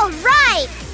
All right!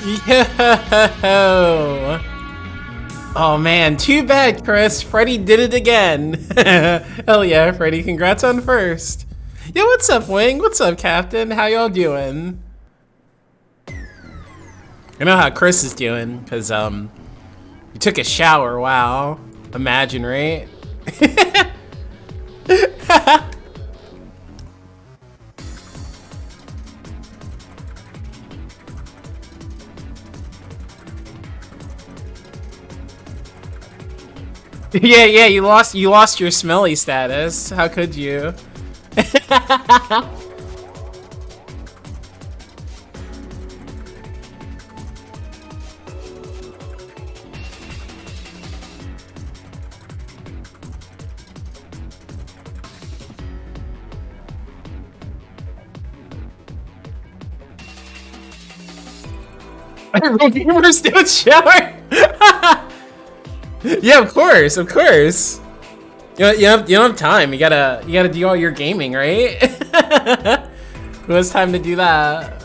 Yo! Oh man, too bad, Chris. Freddy did it again. Hell yeah, Freddy. Congrats on first. Yo, what's up, Wing? What's up, Captain? How y'all doing? I know how Chris is doing, because, you took a shower, wow. Imagine, right? Yeah, you lost your smelly status. How could you? Gamers don't shower. Yeah, of course, of course. You don't have time. You gotta do all your gaming, right? Who has time to do that?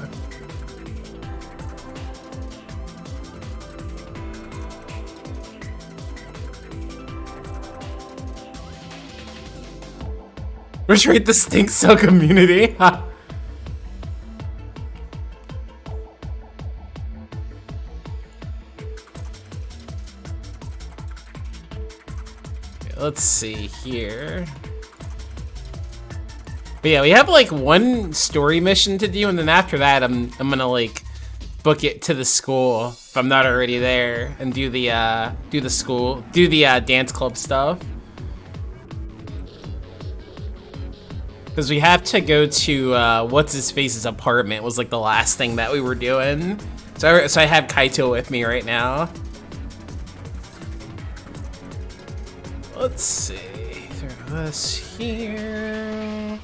Retreat the stink cell community. Let's see here. But yeah, we have like one story mission to do, and then after that, I'm gonna like book it to the school if I'm not already there, and do the dance club stuff. Because we have to go to what's his face's apartment was like the last thing that we were doing. So I have Kaito with me right now. Let's see, throw this here.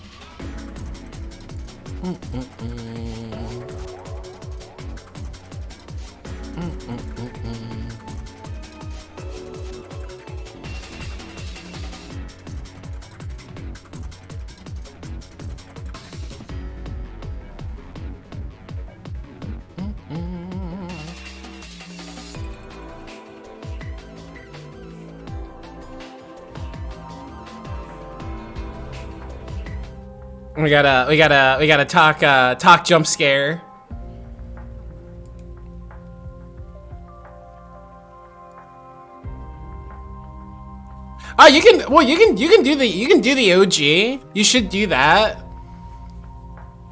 We gotta talk jump scare. Oh, you can do the OG. You should do that.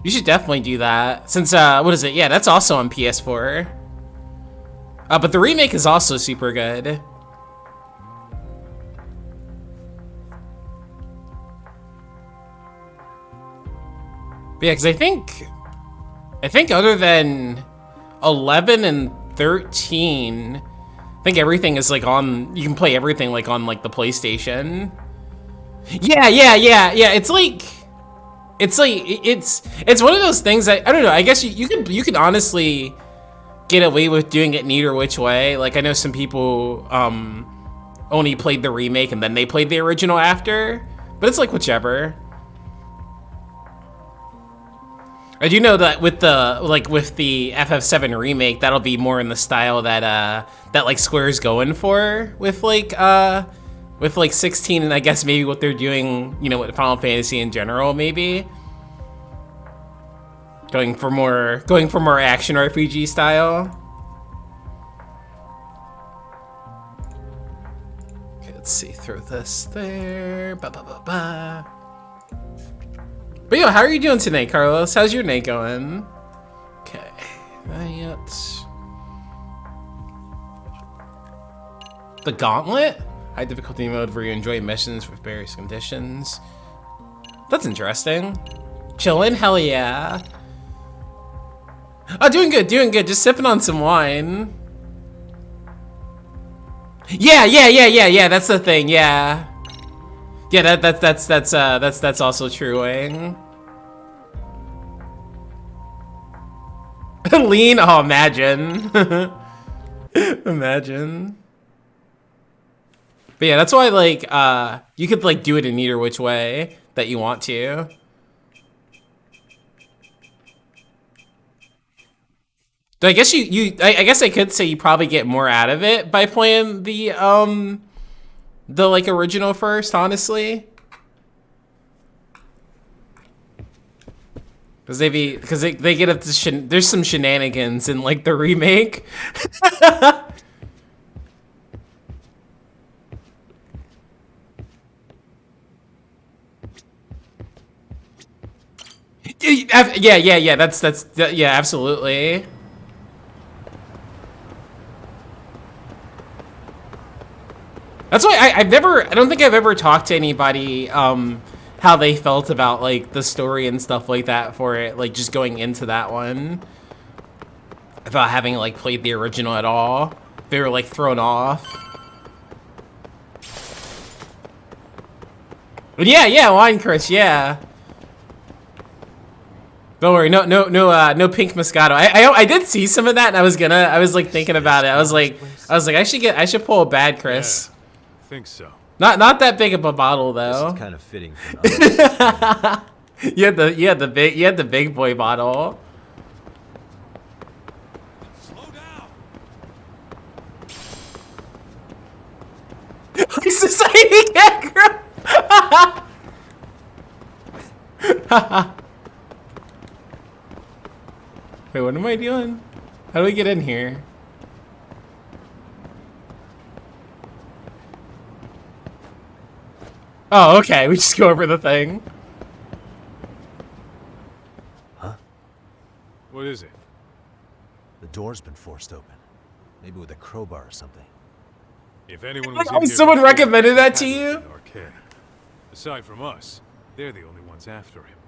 You should definitely do that. Since what is it? Yeah, that's also on PS4. But the remake is also super good. But yeah, because I think other than 11 and 13, I think everything is like on. You can play everything like on like the PlayStation. Yeah. It's one of those things that I don't know. I guess you can honestly get away with doing it neither which way. Like I know some people only played the remake and then they played the original after, but it's like whichever. I do know that with the FF7 remake, that'll be more in the style that like Square's going for with like 16, and I guess maybe what they're doing, you know, with Final Fantasy in general, maybe going for more action RPG style. Okay, let's see, throw this there. But yo, how are you doing today, Carlos? How's your night going? Okay, the Gauntlet? High difficulty mode where you enjoy missions with various conditions. That's interesting. Chillin'? Hell yeah. Oh, doing good. Just sipping on some wine. Yeah, that's the thing, yeah. Yeah, that's also true, Wing. Lean? Oh, imagine. Imagine. But yeah, that's why like you could like do it in either which way that you want to. So I guess I guess I could say you probably get more out of it by playing the like original first, honestly. Because they get up to there's some shenanigans in like the remake. Yeah. That's yeah, absolutely. That's why I don't think I've ever talked to anybody how they felt about like the story and stuff like that for it, like just going into that one without having like played the original at all. They were like thrown off. But yeah, wine, Chris, yeah. Don't worry, no pink Moscato. I did see some of that, and I was like thinking about it. I was like I should pull a bad Chris. Yeah, I think so. Not that big of a bottle though. This is kind of fitting for you had the big boy bottle. Slow down. Society cat group. Wait, what am I doing? How do we get in here? Oh, okay. We just go over the thing. Huh? What is it? The door's been forced open. Maybe with a crowbar or something. If anyone was Oh, in here someone before, recommended that it to had you? been Arcade. Aside from us, they're the only ones after him.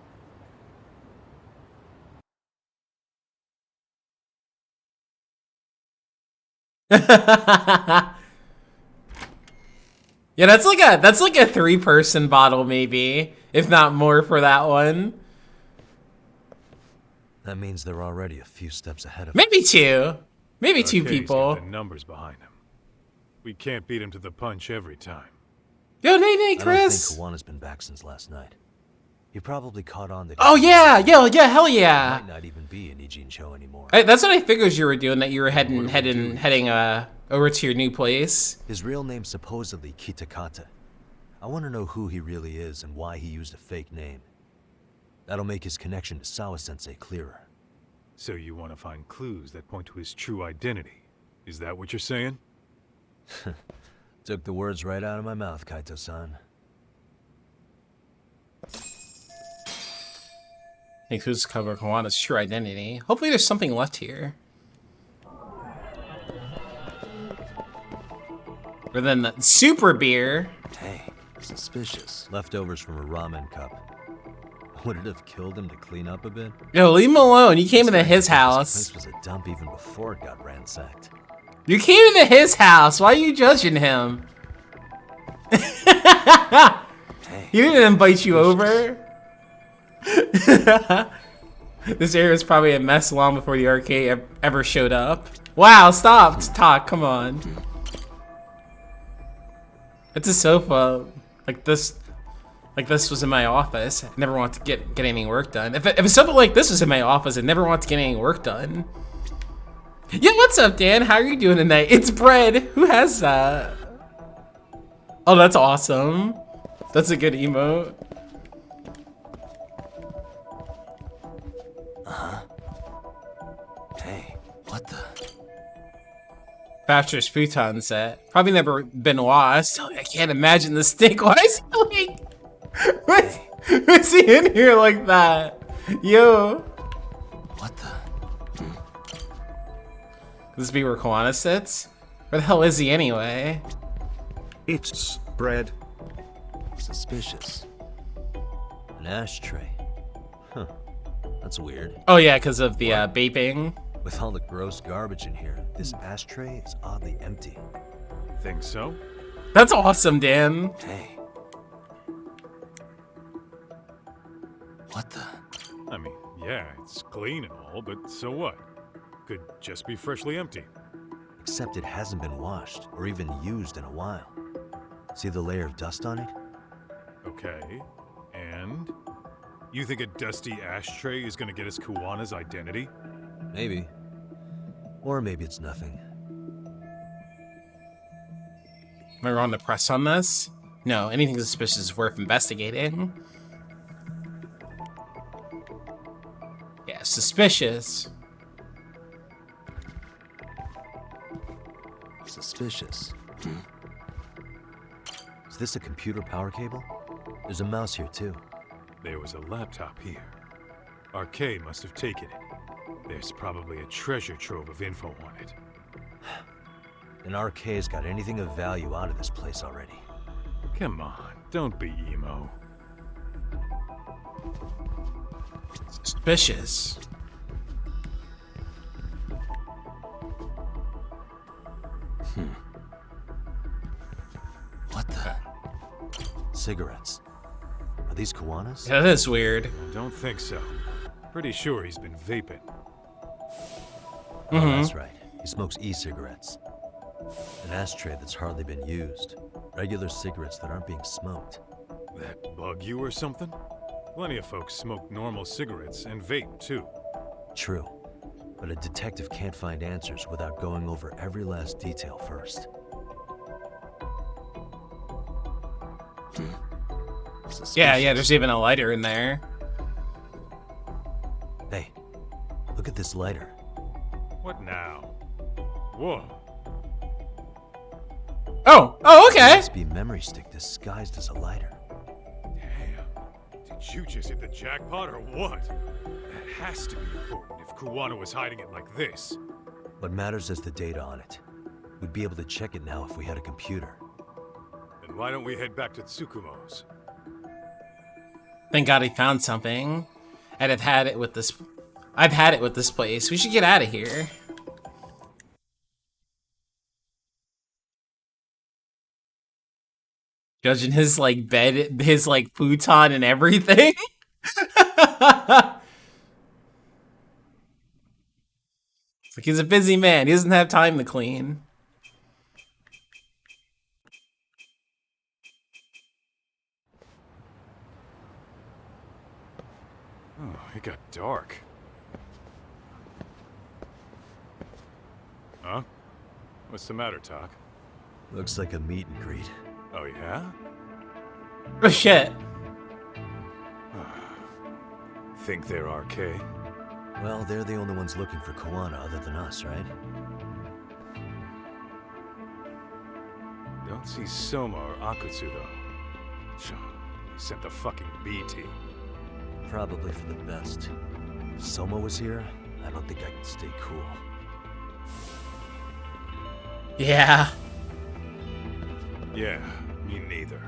Yeah, that's like a 3-person bottle maybe, if not more for that one. That means they're already a few steps ahead of Maybe 2. Maybe 2 Arcade's people. got the numbers behind him. We can't beat him to the punch every time. Yo, Nay, I don't Chris. think Kawana's been back since last night. He probably caught on that. Oh yeah, hell yeah. Might not even be in Ijincho anymore. That's what I figured you were doing. That you were heading over to your new place. His real name's supposedly Kitakata. I want to know who he really is and why he used a fake name. That'll make his connection to Sawa-sensei clearer. So you want to find clues that point to his true identity? Is that what you're saying? Took the words right out of my mouth, Kaito-san. Thanks for discovering Kawana's true identity. Hopefully there's something left here. Or then the super beer. Hey, suspicious. Leftovers from a ramen cup. Would it have killed him to clean up a bit? Yo, leave him alone. You came into his house. This place was a dump even before it got ransacked. You came into his house. Why are you judging him? Hey, He didn't invite you over. This area was probably a mess long before the arcade ever showed up. Wow, stop. Talk, come on. It's a sofa. Like this was in my office. I never want to get any work done. If a sofa like this was in my office, I'd never want to get any work done. Yeah, what's up, Dan? How are you doing tonight? It's Bread. Who has that? Oh, that's awesome. That's a good emote. hey, what the? Bachelor's futon set. Probably never been washed. I can't imagine the stink. Why is he like... What's he in here like that? Yo. What the? This be where Kawana sits? Where the hell is he anyway? It's Bread. Suspicious. An ashtray. Huh. That's weird. Oh yeah, because of the vaping. With all the gross garbage in here, this ashtray is oddly empty. Think so? That's awesome, Dan. Hey. What the? I mean, yeah, it's clean and all, but so what? Could just be freshly empty. Except it hasn't been washed or even used in a while. See the layer of dust on it? Okay, and? You think a dusty ashtray is gonna get us Kawana's identity? Maybe. Or maybe it's nothing. Am I wrong to press on this? No, anything suspicious is worth investigating. Yeah, suspicious. Suspicious. Is this a computer power cable? There's a mouse here too. There was a laptop here. Arcade must have taken it. There's probably a treasure trove of info on it. And RK's got anything of value out of this place already. Come on, don't be emo. Suspicious. What the? Cigarettes. Are these Kuwana's? Yeah, that is weird. I don't think so. Pretty sure he's been vaping. Oh, that's right. He smokes e-cigarettes. An ashtray that's hardly been used. Regular cigarettes that aren't being smoked. That bug you or something? Plenty of folks smoke normal cigarettes and vape too. True. But a detective can't find answers without going over every last detail first. Yeah, there's even a lighter in there. Hey, look at this lighter. What now? Whoa. Oh, okay. Must be a memory stick disguised as a lighter. Damn. Did you just hit the jackpot or what? That has to be important if Kuwana was hiding it like this. What matters is the data on it. We'd be able to check it now if we had a computer. Then why don't we head back to Tsukumo's? Thank God he found something. I've had it with this place. We should get out of here. Judging his like bed, his like futon and everything. It's like he's a busy man. He doesn't have time to clean. Oh, it got dark. Huh? What's the matter, Talk? Looks like a meet and greet. Oh, yeah? Oh shit. Think they're RK? Well, they're the only ones looking for Kuwana other than us, right? Don't see Soma or Akutsu, though. They sent the fucking B team. Probably for the best. If Soma was here, I don't think I could stay cool. Yeah. Yeah, me neither.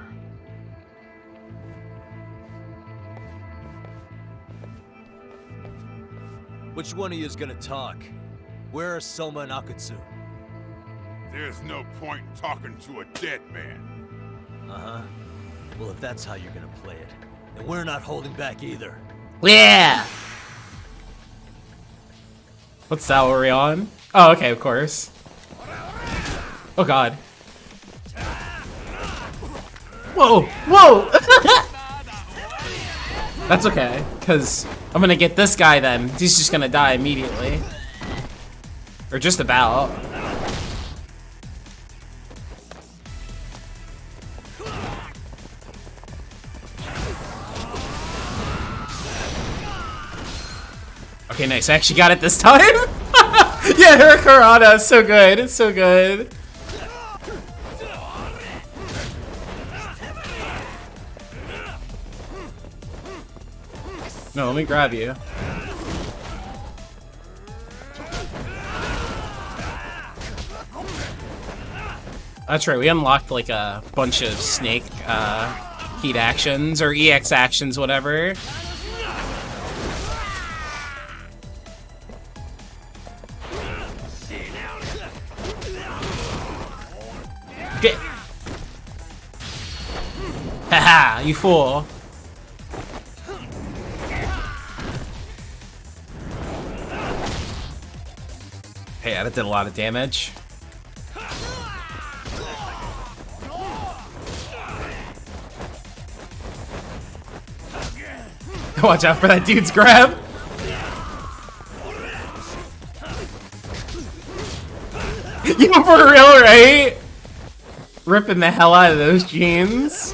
Which one of you is gonna talk? Where are Soma and Akutsu? There's no point in talking to a dead man. Uh-huh. Well, if that's how you're gonna play it, then we're not holding back either. Yeah. What's that? What are we on? Oh, okay, of course. Oh God. Whoa, whoa! That's okay, because I'm gonna get this guy then. He's just gonna die immediately. Or just about. Okay, nice. I actually got it this time. Yeah, Hurricanrana, so good. It's so good. No, let me grab you. That's right, we unlocked like a bunch of snake heat actions or EX actions, whatever. Get. Haha, you fool. Hey, that did a lot of damage. Watch out for that dude's grab. Yeah, for real, right? Ripping the hell out of those jeans.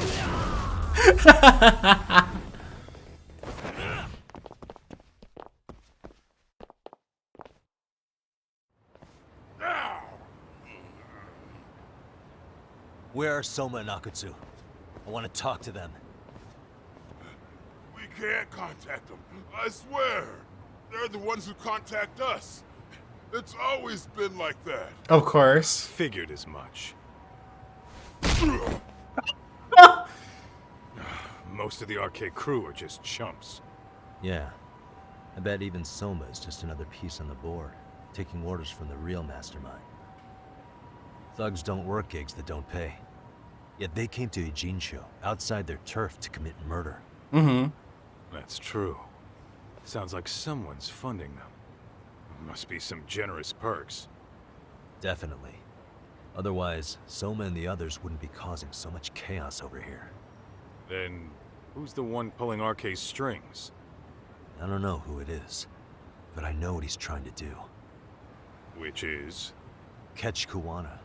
Where are Soma and Akutsu? I want to talk to them. We can't contact them. I swear. They're the ones who contact us. It's always been like that. Of course. Figured as much. Most of the arcade crew are just chumps. Yeah. I bet even Soma is just another piece on the board, taking orders from the real mastermind. Thugs don't work gigs that don't pay. Yet they came to Ijincho, outside their turf, to commit murder. Mm-hmm. That's true. Sounds like someone's funding them. Must be some generous perks. Definitely. Otherwise, Soma and the others wouldn't be causing so much chaos over here. Then, who's the one pulling RK's strings? I don't know who it is, but I know what he's trying to do. Which is? Catch Kuwana.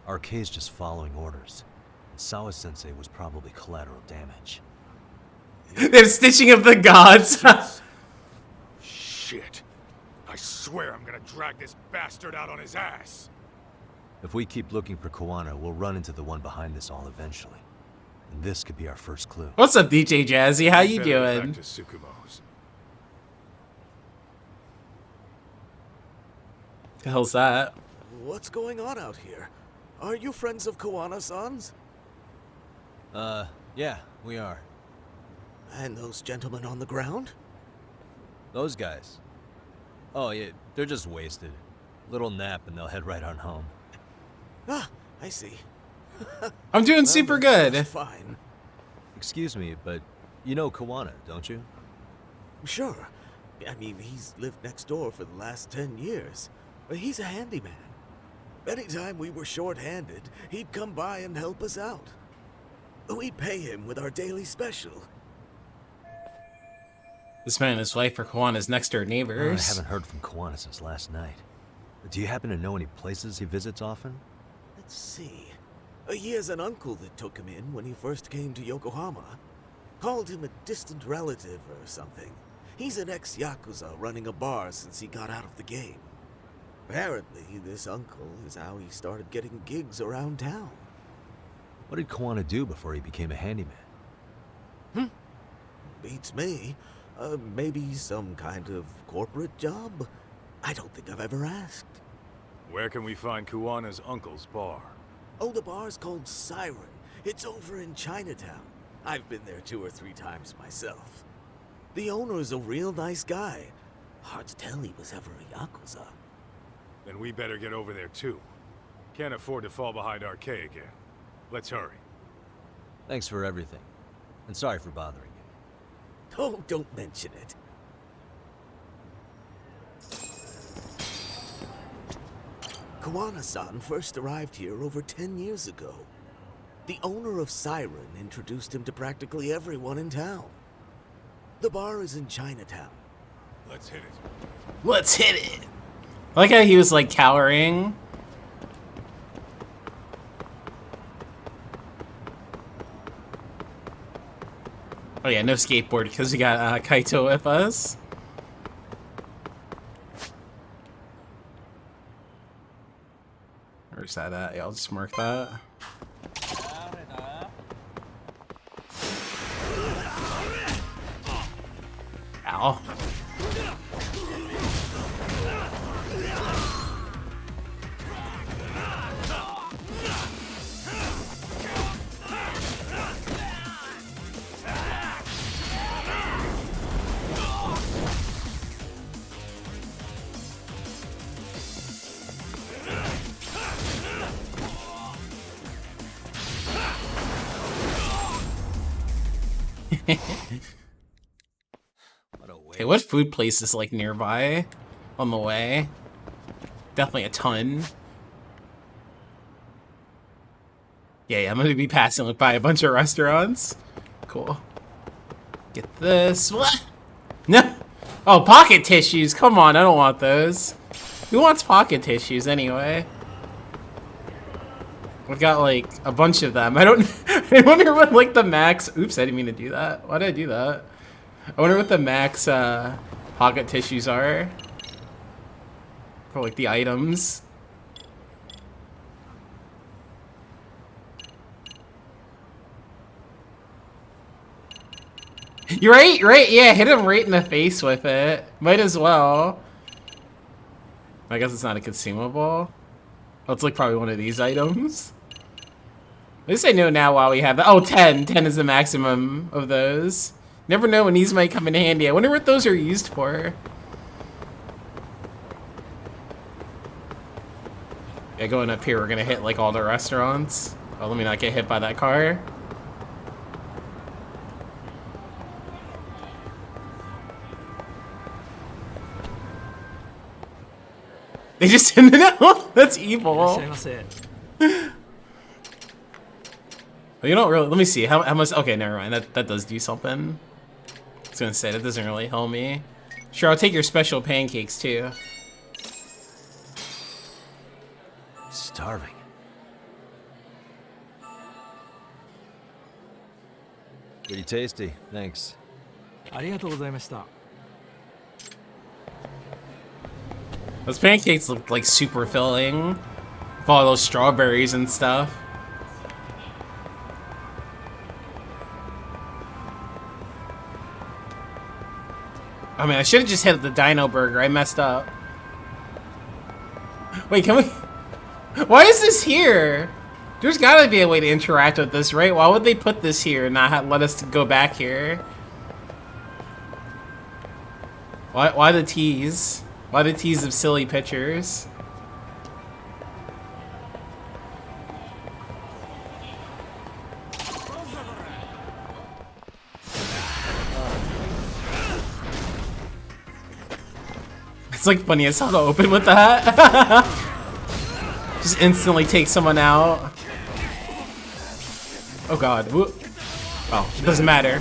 RK's just following orders. And Sawa-sensei was probably collateral damage. They're stitching up the gods. Shit. I swear I'm gonna drag this bastard out on his ass. If we keep looking for Kuwana, we'll run into the one behind this all eventually. And this could be our first clue. What's up, DJ Jazzy? How you Better get doing? back to Tsukumo's. The hell's that? What's going on out here? Are you friends of Kuwana-san's? Yeah, we are. And those gentlemen on the ground? Those guys. Oh, yeah, they're just wasted. Little nap and they'll head right on home. Ah, I see. I'm doing super good. That's fine. Excuse me, but you know Kuwana, don't you? Sure. I mean, he's lived next door for the last 10 years. He's a handyman. Anytime we were short-handed, he'd come by and help us out. We'd pay him with our daily special. This man and his wife are Kawana's next-door I neighbors. haven't heard from Kuwana since last night. Do you happen to know any places he visits often? Let's see. He has an uncle that took him in when he first came to Yokohama. Called him a distant relative or something. He's an ex-Yakuza running a bar since he got out of the game. Apparently, this uncle is how he started getting gigs around town. What did Kuwana do before he became a handyman? Beats me. Maybe some kind of corporate job? I don't think I've ever asked. Where can we find Kuwana's uncle's bar? Oh, the bar's called Siren. It's over in Chinatown. I've been there 2 or 3 times myself. The owner's a real nice guy. Hard to tell he was ever a Yakuza. Then we better get over there too. Can't afford to fall behind RK again. Let's hurry. Thanks for everything. And sorry for bothering you. Oh, don't mention it. Kuwana-san first arrived here over 10 years ago. The owner of Siren introduced him to practically everyone in town. The bar is in Chinatown. Let's hit it. Let's hit it. I like how he was like cowering. Oh yeah, no skateboard because we got Kaito with us. Where's that at? Yeah, I'll just mark that. Ow. Okay, what food place is like nearby on the way? Definitely a ton. Yeah, I'm gonna be passing like by a bunch of restaurants. Cool. Get this. What? No. Oh, pocket tissues. Come on, I don't want those. Who wants pocket tissues anyway? We've got like a bunch of them. I don't. I wonder what like the max. Oops, I didn't mean to do that. Why did I do that? I wonder what the max pocket tissues are for like the items. You're right, yeah, hit him right in the face with it. Might as well. I guess it's not a consumable. Oh, it's like probably one of these items. At least I know now why we have that. Oh, 10. 10 is the maximum of those. Never know when these might come in handy. I wonder what those are used for. Yeah, going up here, we're gonna hit like all the restaurants. Oh, let me not get hit by that car. They just ended up. That's evil. Oh, you don't really. Let me see. How much? Okay, never mind. That does do something. I was gonna say that doesn't really help me. Sure, I'll take your special pancakes too. Starving. Pretty tasty. Thanks. ありがとうございました。 Those pancakes look like super filling. With all those strawberries and stuff. I mean, I should have just hit the Dino Burger. I messed up. Wait, can we? Why is this here? There's gotta be a way to interact with this, right? Why would they put this here and not let us go back here? Why the tease? Why the tease of silly pictures? It's like funny as hell to open with that. Just instantly take someone out. Oh god. Oh, it doesn't matter.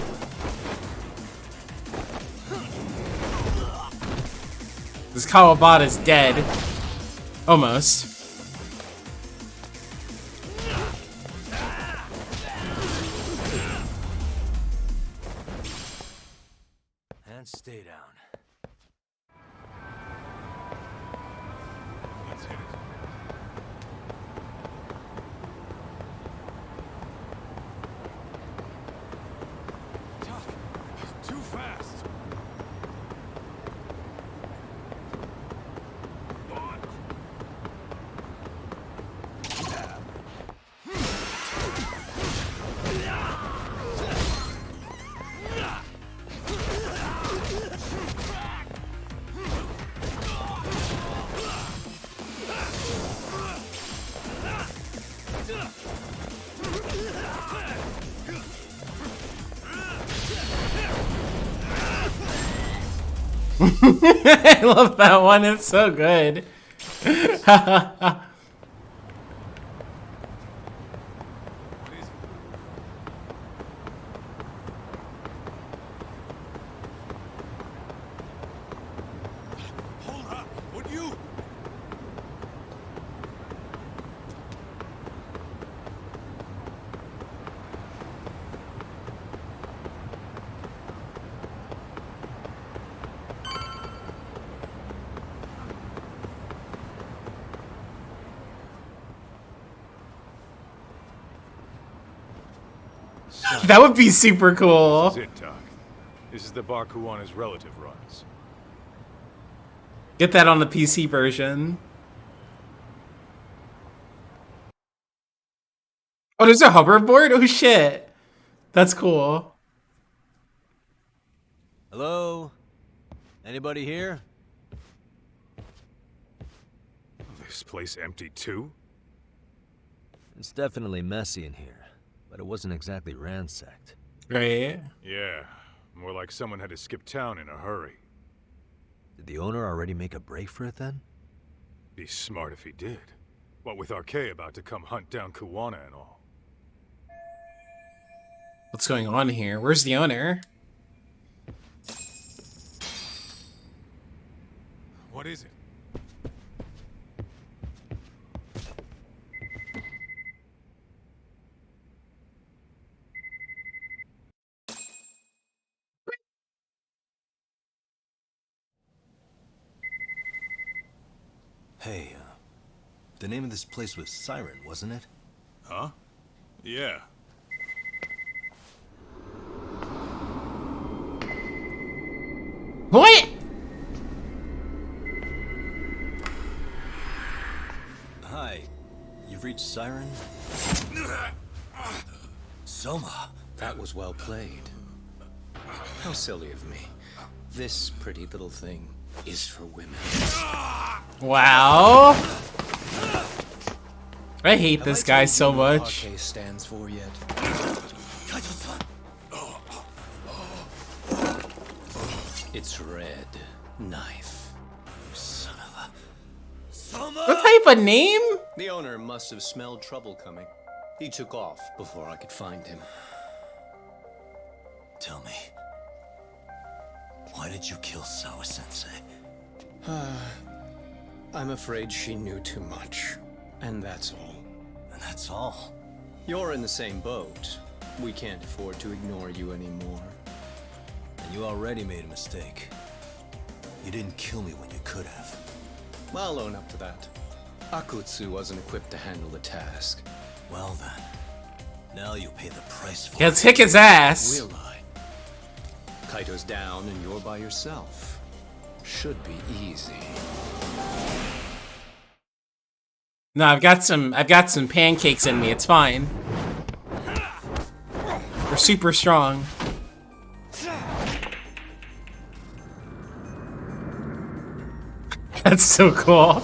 This Kawabata is dead. Almost. And stay down. Let's hit it. Tuck, too fast. I love that one. It's so good. Hold up, would you? That would be super cool. This is it, Doc. This is the bar Kuwana's relative runs. Get that on the PC version. Oh, there's a hoverboard? Oh shit. That's cool. Hello? Anybody here? This place empty too? It's definitely messy in here, but it wasn't exactly ransacked. Right? Yeah, more like someone had to skip town in a hurry. Did the owner already make a break for it then? Be smart if he did. What with Arcade about to come hunt down Kuwana and all. What's going on here? Where's the owner? What is it? Hey, the name of this place was Siren, wasn't it? Huh? Yeah. What? Hi, you've reached Siren? Soma. That was well played. How silly of me. This pretty little thing is for women. Wow. I hate this guy so What much. RK stands for yet? It's red knife. Son of a... What type of name? The owner must have smelled trouble coming. He took off before I could find him. Tell me, why did you kill Sawa-sensei? I'm afraid she knew too much. And that's all. And that's all. You're in the same boat. We can't afford to ignore you anymore. And you already made a mistake. You didn't kill me when you could have. I'll own up to that. Akutsu wasn't equipped to handle the task. Well then, now you'll pay the price for Let's kick his ass. Will I? Kaito's down and you're by yourself. Should be easy. No, I've got some pancakes in me. It's fine. We're super strong. That's so cool.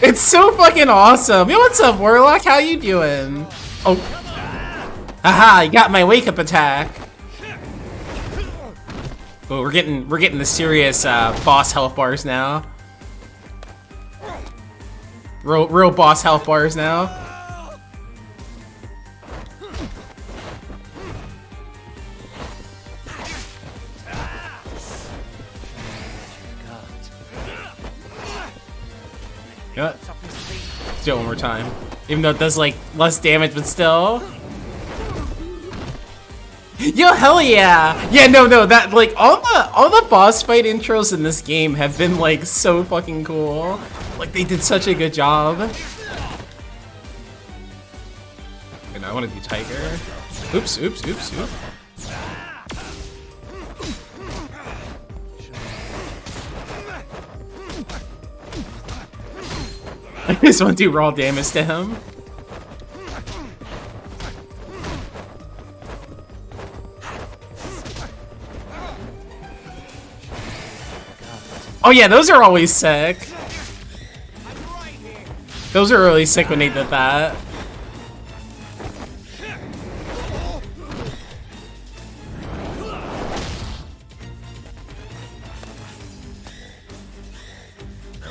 It's so fucking awesome. Yo, what's up, Warlock? How you doing? Oh. Haha, you got my wake up attack. Oh, we're getting the serious boss health bars now. Real boss health bars now. You know what? Let's do it one more time. Even though it does like less damage, but still. Yo, hell yeah! Yeah, no, that like all the boss fight intros in this game have been like so fucking cool. Like they did such a good job. And I want to do Tiger. Oops. I just want to do raw damage to him. Oh yeah, those are always sick. Those are really sick when they did that.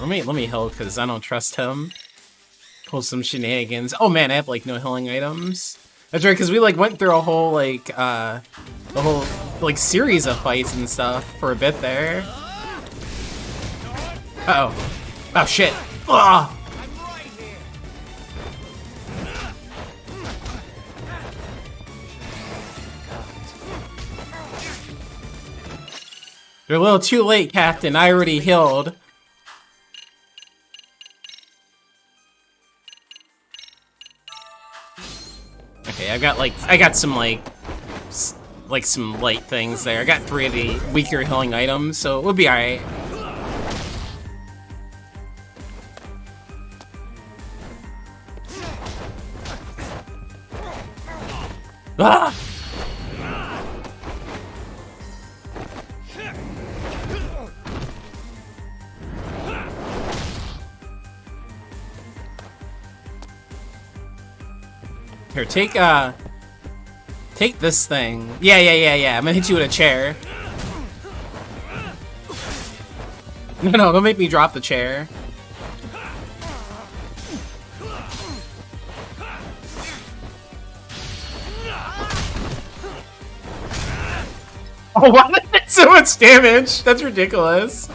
Let me heal because I don't trust him. Pull some shenanigans. Oh man, I have like no healing items. That's right, because we like went through a whole like the whole like series of fights and stuff for a bit there. Uh oh. Oh shit. Ugh. You're a little too late, Captain. I already healed. Okay, I got some some light things there. I got 3 of the weaker healing items, so we'll be alright. Ah! Here, take this thing. Yeah. I'm gonna hit you with a chair. No, don't make me drop the chair. Oh wow, that's so much damage. That's ridiculous.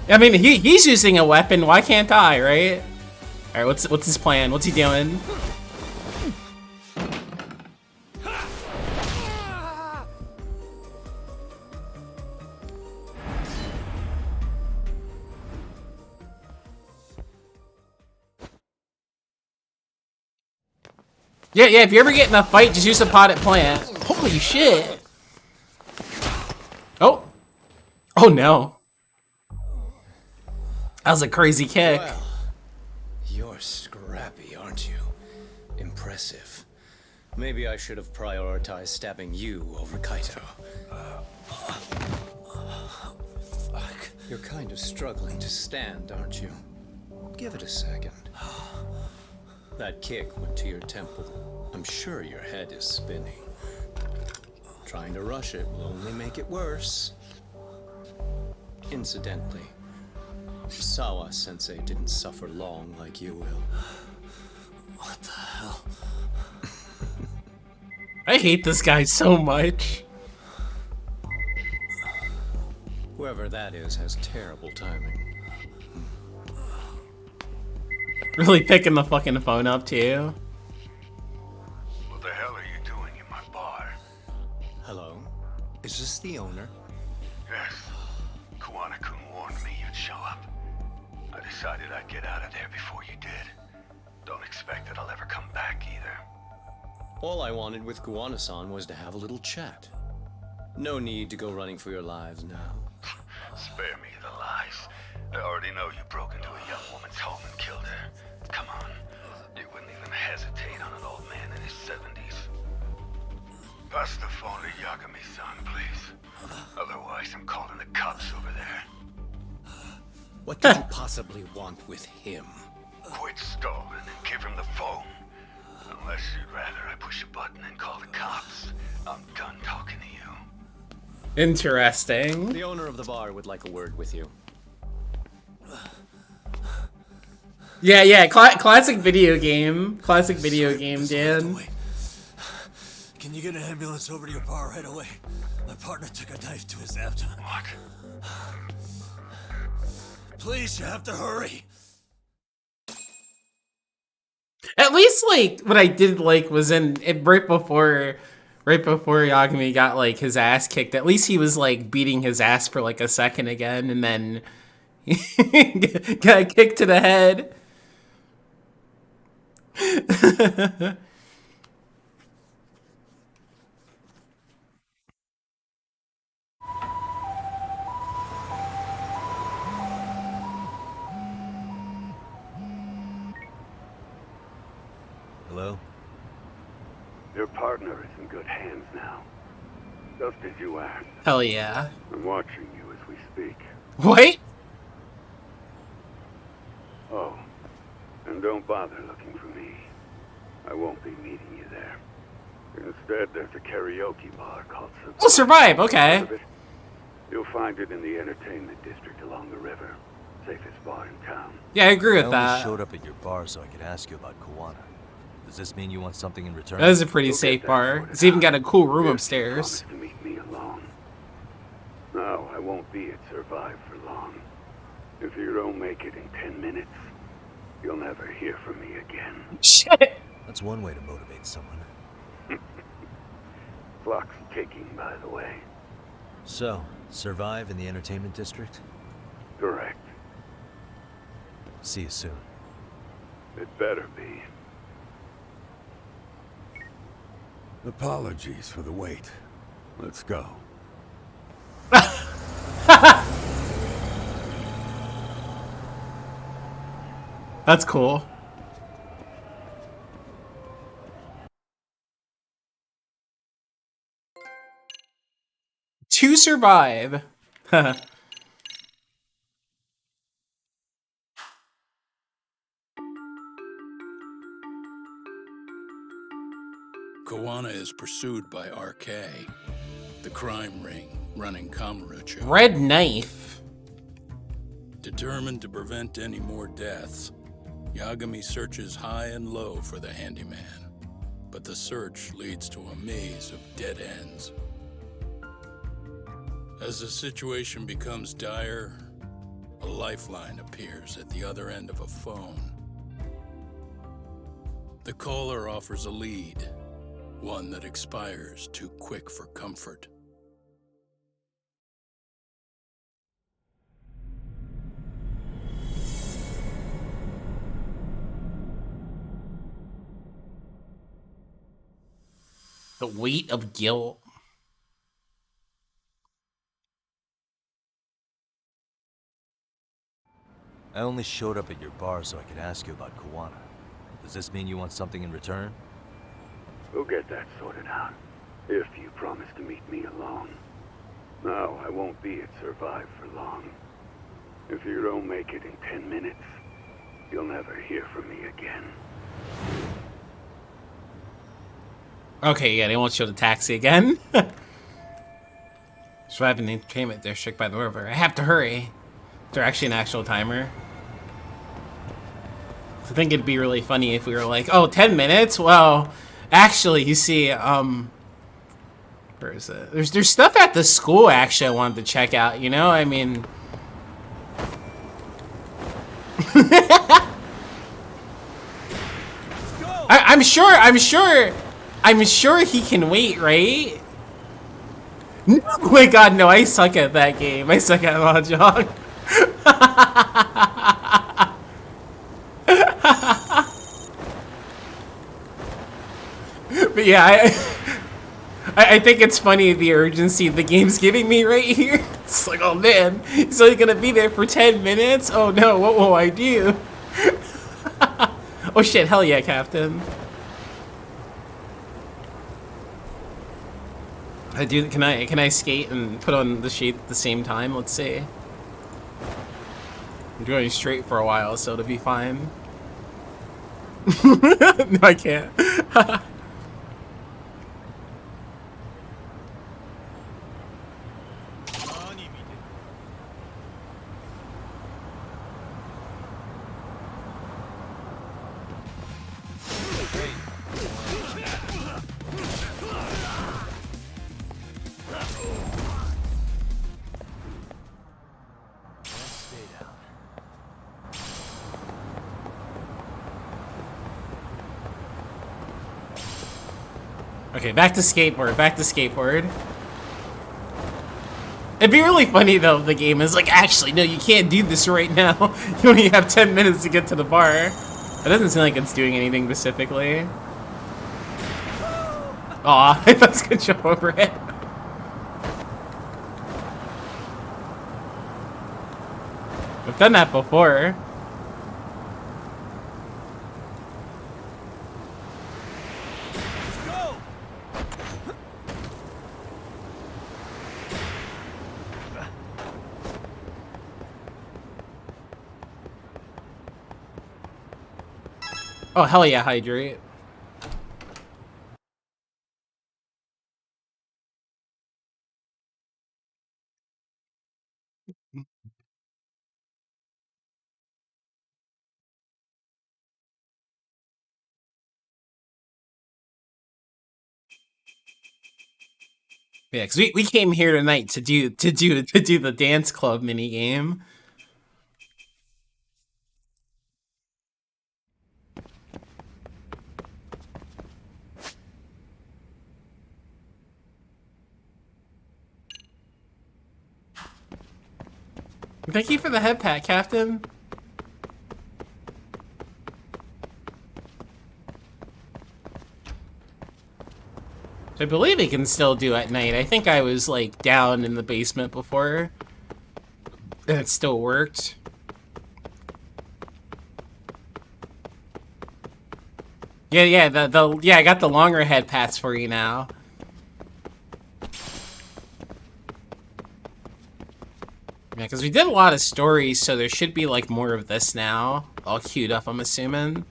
I mean, he's using a weapon. Why can't I, right? All right, what's his plan? What's he doing? Yeah, if you ever get in a fight, just use a potted plant. Holy shit. Oh. Oh no. That was a crazy kick. Well, you're scrappy, aren't you? Impressive. Maybe I should have prioritized stabbing you over Kaito. Fuck. You're kind of struggling to stand, aren't you? Give it a second. That kick went to your temple. I'm sure your head is spinning. Trying to rush it will only make it worse. Incidentally, Sawa-sensei didn't suffer long like you will. What the hell? I hate this guy so much. Whoever that is has terrible timing. Really picking the fucking phone up too. What the hell are you doing in my bar? Hello? Is this the owner? Yes. Kuwana-kun warned me you'd show up. I decided I'd get out of there before you did. Don't expect that I'll ever come back either. All I wanted with Kuwana-san was to have a little chat. No need to go running for your lives now. Spare me the lies. I already know you broke into a young woman's home and killed her. Come on. You wouldn't even hesitate on an old man in his 70s. Pass the phone to Yagami-san, please. Otherwise, I'm calling the cops over there. What did you possibly want with him? Quit stalling and give him the phone. Unless you'd rather I push a button and call the cops. I'm done talking to you. Interesting. The owner of the bar would like a word with you. Yeah, classic video game. Classic video game, Dan. Can you get an ambulance over to your bar right away? My partner took a knife to his abdomen. What? Please, you have to hurry. At least, like, what I did like was right before Yagami got like his ass kicked. At least he was like beating his ass for like a second again, and then got kicked to the head. Hello? Your partner is in good hands now. Just as you asked. Hell yeah. I'm watching you as we speak. What? Oh, and don't bother looking for me. I won't be meeting you there. Instead, there's a karaoke bar called Survive. We'll survive, okay. Heard of it? You'll find it in the entertainment district along the river. Safest bar in town. Yeah, I agree I with only that. showed up at your bar so I could ask you about Kuwana. Does this mean you want something in return? That is a pretty We'll get safe that bar. sorted It's even out. got a cool room If you upstairs. promise to meet me alone. No, I won't be at Survive for long. If you don't make it in 10 minutes, you'll never hear from me again. Shit. That's one way to motivate someone. Clock's ticking, by the way. So, Survive in the entertainment district? Correct. See you soon. It better be. Apologies for the wait. Let's go. That's cool. To survive. Kuwana is pursued by RK, the crime ring running Kamurocho. Red knife. Determined to prevent any more deaths, Yagami searches high and low for the handyman, but the search leads to a maze of dead ends. As the situation becomes dire, a lifeline appears at the other end of a phone. The caller offers a lead, one that expires too quick for comfort. The weight of guilt. I only showed up at your bar so I could ask you about Kuwana. Does this mean you want something in return? We'll get that sorted out. If you promise to meet me alone. No, I won't be at Survive for long. If you don't make it in 10 minutes, you'll never hear from me again. Okay, yeah, they won't show the taxi again. Survive in the entertainment district by the river. I have to hurry. Is there actually an actual timer? I think it'd be really funny if we were like, oh, 10 minutes? Well, actually, you see, where is it? There's stuff at the school, actually, I wanted to check out, you know? I mean... I'm sure he can wait, right? Oh my god, no, I suck at that game. I suck at Mahjong. But yeah, I think it's funny the urgency the game's giving me right here. It's like, oh man, he's only gonna be there for 10 minutes? Oh no, what will I do? Oh shit, hell yeah, Captain. Can I skate and put on the shade at the same time? Let's see. I'm going straight for a while, so it'll be fine. No, I can't. Okay, back to skateboard, back to skateboard. It'd be really funny though if the game is like, actually, no, you can't do this right now. You only have 10 minutes to get to the bar. It doesn't seem like it's doing anything specifically. Aw, I thought I was gonna jump over it. I've done that before. Oh, hell yeah, hydrate. Yeah, because we came here tonight to do the dance club mini game. Thank you for the head pat, Captain. I believe it can still do at night. I think I was like down in the basement before, and it still worked. Yeah, yeah, I got the longer head pats for you now. Yeah, because we did a lot of stories, so there should be like more of this now. All queued up, I'm assuming.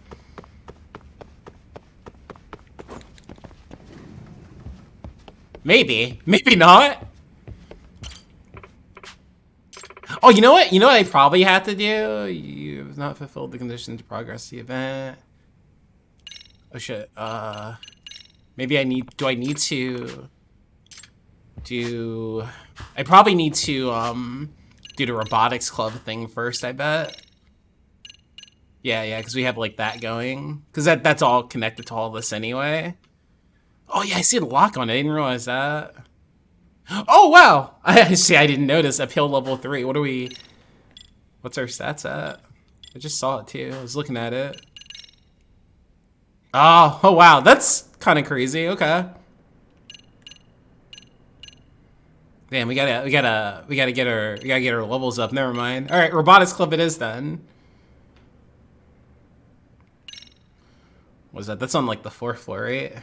Maybe. Maybe not. Oh, you know what? You know what I probably have to do? You've not fulfilled the conditions to progress the event. Oh shit. Maybe I need... Do I need to... do... I probably need to, do the robotics club thing first, I bet. Yeah, because we have like that going. Because that's all connected to all this anyway. Oh yeah, I see the lock on it. I didn't realize that. Oh wow! I see. I didn't notice. Uphill level 3. What are we? What's our stats at? I just saw it too. I was looking at it. Oh wow, that's kind of crazy. Okay. Damn, we gotta get our levels up. Never mind. All right, robotics club it is then. What is that? That's on like the 4th floor, right?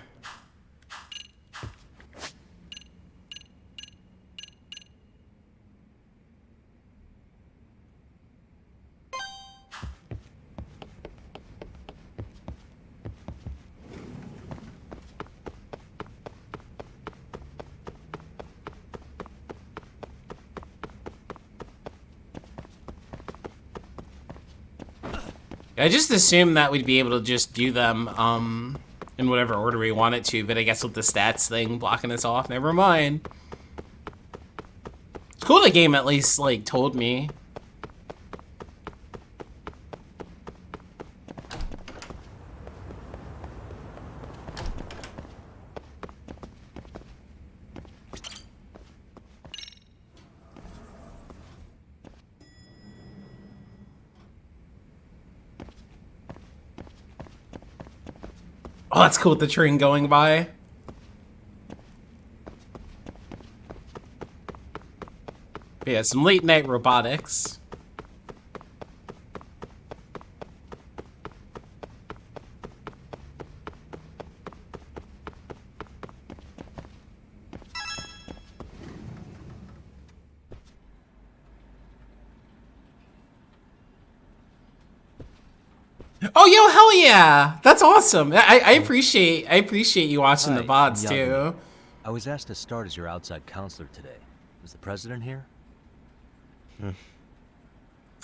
I just assumed that we'd be able to just do them in whatever order we want it to, but I guess with the stats thing blocking us off, never mind. It's cool the game at least like told me. Oh, that's cool with the train going by. But yeah, some late night robotics. Oh, yo, hell yeah! That's awesome. I appreciate you watching the VODs too. I was asked to start as your outside counselor today. Is the president here?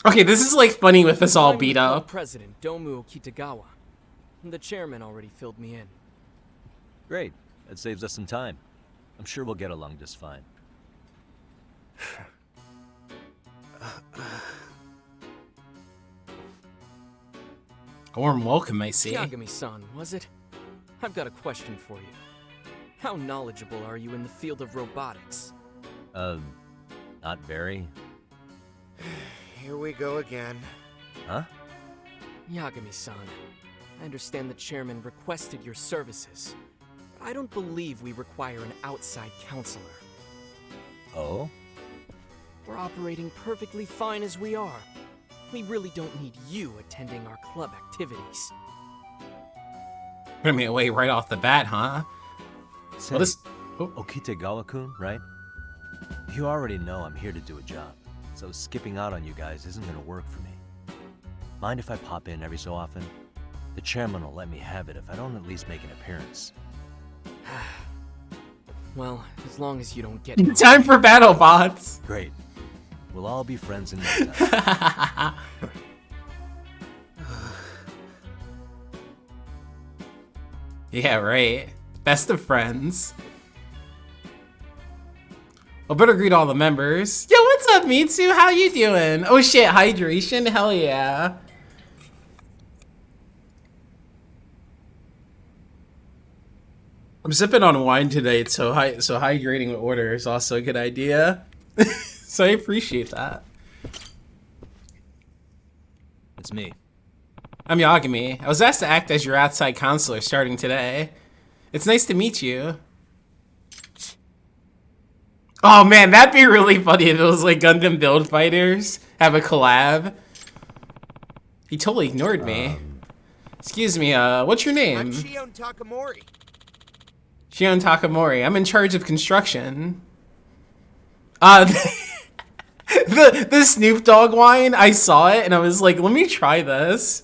Okay, this is like funny with us all beat up. President Domu Kitagawa. The chairman already filled me in. Great. That saves us some time. I'm sure we'll get along just fine. A warm welcome, I see. Yagami-san, was it? I've got a question for you. How knowledgeable are you in the field of robotics? Not very. Here we go again. Huh? Yagami-san, I understand the chairman requested your services. But I don't believe we require an outside counselor. Oh? We're operating perfectly fine as we are. We really don't need you attending our club activities. Put me away right off the bat, huh? Say, Okitagawa-kun, right? You already know I'm here to do a job, so skipping out on you guys isn't gonna work for me. Mind if I pop in every so often? The chairman will let me have it if I don't at least make an appearance. Well, as long as you don't get time for battle bots. Great. We'll all be friends in no time. Yeah, right. Best of friends. I better greet all the members. Yo, what's up, Mitsu? How you doing? Oh shit, hydration? Hell yeah. I'm sipping on wine today, so hydrating with order is also a good idea. So I appreciate that. It's me. I'm Yagami. I was asked to act as your outside counselor starting today. It's nice to meet you. Oh man, that'd be really funny if it was like Gundam Build Fighters have a collab. He totally ignored me. Excuse me, what's your name? I'm Shion Takamori. Shion Takamori. I'm in charge of construction. The Snoop Dogg wine, I saw it and I was like, let me try this.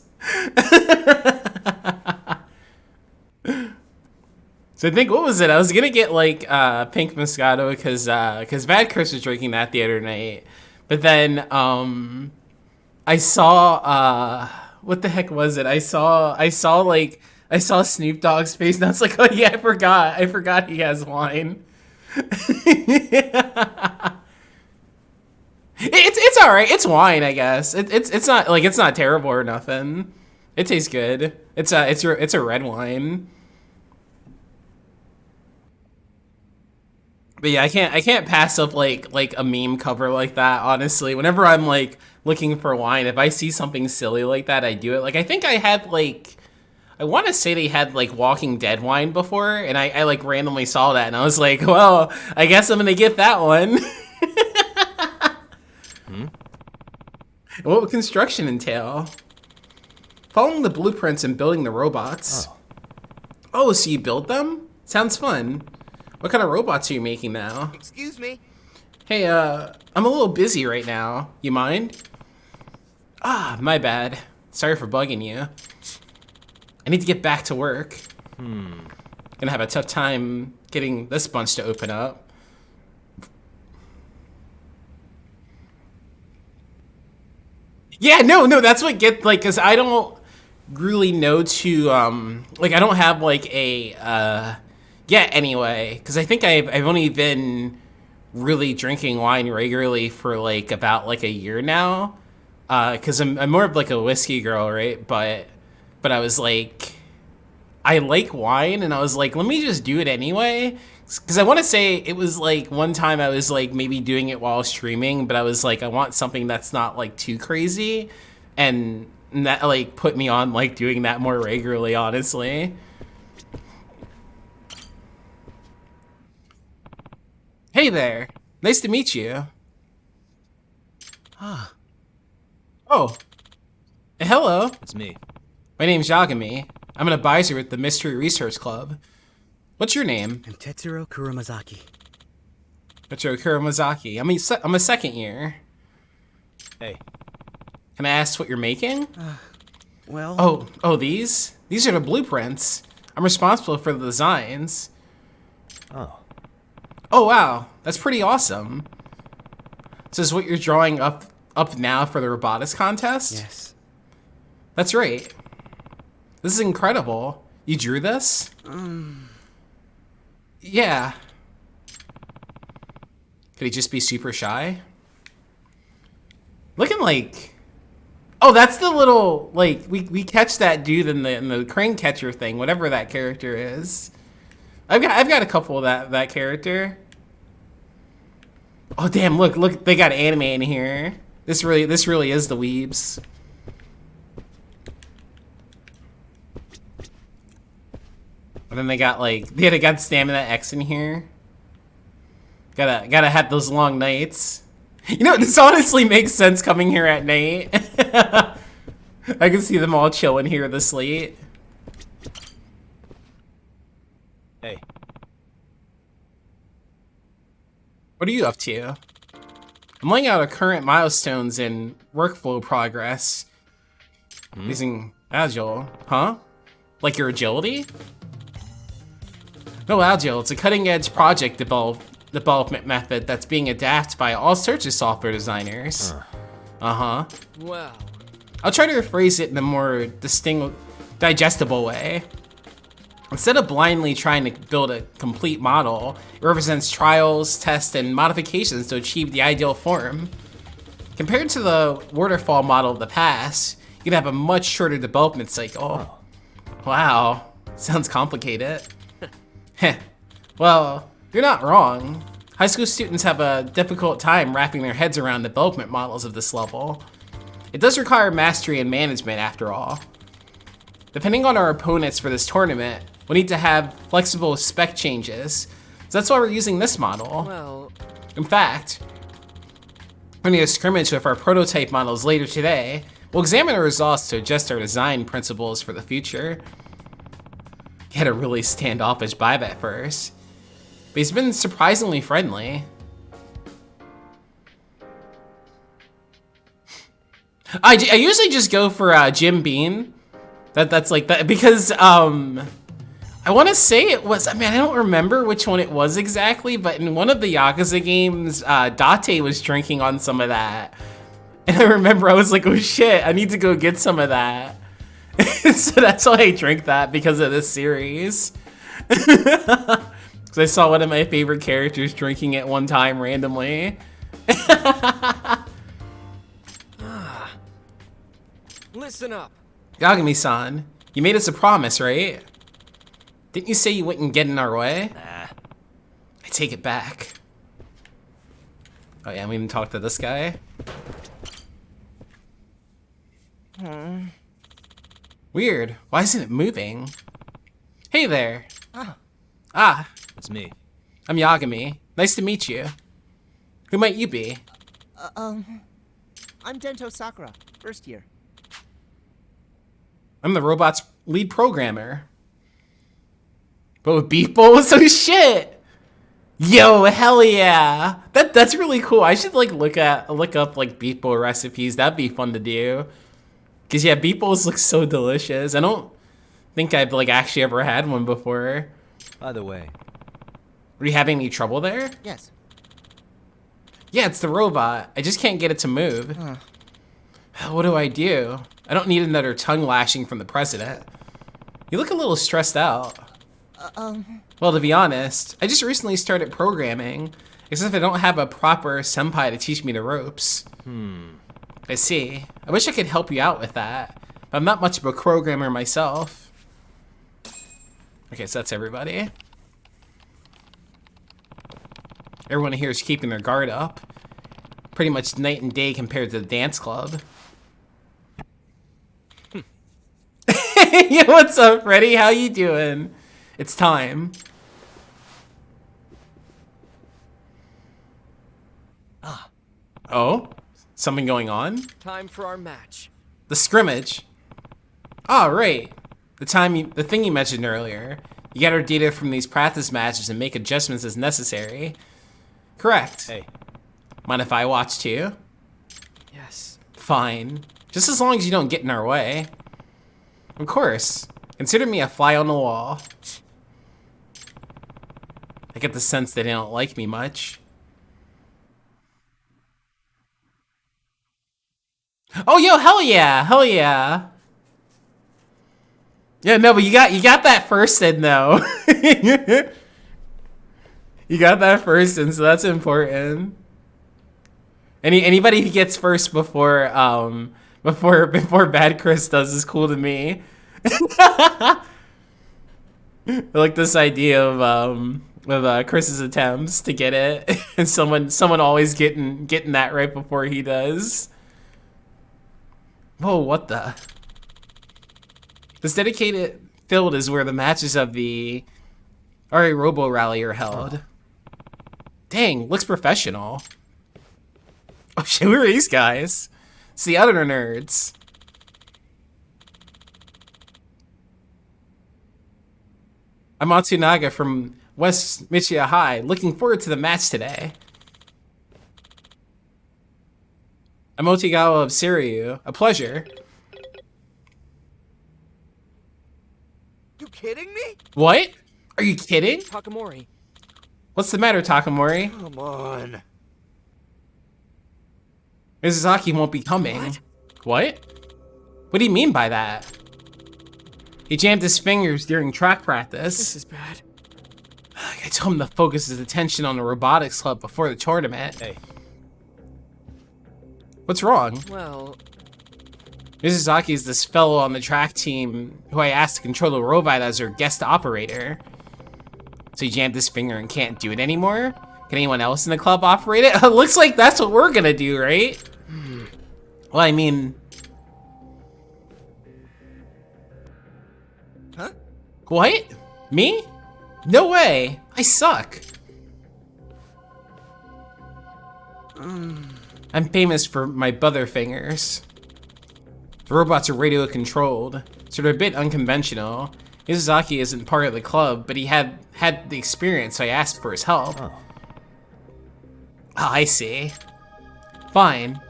So I think, what was it? I was gonna get like pink Moscato because Bad Chris was drinking that the other night. But then I saw what the heck was it? I saw Snoop Dogg's face and I was like, oh yeah, I forgot he has wine. It's all right. It's wine, I guess. It's not like it's not terrible or nothing. It tastes good. It's a red wine. But yeah, I can't pass up like a meme cover like that, honestly. Whenever I'm like looking for wine, if I see something silly like that, I do it. Like I think I had like I want to say they had like Walking Dead wine before, and I like randomly saw that and I was like, well, I guess I'm gonna get that one. What would construction entail? Following the blueprints and building the robots. Oh, so you build them? Sounds fun. What kind of robots are you making now? Excuse me. Hey, I'm a little busy right now. You mind? Ah, my bad. Sorry for bugging you. I need to get back to work. Gonna have a tough time getting this bunch to open up. Yeah, no, that's what get like, cause I don't really know to like I don't have like a yeah, anyway, cause I think I've only been really drinking wine regularly for like about like a year now. Cause I'm more of like a whiskey girl, right? But I was like, I like wine, and I was like, let me just do it anyway. Because I want to say it was like one time I was like maybe doing it while streaming, but I was like, I want something that's not like too crazy, and that like put me on like doing that more regularly, honestly. Hey there, nice to meet you. Oh, hello. It's me. My name's Yagami. I'm an advisor with the Mystery Research Club. What's your name? I'm Tetsuro Kuromazaki. Tetsuro Kuromazaki. I'm a second year. Hey. Can I ask what you're making? Well... Oh, these? These are the blueprints. I'm responsible for the designs. Oh. Oh, wow. That's pretty awesome. So is what you're drawing up now for the robotics contest? Yes. That's right. This is incredible. You drew this? Yeah. Could he just be super shy? Looking like... Oh, that's the little, like, we catch that dude in the crane catcher thing, whatever that character is. I've got a couple of that character. Oh damn, look, they got anime in here. This really is the weebs. And then they got Stamina X in here. Gotta have those long nights. You know, this honestly makes sense coming here at night. I can see them all chilling here this late. Hey. What are you up to? I'm laying out our current milestones in workflow progress. Using Agile, huh? Like your agility? No, Agile, it's a cutting-edge project development method that's being adapted by all sorts of software designers. Wow. I'll try to rephrase it in a more digestible way. Instead of blindly trying to build a complete model, it represents trials, tests, and modifications to achieve the ideal form. Compared to the waterfall model of the past, you can have a much shorter development cycle. Wow, sounds complicated. Well, you're not wrong. High school students have a difficult time wrapping their heads around development models of this level. It does require mastery and management, after all. Depending on our opponents for this tournament, we need to have flexible spec changes. So that's why we're using this model. Well... In fact, we're going to scrimmage with our prototype models later today. We'll examine our results to adjust our design principles for the future. He had a really standoffish vibe at first, but he's been surprisingly friendly. I usually just go for Jim Beam. That's like that because I want to say it was. I mean, I don't remember which one it was exactly, but in one of the Yakuza games, Date was drinking on some of that, and I remember I was like, "Oh shit, I need to go get some of that." So that's why I drink that, because of this series. Because I saw one of my favorite characters drinking it one time randomly. Listen up. Yagami-san, you made us a promise, right? Didn't you say you wouldn't get in our way? Nah. I take it back. Oh yeah, we even talked to this guy. Weird. Why isn't it moving? Hey there. Ah. It's me. I'm Yagami. Nice to meet you. Who might you be? I'm Dento Sakura, first year. I'm the robot's lead programmer. But with beef bowls? Oh shit! Yo, hell yeah! That's really cool. I should like look up like beef bowl recipes. That'd be fun to do. Cause yeah, beef bowls look so delicious. I don't think I've like actually ever had one before. By the way, were you having any trouble there? Yes. Yeah, it's the robot. I just can't get it to move. What do? I don't need another tongue lashing from the president. You look a little stressed out. Well, to be honest, I just recently started programming. Except I don't have a proper senpai to teach me the ropes. I see. I wish I could help you out with that. But I'm not much of a programmer myself. Okay, so that's everybody. Everyone here is keeping their guard up. Pretty much night and day compared to the dance club. Yo, what's up, Freddy? How you doing? It's time. Oh? Something going on? Time for our match. The scrimmage. Oh, right. The thing you mentioned earlier. You gather data from these practice matches and make adjustments as necessary. Correct. Hey. Mind if I watch too? Yes. Fine. Just as long as you don't get in our way. Of course. Consider me a fly on the wall. I get the sense they don't like me much. Oh, yo, hell yeah, hell yeah. Yeah, no, but you got that first in though. You got that first in, so that's important. Anybody who gets first before Bad Chris does is cool to me. I like this idea of Chris's attempts to get it, and someone always getting that right before he does. Whoa, what the? This dedicated field is where the matches of the RA Robo Rally are held. Dang, looks professional. Oh shit, who are these guys? It's the other nerds. I'm Matsunaga from West Michiya High. Looking forward to the match today. I'm Otigawa of Siryu. A pleasure. You kidding me? What? Are you kidding? Takamori. What's the matter, Takamori? Come on. Mizuzaki won't be coming. What? What do you mean by that? He jammed his fingers during track practice. This is bad. I told him to focus his attention on the robotics club before the tournament. Hey. What's wrong? Well, Mizuzaki is this fellow on the track team who I asked to control the robot as her guest operator. So he jammed his finger and can't do it anymore? Can anyone else in the club operate it? Looks like that's what we're gonna do, right? Well, I mean... Huh? What? Me? No way! I suck! I'm famous for my butterfingers. The robots are radio controlled, so they're a bit unconventional. Mizuzaki isn't part of the club, but he had the experience, so I asked for his help. Oh, I see. Fine.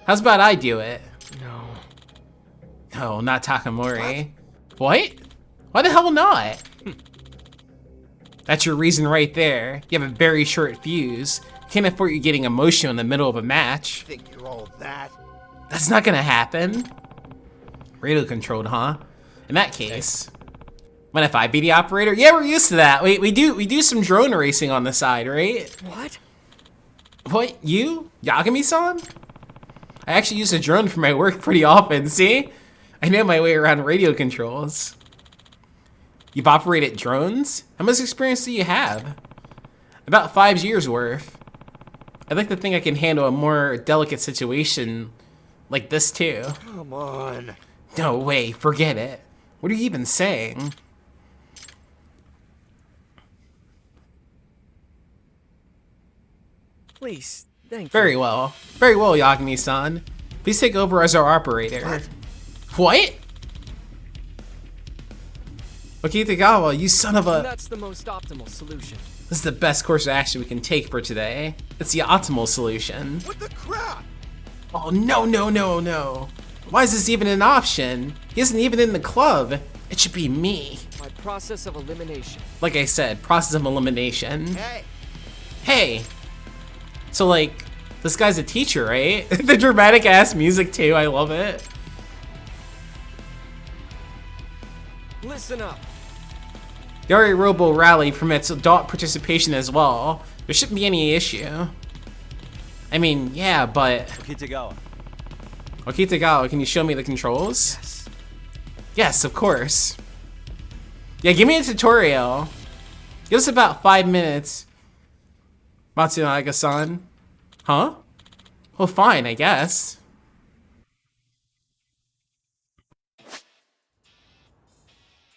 How's about I do it? no. No, not Takamori. What? Why the hell not? That's your reason right there. You have a very short fuse. Can't afford you getting emotional in the middle of a match. Think you're all that? That's not gonna happen. Radio controlled, huh? In that case, mind if I be the operator? Yeah, we're used to that. We do some drone racing on the side, right? What? What? You? Yagami-san? I actually use a drone for my work pretty often, see? I know my way around radio controls. You've operated drones? How much experience do you have? About 5 years worth. I'd like to think I can handle a more delicate situation like this too. Come on. No way, forget it. What are you even saying? Please, thank you. Very well, Yagami-san. Please take over as our operator. What? Okitagawa, you son of a... That's the most optimal solution. This is the best course of action we can take for today. It's the optimal solution. What the crap? Oh, no. Why is this even an option? He isn't even in the club. It should be me. My process of elimination. Like I said, process of elimination. Hey. So, like, this guy's a teacher, right? The dramatic ass music, too. I love it. Listen up. Yari Robo Rally permits adult participation as well. There shouldn't be any issue. I mean, yeah, but... Okitagawa, can you show me the controls? Yes. Yes, of course. Yeah, give me a tutorial. Give us about 5 minutes. Matsunaga-san. Huh? Well, fine, I guess.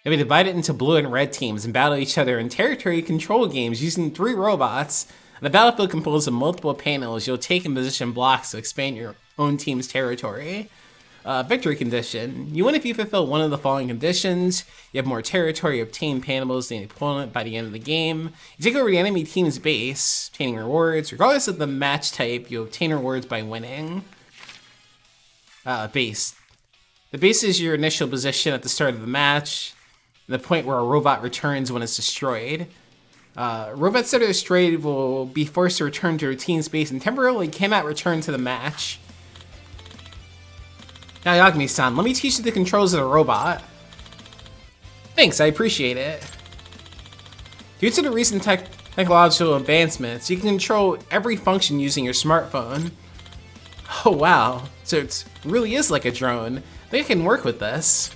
And we divide it into blue and red teams and battle each other in territory control games using 3 robots. The battlefield composed of multiple panels. You'll take and position blocks to expand your own team's territory. Victory condition. You win if you fulfill one of the following conditions. You have more territory, obtain panels than the opponent by the end of the game. You take over the enemy team's base, obtaining rewards. Regardless of the match type, you obtain rewards by winning. Base. The base is your initial position at the start of the match, the point where a robot returns when it's destroyed. Robots that are destroyed will be forced to return to their team's base and temporarily cannot return to the match. Now, Yagami-san, let me teach you the controls of the robot. Thanks, I appreciate it. Due to the recent technological advancements, you can control every function using your smartphone. Oh wow, so it really is like a drone. I think I can work with this.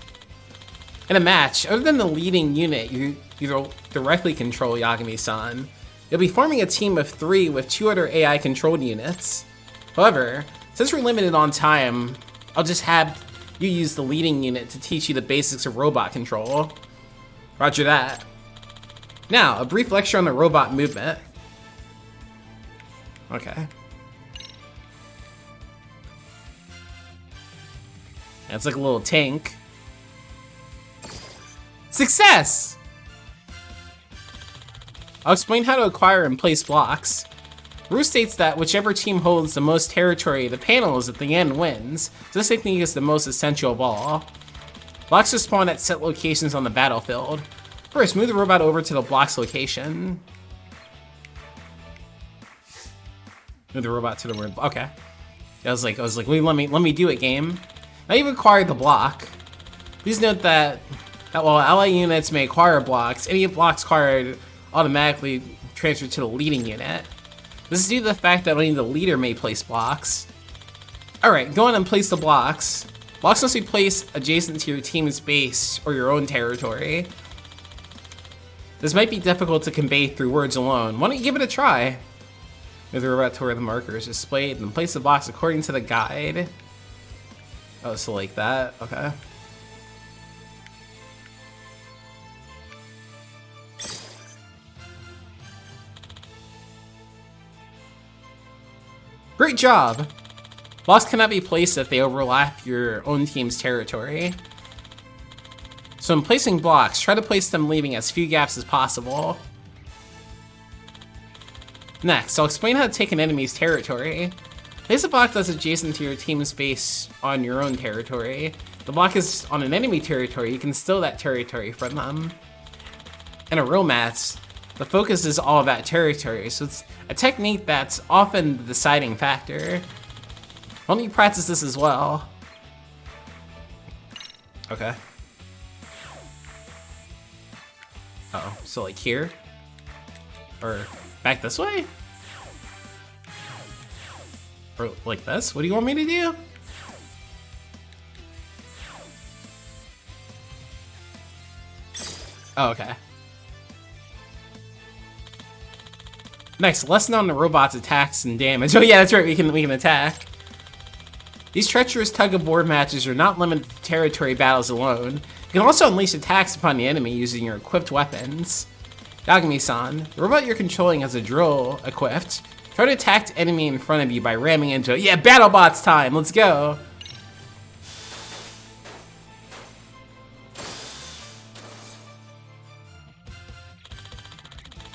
In a match, other than the leading unit you directly control, Yagami-san, you'll be forming a team of 3 with 2 other AI-controlled units. However, since we're limited on time, I'll just have you use the leading unit to teach you the basics of robot control. Roger that. Now, a brief lecture on the robot movement. Okay. That's like a little tank. Success! I'll explain how to acquire and place blocks. Rule states that whichever team holds the most territory, the panels at the end wins. This technique is the most essential of all. Blocks will spawn at set locations on the battlefield. First, move the robot over to the block's location. Move the robot to the word. Okay. I was like, wait, let me do it, game. Now you've acquired the block. Please note that while ally units may acquire blocks, any blocks acquired automatically transfer to the leading unit. This is due to the fact that only the leader may place blocks. Alright, go on and place the blocks. Blocks must be placed adjacent to your team's base or your own territory. This might be difficult to convey through words alone. Why don't you give it a try? Move the robot to where the marker is displayed and place the blocks according to the guide. Oh, so like that? Okay. Great job! Blocks cannot be placed if they overlap your own team's territory. So in placing blocks, try to place them leaving as few gaps as possible. Next, I'll explain how to take an enemy's territory. Place a block that's adjacent to your team's base on your own territory. If the block is on an enemy territory, you can steal that territory from them. In a real match, the focus is all about territory, so it's a technique that's often the deciding factor. Why don't you practice this as well? Okay. Uh-oh, so like here? Or back this way? Or like this? What do you want me to do? Oh, okay. Next, lesson on the robot's attacks and damage. Oh yeah, that's right, we can attack. These treacherous tug-of-war matches are not limited to territory battles alone. You can also unleash attacks upon the enemy using your equipped weapons. Yagami-san, the robot you're controlling has a drill equipped. Try to attack the enemy in front of you by ramming into it. Yeah, BattleBots time, let's go!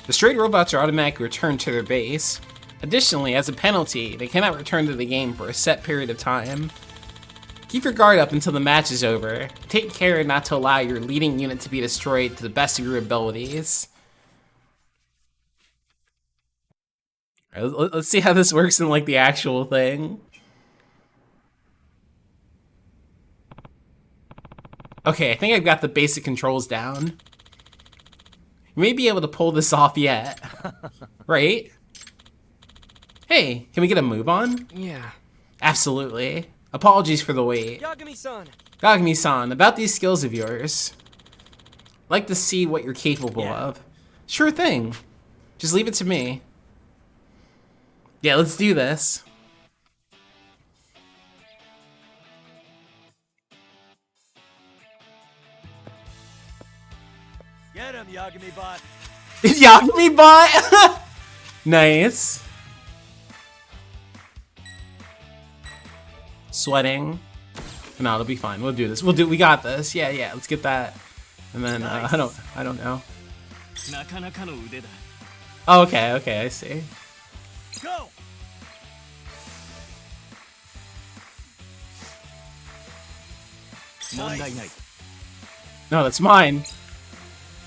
Destroyed robots are automatically returned to their base. Additionally, as a penalty, they cannot return to the game for a set period of time. Keep your guard up until the match is over. Take care not to allow your leading unit to be destroyed to the best of your abilities. Alright, let's see how this works in like the actual thing. Okay, I think I've got the basic controls down. You may be able to pull this off yet. Right? Hey, can we get a move on? Yeah. Absolutely. Apologies for the wait. Yagami-san! Yagami-san, about these skills of yours. I'd like to see what you're capable of. Sure thing. Just leave it to me. Yeah, let's do this. Get him, Yagami bot. Yagami bot? Nice. Sweating. No, it'll be fine. We'll do this. We got this. Yeah, yeah. Let's get that. And then I don't know. Oh, okay, okay. I see. Go. Nice. No, that's mine.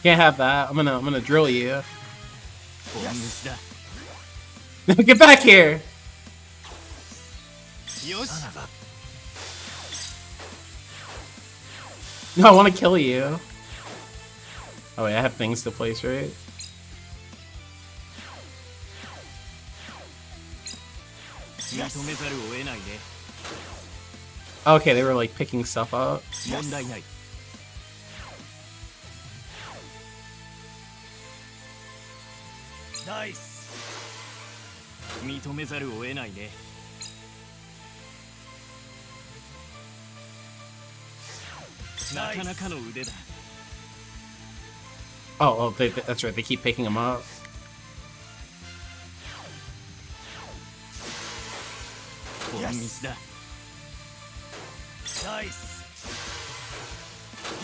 Can't have that. I'm gonna drill you. Get back here. No, I want to kill you. Oh wait, I have things to place, right? Okay, they were like picking stuff up. Nice. Oh, that's right. They keep picking them up. Yes. Nice.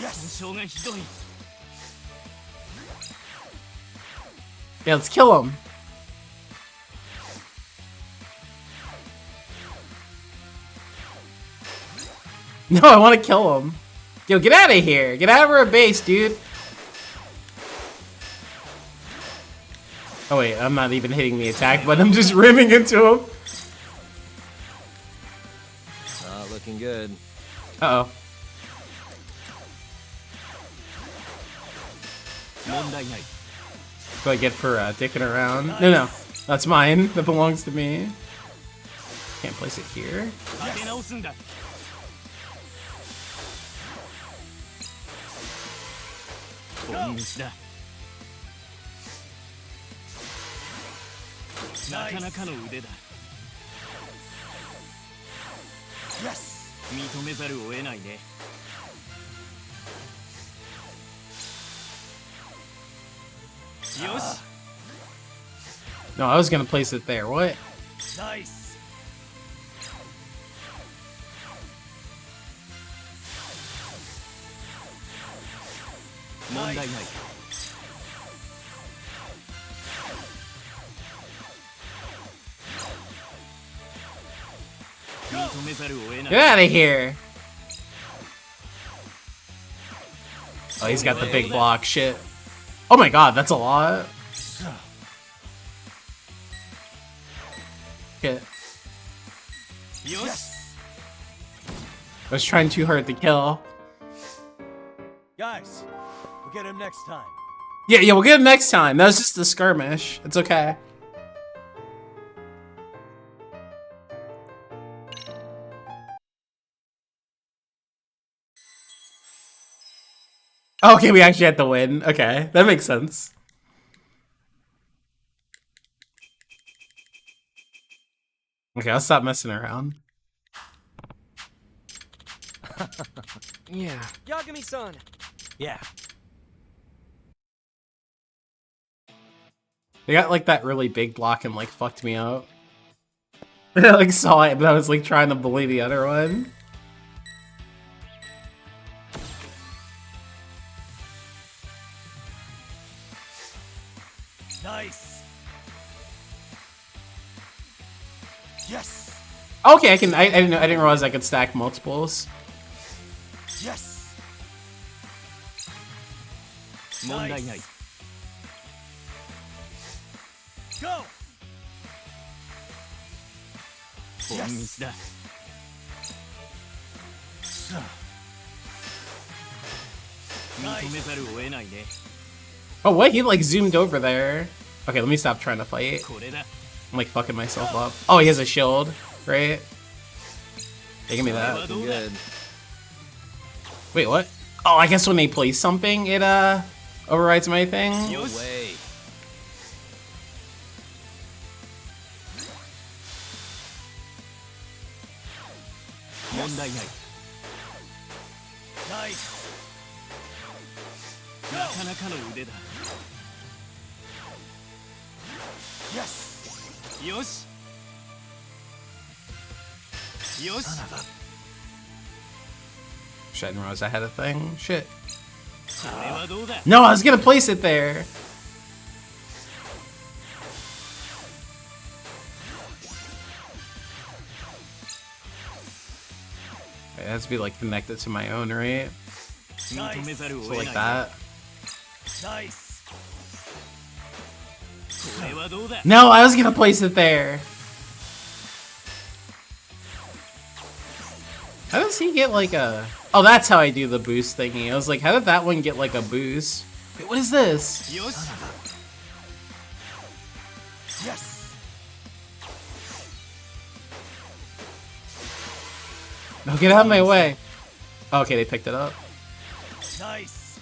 Yes. Yeah, let's kill him. No, I want to kill him. Yo, get out of here. Get out of our base, dude. Oh wait, I'm not even hitting the attack button. I'm just rimming into him. Not looking good. Uh-oh. What do I get for dicking around? No, no. That's mine. That belongs to me. Can't place it here. Yes. No, I was gonna place it there. What? Nice. Get out of here. Oh, he's got the big block. Shit. Oh my god, that's a lot. Okay. I was trying too hard to kill. Guys, we'll get him next time. Yeah, we'll get him next time. That was just a skirmish. It's okay. Okay, we actually had to win. Okay, that makes sense. Okay, I'll stop messing around. Yeah. Yagami-san! Yeah. They got like that really big block and like fucked me up. I like saw it, but I was like trying to bully the other one. Nice. Yes. Okay, I didn't realize I could stack multiples. Yes. Nice. Go. Yes. Oh, what? He like zoomed over there. Okay, let me stop trying to fight. I'm like fucking myself up. Oh, he has a shield, right? Hey, give me that. Good. Wait, what? Oh, I guess when they place something, it overrides my thing. No way. Nice. Yes. Shit, I didn't realize I had a thing. Shit. No, I was gonna place it there. It has to be like connected to my own, right? Nice. So like that. Nice. No, I was gonna place it there. How does he get like a... Oh, that's how I do the boost thingy. I was like, how did that one get like a boost? Wait, what is this? Yes. No, get out of my way. Okay, they picked it up. Nice.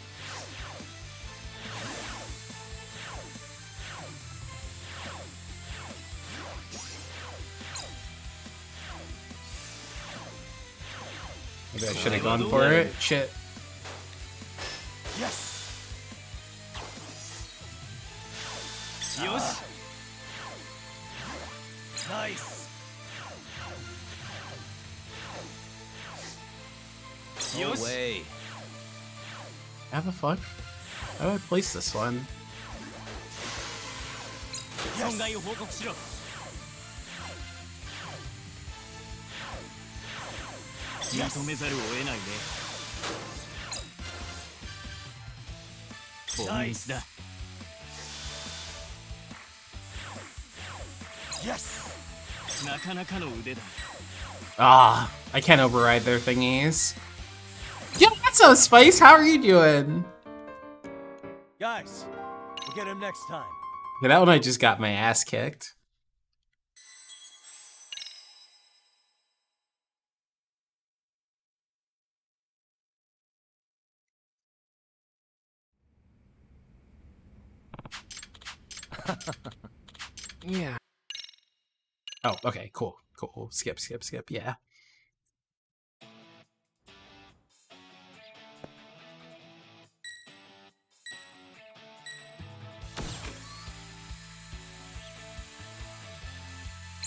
Maybe I should have gone for it. Shit. Yes. Nice. No way. How the fuck? How do I place this one? Nice. Yes. Ah, I can't override their thingies. Yo, what's up, Spice? How are you doing? Guys, we'll get him next time. Yeah, that one I just got my ass kicked. Yeah. Oh, okay, cool, cool. Skip, yeah.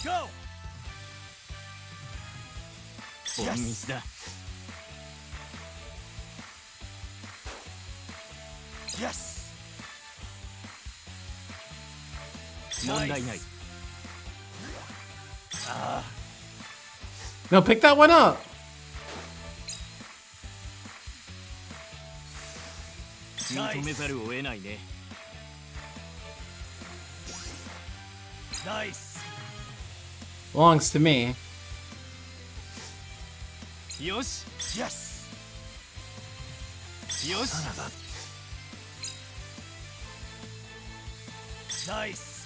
Go. Yes. Yes. Nice. No, pick that one up. Nice. Belongs to me. Yes. Nice.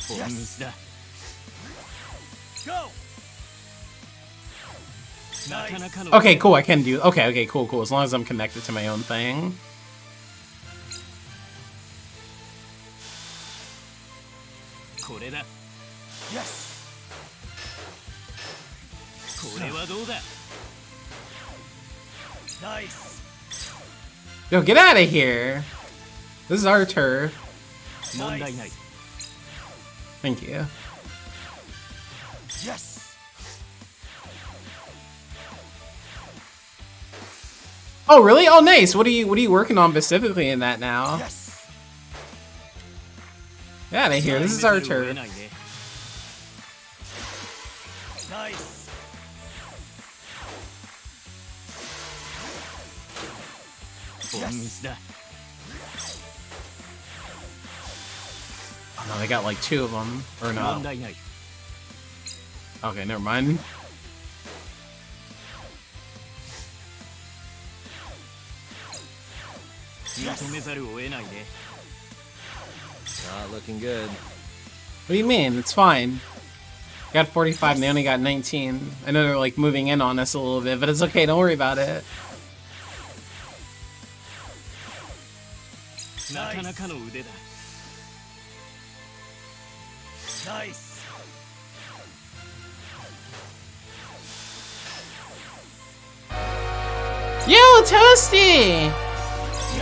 Yes. Yes. Go. Okay, cool. I can do. Okay, cool. As long as I'm connected to my own thing. Yes. Nice. Yo, get out of here. This is our turf. Nice. Thank you. Yes. Oh, really? Oh, nice. What are you working on specifically in that now? Yes. Get out of here. This is our turf. Nice. Yes. Oh no, they got like 2 of them. Or no. Okay, never mind. Not looking good. What do you mean? It's fine. Got 45 and they only got 19. I know they're like moving in on us a little bit, but it's okay. Don't worry about it. Nice. Yo, Toasty!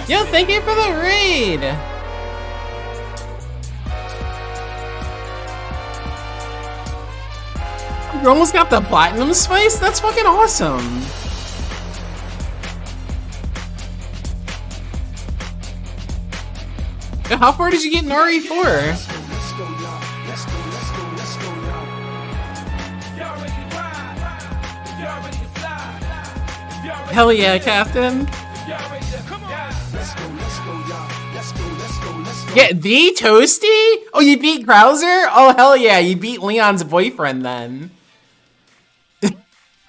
Yo, thank you for the raid! You almost got the platinum spice? That's fucking awesome! Yo, how far did you get in RE4? Hell yeah, Captain! Yeah, the Toasty? Oh, you beat Krauser? Oh, hell yeah, you beat Leon's boyfriend then.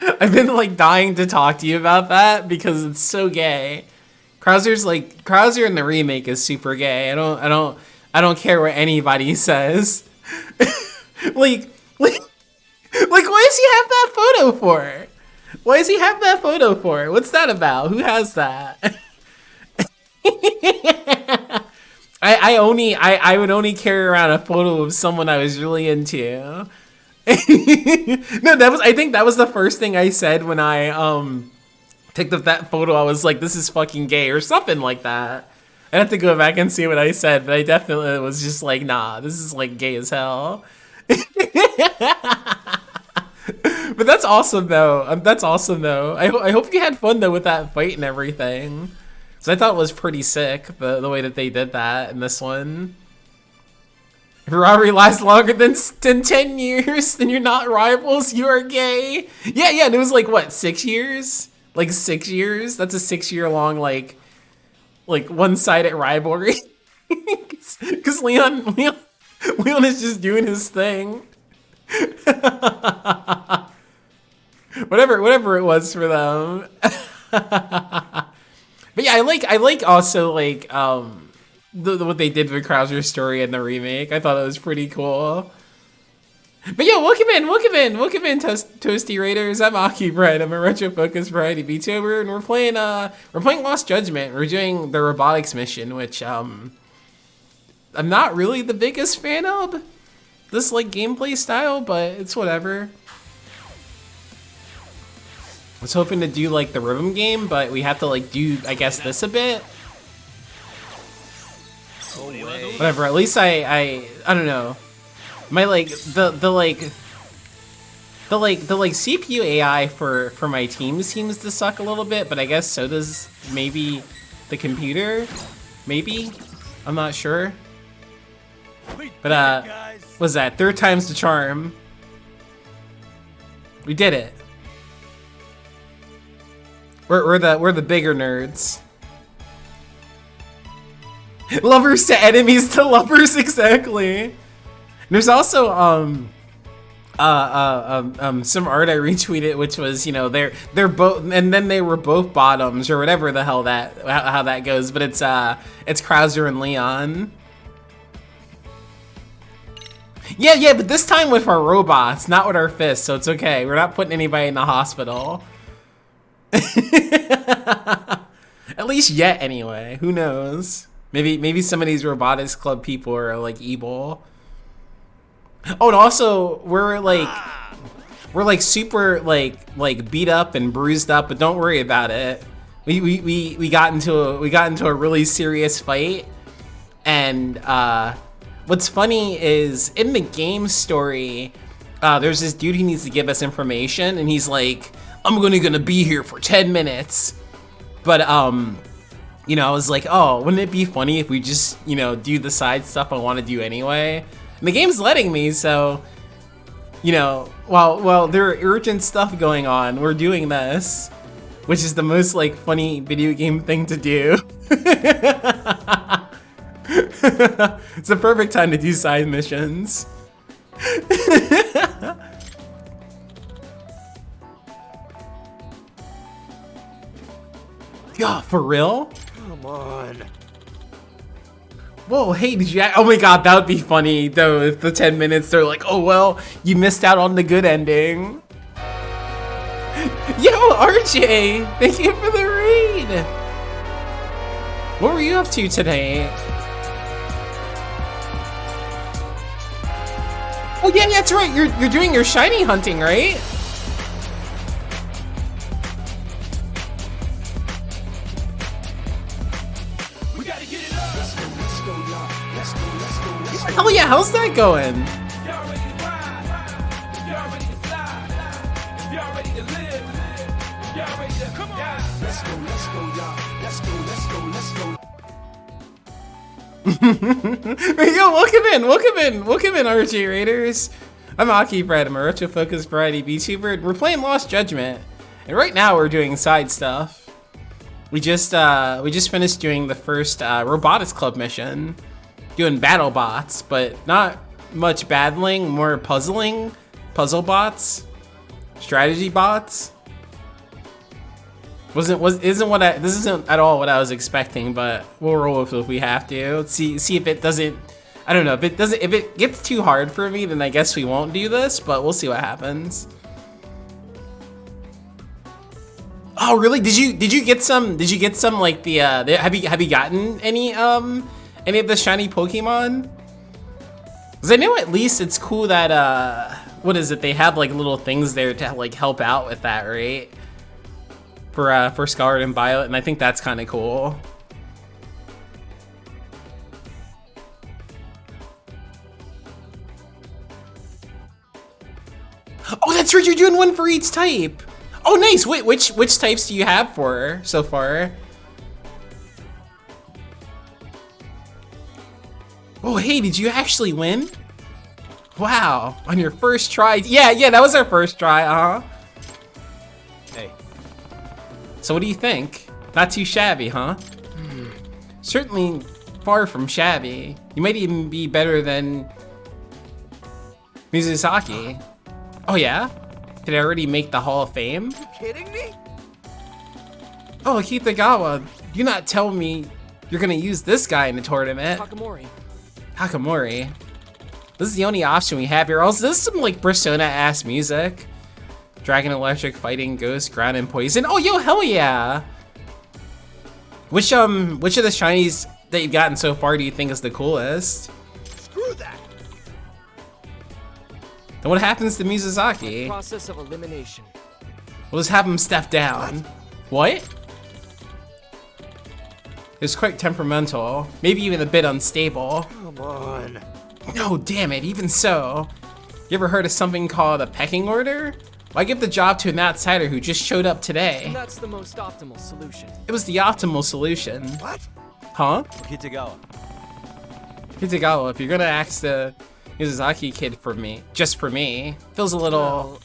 I've been like dying to talk to you about that because it's so gay. Krauser in the remake is super gay. I don't care what anybody says. like why does he have that photo for? Why does he have that photo for? What's that about? Who has that? I would only carry around a photo of someone I was really into. No, I think that was the first thing I said when I picked up that photo. I was like, this is fucking gay or something like that. I'd have to go back and see what I said, but I definitely was just like, nah, this is like gay as hell. But that's awesome though. That's awesome though. I hope you had fun though with that fight and everything. So I thought it was pretty sick the way that they did that in this one. If your rivalry lasts longer than 10 years, then you're not rivals. You are gay. Yeah. And it was like what, 6 years? Like 6 years. That's a 6-year-long like one-sided rivalry. Because Leon is just doing his thing. whatever it was for them. But yeah, I like also like what they did with Krauser's story in the remake. I thought it was pretty cool. But yo, welcome in, Toasty Raiders. I'm Aki Bread. I'm a retro-focused variety VTuber, and we're playing Lost Judgment. We're doing the robotics mission, which I'm not really the biggest fan of this like gameplay style, but it's whatever. I was hoping to do like the rhythm game, but we have to like do, I guess, this a bit. Whatever. At least I don't know. My like the CPU AI for my team seems to suck a little bit, but I guess so does maybe the computer. Maybe, I'm not sure. But what's that? 3rd time's the charm. We did it. We're the bigger nerds. Lovers to enemies to lovers, exactly. And there's also some art I retweeted, which was, you know, they're both, and then they were both bottoms or whatever the hell how that goes. But it's Krauser and Leon. Yeah, but this time with our robots, not with our fists, so it's okay. We're not putting anybody in the hospital. At least yet, anyway. Who knows? Maybe some of these Robotics Club people are like evil. Oh, and also we're like super like beat up and bruised up, but don't worry about it. We got into a really serious fight, and what's funny is in the game story, there's this dude who needs to give us information, and he's like, I'm gonna be here for 10 minutes. But you know, I was like, oh, wouldn't it be funny if we just, you know, do the side stuff I want to do anyway? And the game's letting me, so, you know, while there are urgent stuff going on, we're doing this, which is the most like funny video game thing to do. It's the perfect time to do side missions. Yeah, for real? Come on. Whoa, hey, did you... Oh my god, that would be funny, though, if the 10 minutes, they're like, oh, well, you missed out on the good ending. Yo, RJ, thank you for the raid. What were you up to today? Oh, yeah, that's right. You're doing your shiny hunting, right? Oh yeah, how's that going? Yo, welcome in, RG Raiders. I'm Aki Bread, I'm a retro-focused variety VTuber. We're playing Lost Judgment, and right now we're doing side stuff. We just finished doing the first Robotics Club mission. Doing battle bots, but not much battling, more puzzling, puzzle bots, strategy bots. This isn't at all what I was expecting, but we'll roll with it if we have to. See if it doesn't, I don't know, if it gets too hard for me, then I guess we won't do this, but we'll see what happens. Oh really? Did you get some like the have you gotten any of the shiny Pokemon? Because I know at least it's cool that, what is it? They have like little things there to like help out with that, right? For Scarlet and Violet, and I think that's kind of cool. Oh, that's right, you're doing one for each type. Oh, nice. Wait, which types do you have for her so far? Oh, hey, did you actually win? Wow, on your first try. Yeah, that was our first try, Hey. So what do you think? Not too shabby, huh? Certainly far from shabby. You might even be better than Mizusaki. Oh yeah? Did I already make the Hall of Fame? You kidding me? Oh, Kitagawa, do not tell me you're gonna use this guy in the tournament. Hakamori. This is the only option we have here. Also, this is some like Persona-ass music. Dragon Electric, Fighting, Ghost, Ground, and Poison. Oh, yo, hell yeah! Which of the shinies that you've gotten so far do you think is the coolest? Screw that! And what happens to Mizusaki? Process of elimination. We'll just have him step down. What? He was quite temperamental, maybe even a bit unstable. Come on. No, damn it, even so. You ever heard of something called a pecking order? Why give the job to an outsider who just showed up today? And that's the most optimal solution. It was the optimal solution. What? Huh? Kitagawa. Kitagawa, if you're gonna ask the Mizusaki kid for me, just for me, feels a little...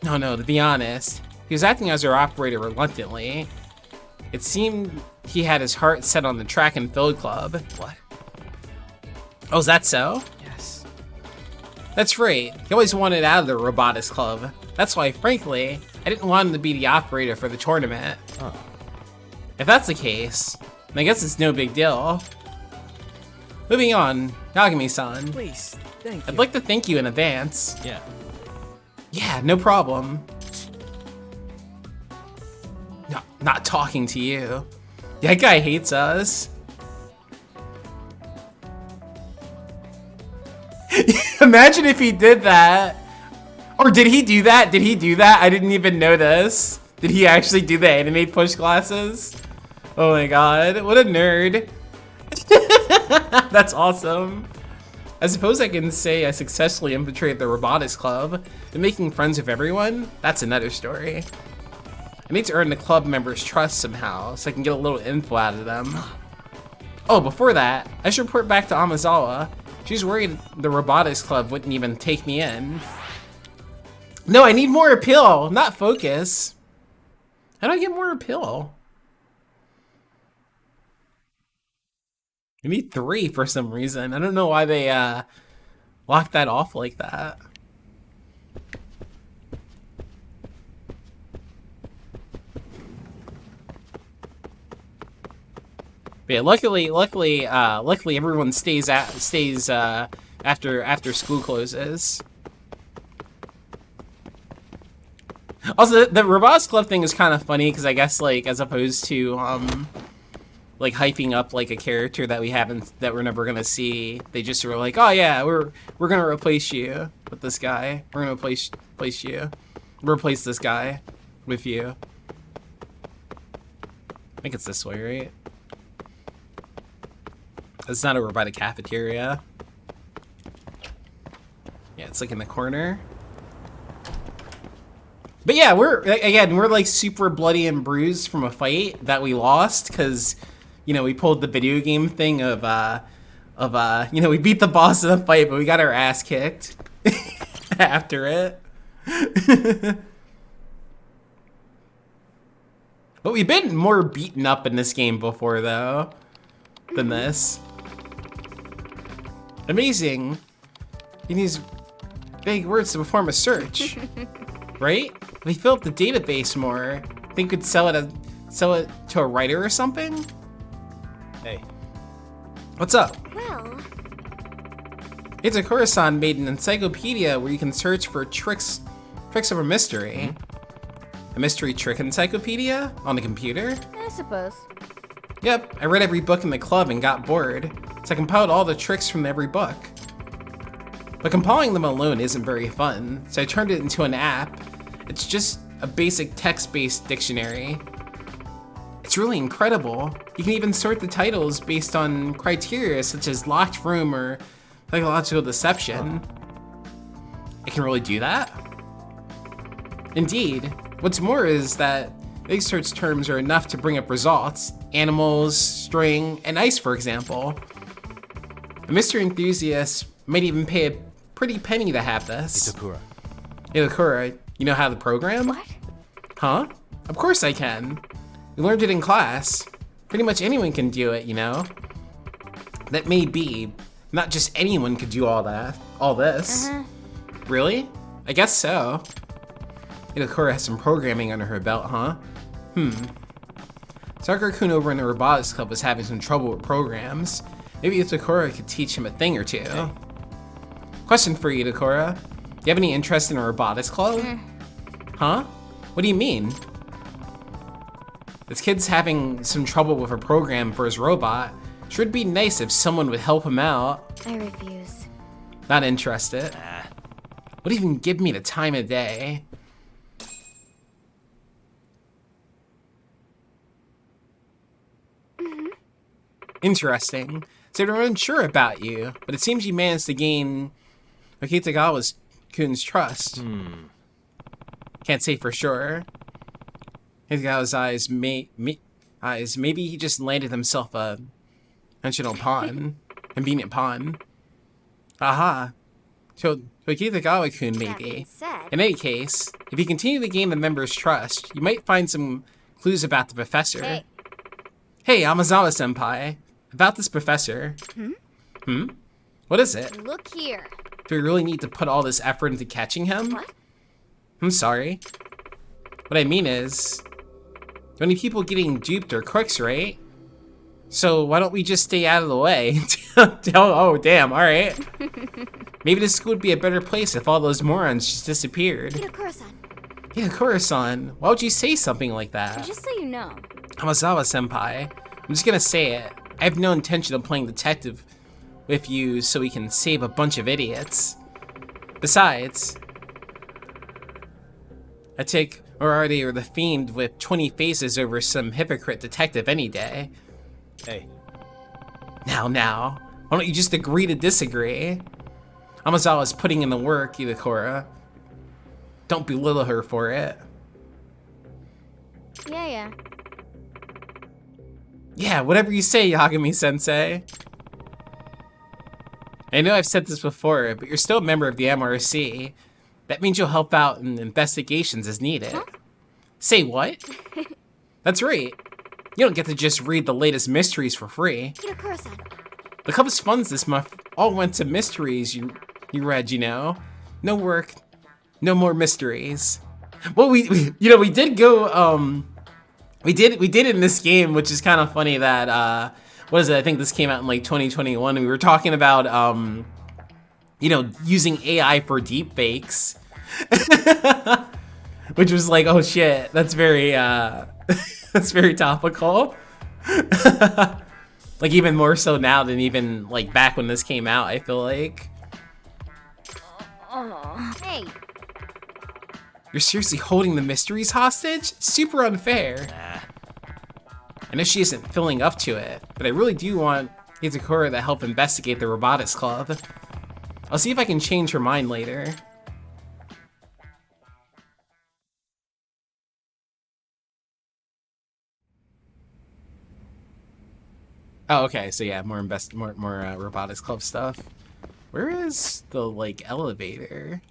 No, to be honest, he was acting as our operator reluctantly. It seemed he had his heart set on the track and field club. What? Oh, is that so? Yes. That's right. He always wanted out of the Robotics Club. That's why, frankly, I didn't want him to be the operator for the tournament. Oh. If that's the case, then I guess it's no big deal. Moving on, Yagami-san. Please, thank you. I'd like to thank you in advance. Yeah. Yeah, no problem. No, not talking to you. That guy hates us. Imagine if he did that. Or did he do that? Did he do that? I didn't even notice. Did he actually do the anime push glasses? Oh my god, what a nerd. That's awesome. I suppose I can say I successfully infiltrated the robotics club, and making friends with everyone, that's another story. I need to earn the club members' trust somehow, so I can get a little info out of them. Oh, before that, I should report back to Amazawa. She's worried the robotics club wouldn't even take me in. No, I need more appeal, not focus. How do I get more appeal? I need 3 for some reason. I don't know why they locked that off like that. But yeah, luckily everyone stays after school closes. Also, the robotics club thing is kind of funny because I guess like as opposed to like hyping up like a character that we're never gonna see, they just were like, oh yeah, we're gonna replace you with this guy. We're gonna replace this guy with you. I think it's this way, right? It's not over by the cafeteria. Yeah, it's like in the corner. But yeah, we're like super bloody and bruised from a fight that we lost because, you know, we pulled the video game thing of you know, we beat the boss in the fight, but we got our ass kicked after it. But we've been more beaten up in this game before though than this. Amazing. You use big words to perform a search, right? If we fill up the database more, think we could sell it to a writer or something? Hey. What's up? Well, Itakura-san made an encyclopedia where you can search for tricks of a mystery. A mystery trick encyclopedia on the computer? I suppose. Yep, I read every book in the club and got bored, so I compiled all the tricks from every book. But compiling them alone isn't very fun, so I turned it into an app. It's just a basic text-based dictionary. It's really incredible. You can even sort the titles based on criteria such as locked room or psychological deception. It can really do that? Indeed. What's more is that big search terms are enough to bring up results. Animals, string, and ice, for example. A mystery enthusiast might even pay a pretty penny to have this. Itakura, you know how to program? What? Huh? Of course I can. We learned it in class. Pretty much anyone can do it, you know? That may be. Not just anyone could do all this. Really? I guess so. Itakura has some programming under her belt, huh? Sakura-kun over in the robotics club was having some trouble with programs. Maybe Itakura could teach him a thing or two. Question for you, Itakura. Do you have any interest in a robotics club? Huh? What do you mean? This kid's having some trouble with a program for his robot. Sure would be nice if someone would help him out. I refuse. Not interested. Would even give me the time of day. Interesting. So they're unsure about you, but it seems you managed to gain Kitagawa-kun's trust. Can't say for sure. Kitagawa's eyes, maybe he just landed himself a conventional pawn. Convenient pawn. Aha. So Kitagawa-kun maybe. In any case, if you continue to gain the members' trust, you might find some clues about the professor. Hey, Amazawa-senpai. About this professor. What is it? Look here. Do we really need to put all this effort into catching him? What? I'm sorry. What I mean is, the only people getting duped are crooks, right? So why don't we just stay out of the way? Oh, damn, all right. Maybe this school would be a better place if all those morons just disappeared. Higakura-san, why would you say something like that? Just so you know. Hamazawa-senpai, I'm just gonna say it. I have no intention of playing detective with you so we can save a bunch of idiots. Besides, I take Murari or the Fiend with 20 faces over some hypocrite detective any day. Hey. Now, why don't you just agree to disagree? Amazawa's putting in the work, Higakura. Don't belittle her for it. Yeah. Yeah, whatever you say, Yagami-sensei. I know I've said this before, but you're still a member of the MRC. That means you'll help out in investigations as needed. Huh? Say what? That's right. You don't get to just read the latest mysteries for free. The club's funds this month all went to mysteries you read, you know. No work, no more mysteries. Well, we did go, we did in this game, which is kind of funny that, what is it? I think this came out in like 2021. And we were talking about, using AI for deep fakes, which was like, oh shit, that's very, that's very topical. Like even more so now than even like back when this came out, I feel like. Hey. You're seriously holding the mysteries hostage? Super unfair. I know she isn't filling up to it, but I really do want Higakura to help investigate the robotics club. I'll see if I can change her mind later. Oh, okay, so yeah, more robotics club stuff. Where is the, like, elevator?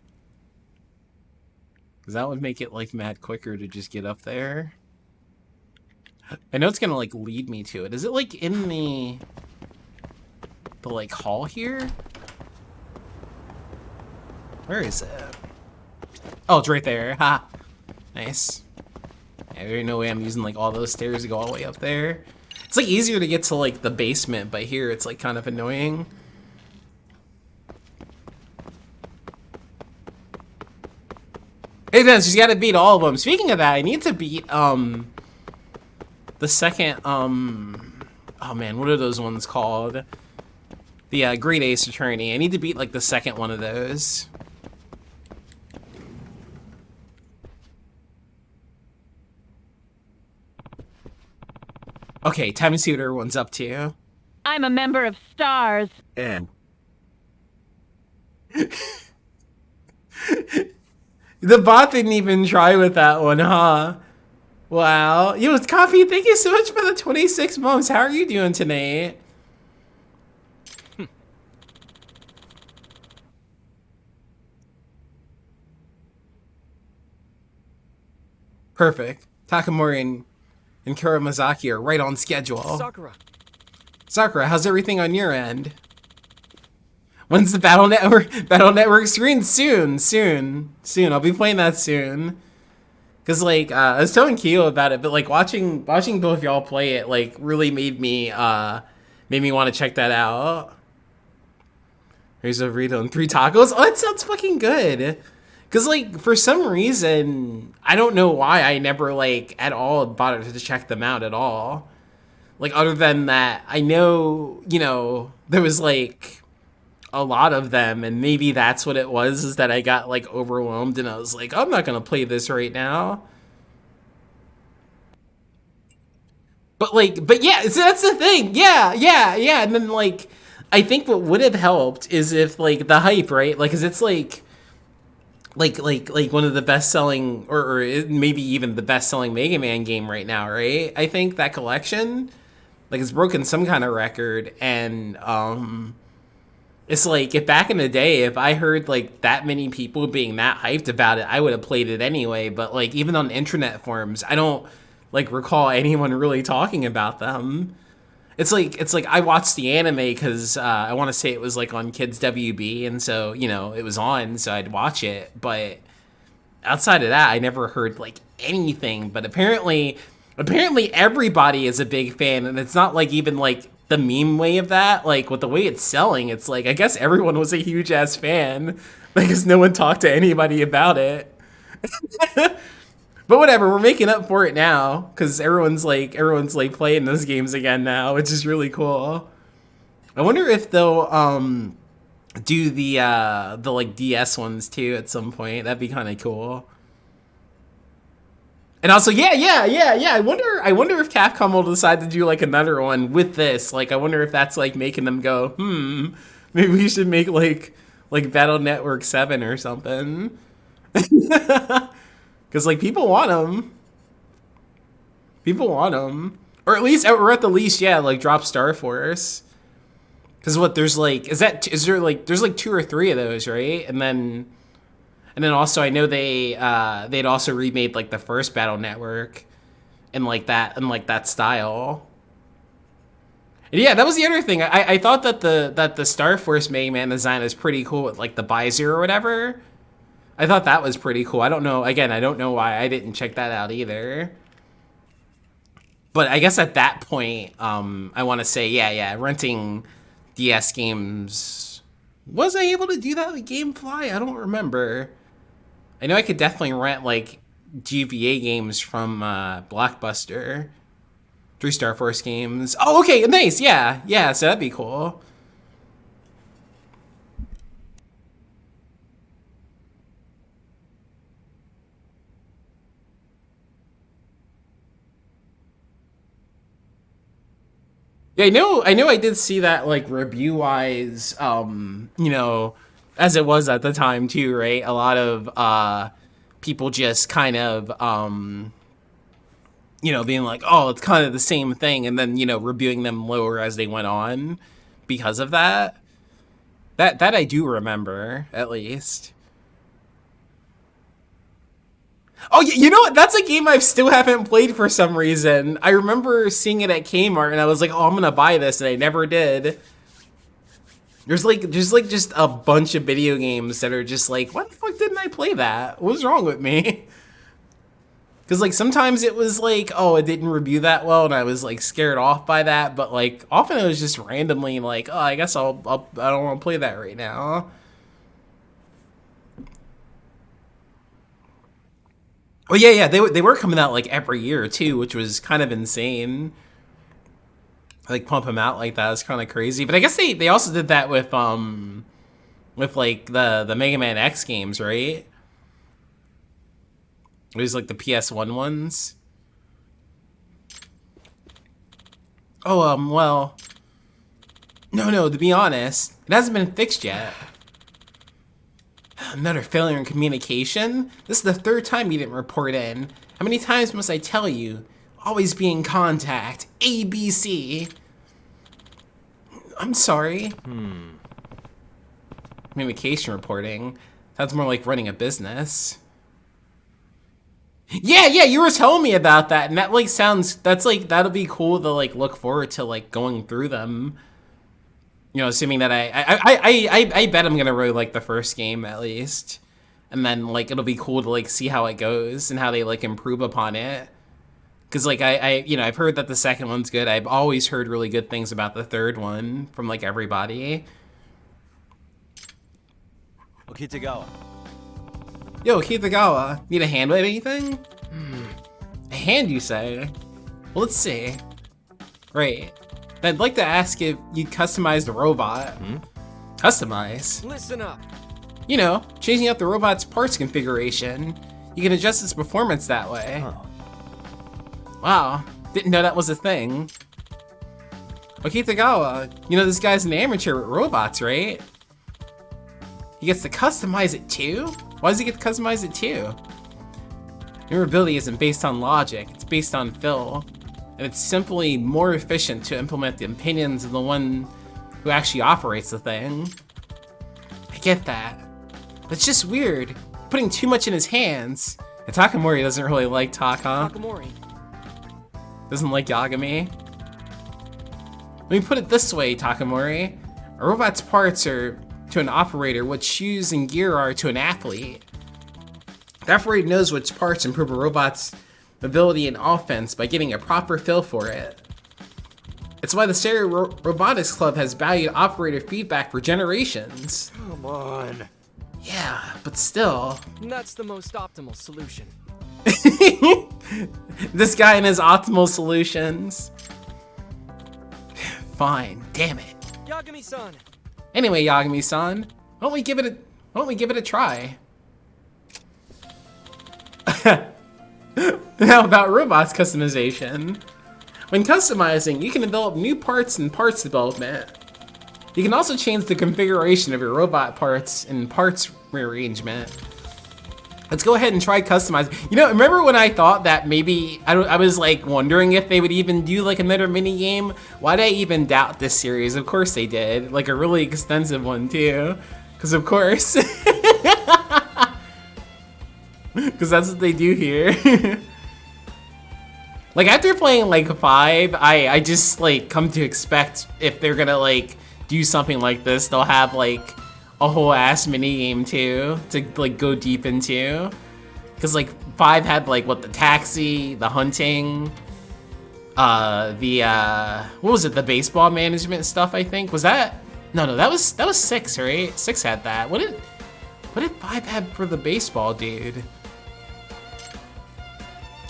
Because that would make it, like, mad quicker to just get up there. I know it's gonna, like, lead me to it. Is it, like, in the like, hall here? Where is it? Oh, it's right there. Ha! Nice. Yeah, there's no way I'm using, like, all those stairs to go all the way up there. It's, like, easier to get to, like, the basement, but here it's, like, kind of annoying. Hey, man, she's gotta beat all of them. Speaking of that, I need to beat, the second, oh man, what are those ones called? The, Great Ace Attorney. I need to beat, like, the second one of those. Okay, time to see what everyone's up to. I'm a member of STARS. And the bot didn't even try with that one, huh? Wow. Yo, it's Coffee, thank you so much for the 26 months. How are you doing tonight? Perfect. Takamori and Kuramazaki are right on schedule. Sakura, how's everything on your end? When's the Battle Network screen? Soon. I'll be playing that soon. Cause like I was telling Kyo about it, but like watching both y'all play it like really made me want to check that out. Here's a burrito and 3 tacos. Oh, that sounds fucking good. Cause like for some reason I don't know why I never like at all bothered to check them out at all. Like other than that, I know there was like a lot of them, and maybe that's what it was, is that I got like overwhelmed and I was like, I'm not gonna play this right now. But yeah, so that's the thing. Yeah. And then like, I think what would have helped is if like the hype, right? Like, cause it's like one of the best-selling, or maybe even the best-selling Mega Man game right now, right? I think that collection, like, it's broken some kind of record, and it's like, if back in the day, if I heard like that many people being that hyped about it, I would have played it anyway. But like, even on internet forums, I don't like recall anyone really talking about them. It's like I watched the anime because I want to say it was like on Kids WB, and so it was on, so I'd watch it. But outside of that, I never heard like anything. But apparently, apparently everybody is a big fan, and it's not like even like the meme way of that. Like with the way it's selling, it's like I guess everyone was a huge ass fan because no one talked to anybody about it. But whatever, we're making up for it now because everyone's like playing those games again now, which is really cool. I wonder if they'll do the like DS ones too at some point. That'd be kind of cool. And also, yeah. I wonder if Capcom will decide to do like another one with this. Like, I wonder if that's like making them go, maybe we should make like Battle Network 7 or something. Because like people want them. Or at the least, yeah, like drop Star Force. Because what there's like, there's like 2 or 3 of those, right? And then also I know they'd also remade like the first Battle Network in like that style. And yeah, that was the other thing. I thought that the Star Force Mega Man design is pretty cool with like the Visor or whatever. I thought that was pretty cool. I don't know. Again, I don't know why I didn't check that out either. But I guess at that point, I want to say, yeah, renting DS games. Was I able to do that with GameFly? I don't remember. I know I could definitely rent like GBA games from Blockbuster. 3 Star Force games. Oh, okay, nice. Yeah, so that'd be cool. Yeah, I know I did see that like review-wise, as it was at the time too, right? A lot of people just kind of being like, oh, it's kind of the same thing, and then, reviewing them lower as they went on because of that. That I do remember, at least. Oh, you know what? That's a game I still haven't played for some reason. I remember seeing it at Kmart, and I was like, oh, I'm gonna buy this, and I never did. There's just a bunch of video games that are just like, why the fuck didn't I play that? What's wrong with me? Because like sometimes it was like, oh, it didn't review that well, and I was like scared off by that. But like often it was just randomly like, oh, I guess I don't want to play that right now. Well, yeah, they were coming out like every year too, which was kind of insane. Like pump them out like that is kind of crazy. But I guess they also did that with like the Mega Man X games, right? It was like the PS1 ones. Oh, well, no, to be honest, it hasn't been fixed yet. Another failure in communication? This is the 3rd time you didn't report in. How many times must I tell you? Always be in contact. ABC. I'm sorry. Communication reporting. Sounds more like running a business. Yeah, you were telling me about that, and that like that'll be cool to like look forward to like going through them. Assuming that I bet I'm gonna really like the first game at least, and then like it'll be cool to like see how it goes and how they like improve upon it. Cause like I've heard that the second one's good. I've always heard really good things about the third one from like everybody. Kitagawa. Yo, Kitagawa, need a hand with anything? A hand, you say? Well, let's see. Right. I'd like to ask if you customize the robot. Customize? Listen up. Changing out the robot's parts configuration. You can adjust its performance that way. Oh. Wow, didn't know that was a thing. Kitagawa, this guy's an amateur with robots, right? He gets to customize it too? Why does he get to customize it too? Maneuverability isn't based on logic, it's based on feel. And it's simply more efficient to implement the opinions of the one who actually operates the thing. I get that. But it's just weird, putting too much in his hands. And Takamori doesn't really like Taka. Takamori. Doesn't like Yagami. Let me put it this way, Takamori. A robot's parts are to an operator what shoes and gear are to an athlete. The operator knows which parts improve a robot's mobility, and offense by getting a proper feel for it. It's why the Stereo Robotics Club has valued operator feedback for generations. Come on. Yeah, but still. That's the most optimal solution. This guy and his optimal solutions. Fine, damn it. Yagami-san. Anyway, Yagami-san, why don't we give it a try? Now about robots customization. When customizing, you can develop new parts in parts development. You can also change the configuration of your robot parts in parts rearrangement. Let's go ahead and try customizing. You know, remember when I thought that maybe, I was like wondering if they would even do like another mini game? Why'd I even doubt this series? Of course they did. Like a really extensive one too. Because of course. Because that's what they do here. Like after playing like 5, I just like come to expect if they're gonna like do something like this, they'll have like a whole ass mini game too to like go deep into. Cause like 5 had like what, the taxi, the hunting, what was it, the baseball management stuff, I think. Was that? No, that was 6, right? 6 had that. What did 5 have for the baseball dude?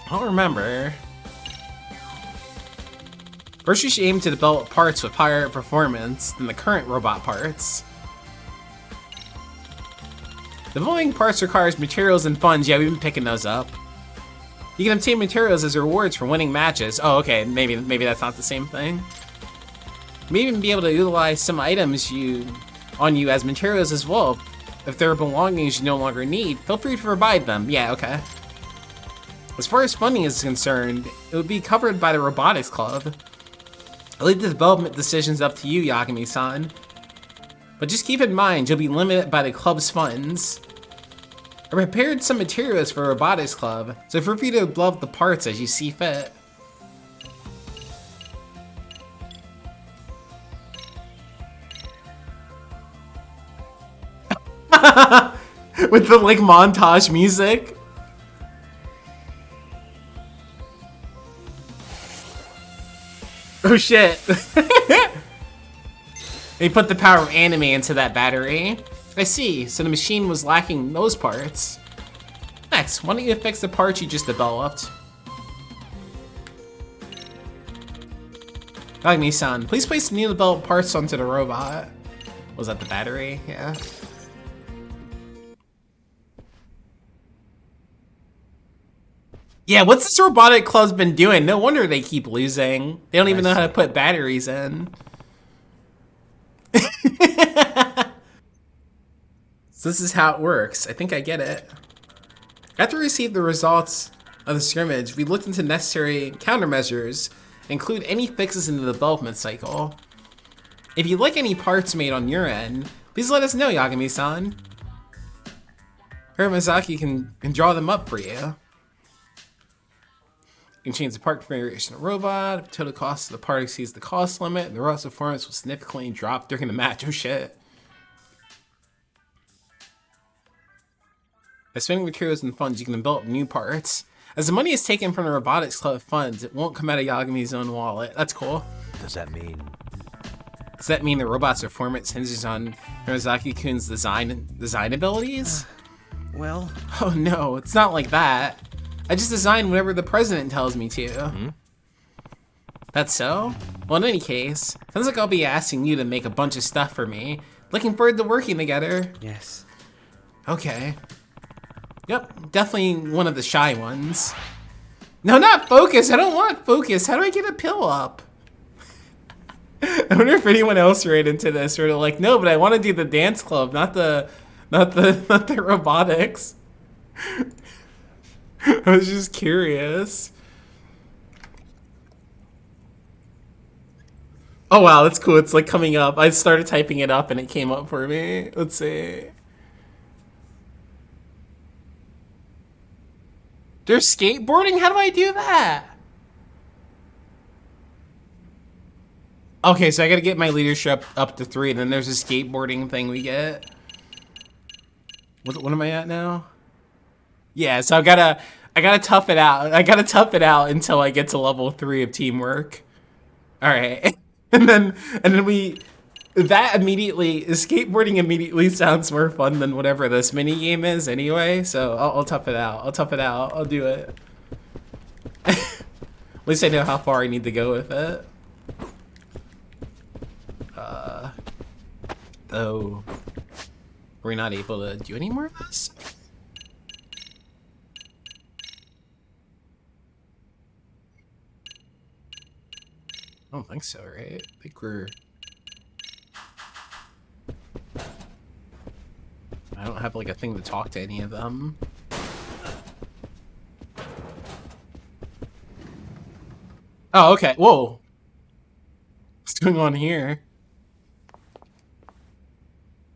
I don't remember. First, you should aim to develop parts with higher performance than the current robot parts. Developing parts requires materials and funds. Yeah, we've been picking those up. You can obtain materials as rewards for winning matches. Oh, okay, maybe that's not the same thing. You may even be able to utilize some items on you as materials as well. If there are belongings you no longer need, feel free to provide them. Yeah, okay. As far as funding is concerned, it would be covered by the Robotics Club. I leave the development decisions up to you, Yagami-san. But just keep in mind, you'll be limited by the club's funds. I prepared some materials for Robotics Club, so feel free to develop the parts as you see fit. With the like montage music. Oh shit. They put the power of anime into that battery. I see, so the machine was lacking those parts. Next, why don't you fix the parts you just developed? Yagami-san, please place the new developed parts onto the robot. Was that the battery? Yeah. Yeah, what's this robotic club's been doing? No wonder they keep losing. They don't even know how to put batteries in. So this is how it works. I think I get it. After we received the results of the scrimmage, we looked into necessary countermeasures, include any fixes in the development cycle. If you'd like any parts made on your end, please let us know, Yagami-san. Hiramazaki can draw them up for you. You can change the part configuration of the robot. If the total cost of the part exceeds the cost limit, the robot's performance will significantly drop during the match. Oh shit. By spending materials and funds, you can develop new parts. As the money is taken from the Robotics Club funds, it won't come out of Yagami's own wallet. That's cool. Does that mean the robot's performance hinges on Hiramazaki-kun's design abilities? Well... Oh no, it's not like that. I just design whatever the president tells me to. Hmm? That's so? Well, in any case, sounds like I'll be asking you to make a bunch of stuff for me. Looking forward to working together. Yes. Okay. Yep, definitely one of the shy ones. No, not Focus. I don't want Focus. How do I get a pill up? I wonder if anyone else read into this or they're like, no, but I want to do the dance club, not the robotics. I was just curious. Oh wow, that's cool. It's like coming up. I started typing it up and it came up for me. Let's see. There's skateboarding? How do I do that? Okay, so I gotta get my leadership up to 3, and then there's a skateboarding thing we get. What am I at now? Yeah, so I gotta I gotta tough it out. I gotta tough it out until I get to level 3 of teamwork. All right, and then skateboarding immediately sounds more fun than whatever this mini game is anyway. So I'll tough it out. I'll do it. At least I know how far I need to go with it. Though, we're not able to do any more of this. I don't think so, right? I think we're... I don't have like a thing to talk to any of them. Oh, okay. Whoa. What's going on here?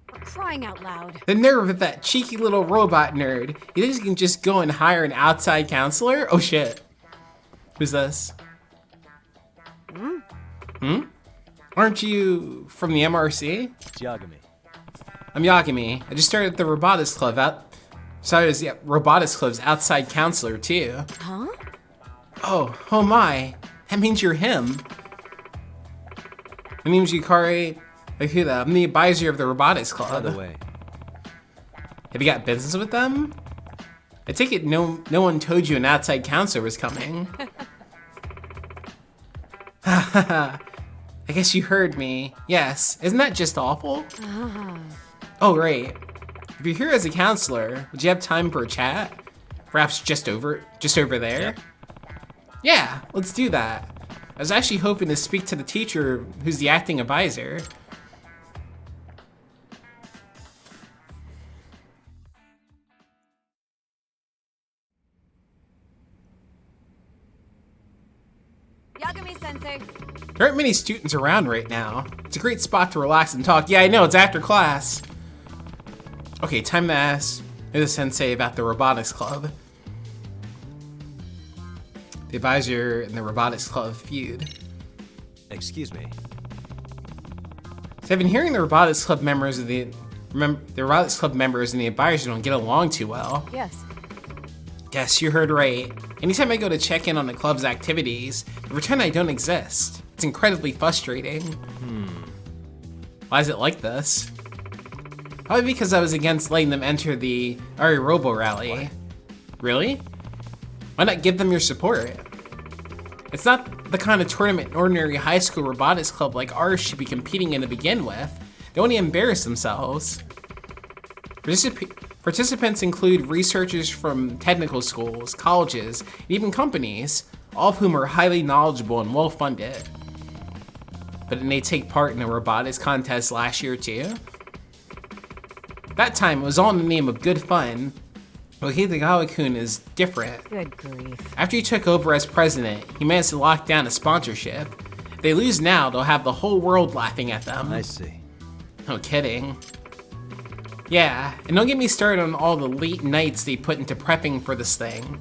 For crying out loud. The nerve of that cheeky little robot nerd. You think he can just go and hire an outside counselor? Oh shit. Who's this? Hmm? Aren't you from the MRC? It's Yagami. I'm Yagami. I just started at the Robotics Club started as the Robotics Club's outside counselor too. Huh? Oh my. That means you're him. My name's Yukari Akuda. I'm the advisor of the Robotics Club. By the way. Have you got business with them? I take it no one told you an outside counselor was coming. I guess you heard me. Yes. Isn't that just awful? Oh, right. If you're here as a counselor, would you have time for a chat? Perhaps just over there? Yeah, let's do that. I was actually hoping to speak to the teacher who's the acting advisor. Yagami-sensei. There aren't many students around right now. It's a great spot to relax and talk. Yeah, I know, it's after class. Okay, time to ask the sensei about the Robotics Club. The advisor and the Robotics Club feud. Excuse me. So I've been hearing the Robotics Club members and the advisor don't get along too well. Yes. Yes, you heard right. Anytime I go to check in on the club's activities, they pretend I don't exist. It's incredibly frustrating. Why is it like this? Probably because I was against letting them enter the Ari Robo Rally. What? Really? Why not give them your support? It's not the kind of tournament an ordinary high school robotics club like ours should be competing in to begin with. They only embarrass themselves. Participants include researchers from technical schools, colleges, and even companies, all of whom are highly knowledgeable and well-funded. But didn't they take part in a robotics contest last year too? That time, it was all in the name of good fun. But Kitagawa-kun is different. Good grief. After he took over as president, he managed to lock down a sponsorship. If they lose now, they'll have the whole world laughing at them. I see. No kidding. Yeah, and don't get me started on all the late nights they put into prepping for this thing.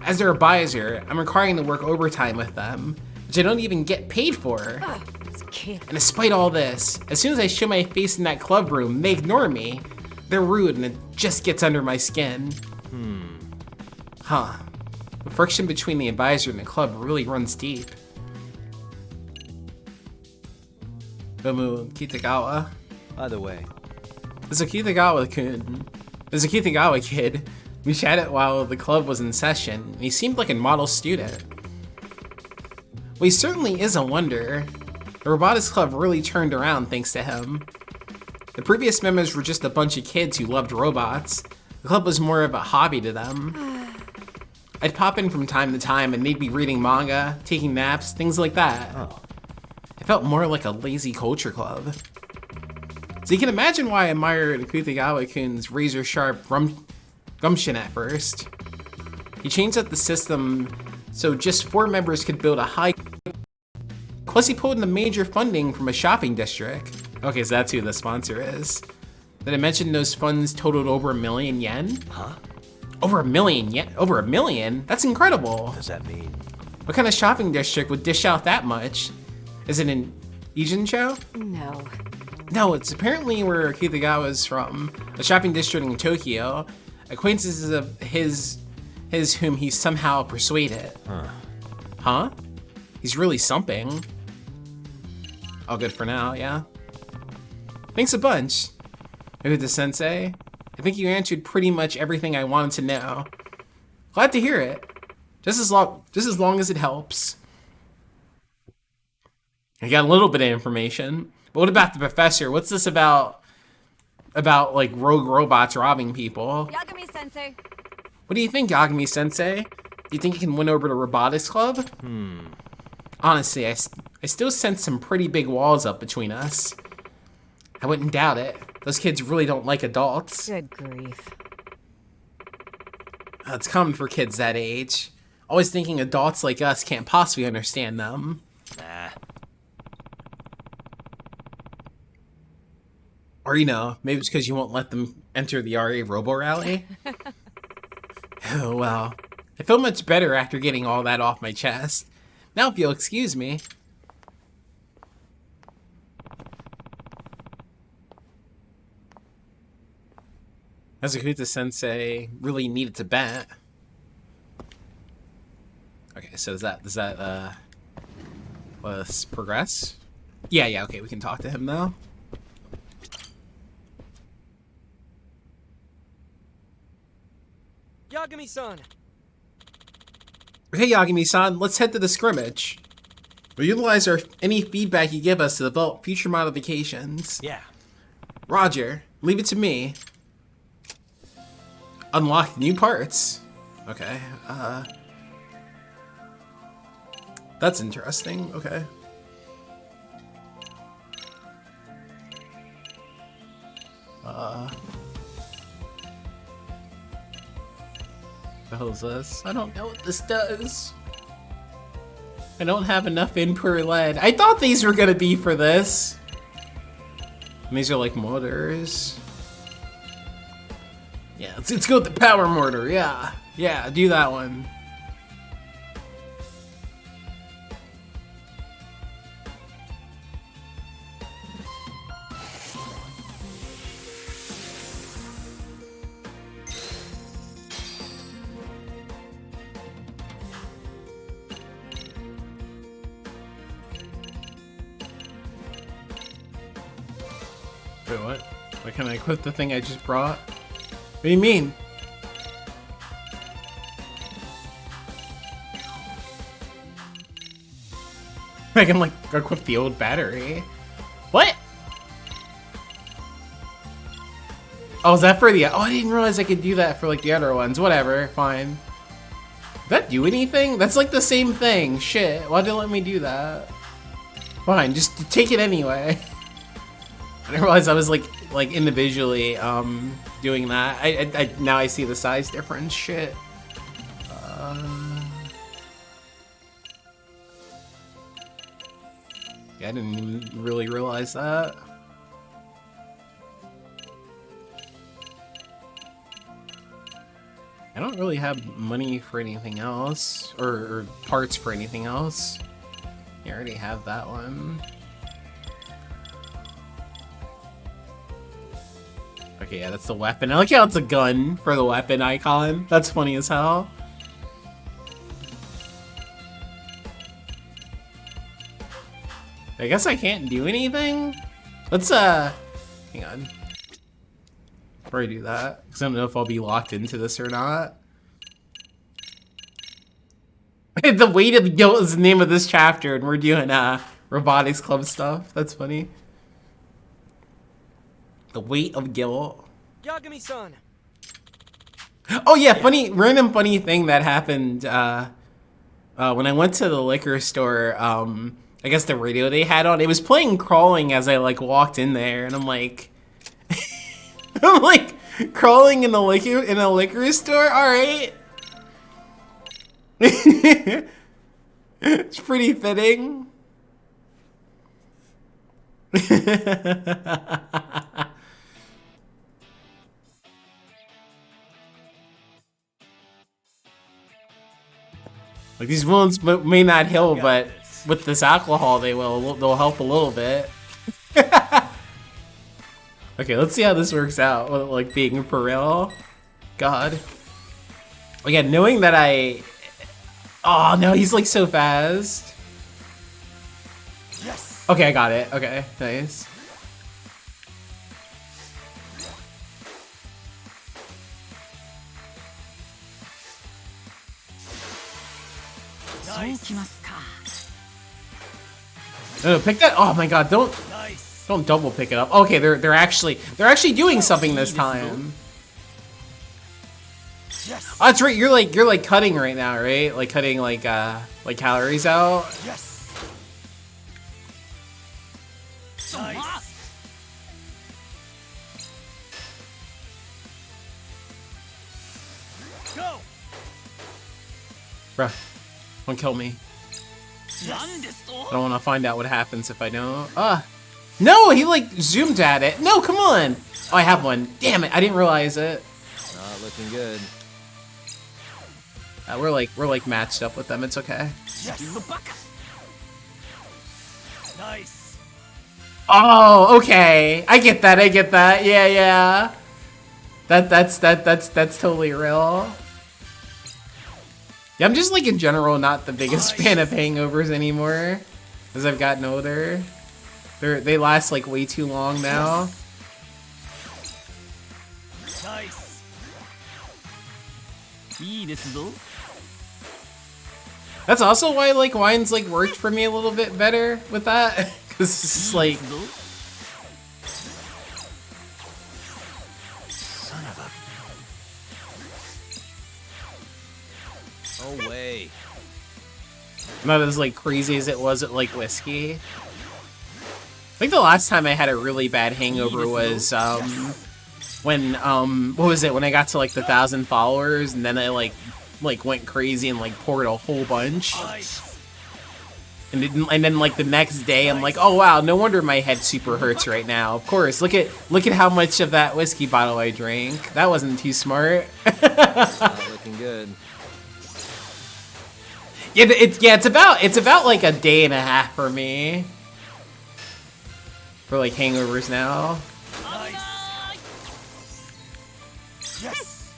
As their advisor, I'm requiring to work overtime with them, which I don't even get paid for. Those kids. And despite all this, as soon as I show my face in that club room, they ignore me. They're rude and it just gets under my skin. Huh. The friction between the advisor and the club really runs deep. Gomu Kitagawa. By the way. There's a Kitagawa-kun. There's a Kitagawa kid. We chatted while the club was in session, and he seemed like a model student. Well, he certainly is a wonder. The Robotics Club really turned around thanks to him. The previous members were just a bunch of kids who loved robots. The club was more of a hobby to them. I'd pop in from time to time and they'd be reading manga, taking naps, things like that. It felt more like a lazy culture club. So you can imagine why I admired Kitagawa-kun's razor-sharp gumption at first. He changed up the system so just 4 members could build a high... Plus he pulled in the major funding from a shopping district. Okay, so that's who the sponsor is. Did I mention those funds totaled over 1 million yen? Huh? Over 1 million yen? Over 1 million? That's incredible. What does that mean? What kind of shopping district would dish out that much? Is it in Ijincho? No. No, it's apparently where Kitagawa's from. A shopping district in Tokyo. Acquaintances of his his whom he somehow persuaded. Huh? He's really something. All good for now, yeah? Thanks a bunch, Uda-sensei. I think you answered pretty much everything I wanted to know. Glad to hear it. Just as long as it helps. I got a little bit of information. But what about the professor? What's this about like rogue robots robbing people? Yagami-sensei. What do you think, Yagami-sensei? Do you think you can win over the robotics club? Honestly, I still sense some pretty big walls up between us. I wouldn't doubt it. Those kids really don't like adults. Good grief. It's common for kids that age. Always thinking adults like us can't possibly understand them. Or, you know, maybe it's because you won't let them enter the RA Robo Rally. Oh, well. I feel much better after getting all that off my chest. Now, if you'll excuse me. Asakusa-sensei really needed to bet. Okay, so does that let's progress? Yeah, okay, we can talk to him now. Yagami-san! Okay, Yagami-san, let's head to the scrimmage. We'll utilize any feedback you give us to develop future modifications. Yeah. Roger, leave it to me. Unlock new parts. Okay, that's interesting, okay. The hell is this? I don't know what this does. I don't have enough input lead. I thought these were gonna be for this. And these are like motors. Yeah, let's go with the power mortar, yeah. Yeah, do that one. Wait, what? Why can't I equip the thing I just brought? What do you mean? I can like equip the old battery. What? Oh, is that for the... Oh, I didn't realize I could do that for like the other ones. Whatever, fine. Did that do anything? That's like the same thing. Shit, why'd they let me do that? Fine, just take it anyway. I didn't realize I was like individually doing that. I now I see the size difference. Shit. Yeah, I didn't even really realize that. I don't really have money for anything else, or parts for anything else. You already have that one. Okay, yeah, that's the weapon. I like how it's a gun for the weapon icon. That's funny as hell. I guess I can't do anything? Let's, hang on. Before I do that, because I don't know if I'll be locked into this or not. The Weight of Guilt is the name of this chapter, and we're doing, robotics club stuff. That's funny. The Weight of Guilt. Yagami-san. Oh yeah, random funny thing that happened when I went to the liquor store. I guess the radio they had on, it was playing Crawling as I like walked in there, and I'm like, I'm like crawling in a liquor store. All right, it's pretty fitting. Like these wounds may not heal, but with this alcohol they will. They'll help a little bit. Okay, let's see how this works out. With, like being for real. God. Again, knowing that I... Oh, no, he's like so fast. Yes. Okay, I got it. Okay, nice. No, pick that. Oh my god, don't double pick it up. Okay, they're actually doing something this time. Yes. Oh, that's right. You're like cutting right now, right? Like cutting like calories out. Yes. Nice. Go. Bruh, don't kill me. I don't want to find out what happens if I don't. No, he like zoomed at it. No, come on. Oh, I have one. Damn it, I didn't realize it. Not looking good. We're like matched up with them. It's okay. Yes. Nice. Oh, okay. I get that. Yeah, yeah. That's totally real. Yeah, I'm just like in general not the biggest fan of hangovers anymore, as I've gotten older. They last like way too long now. Nice. That's also why like wines like worked for me a little bit better with that, because it's just like. Son of a. Oh way. Not as like crazy as it was at like whiskey. I think the last time I had a really bad hangover was when what was it, when I got to like the 1,000 followers and then I like went crazy and like poured a whole bunch. And then like the next day I'm like, oh wow, no wonder my head super hurts right now. Of course, look at how much of that whiskey bottle I drank. That wasn't too smart. Not looking good. Yeah, it's about like a day and a half for me. For like hangovers now. Yes.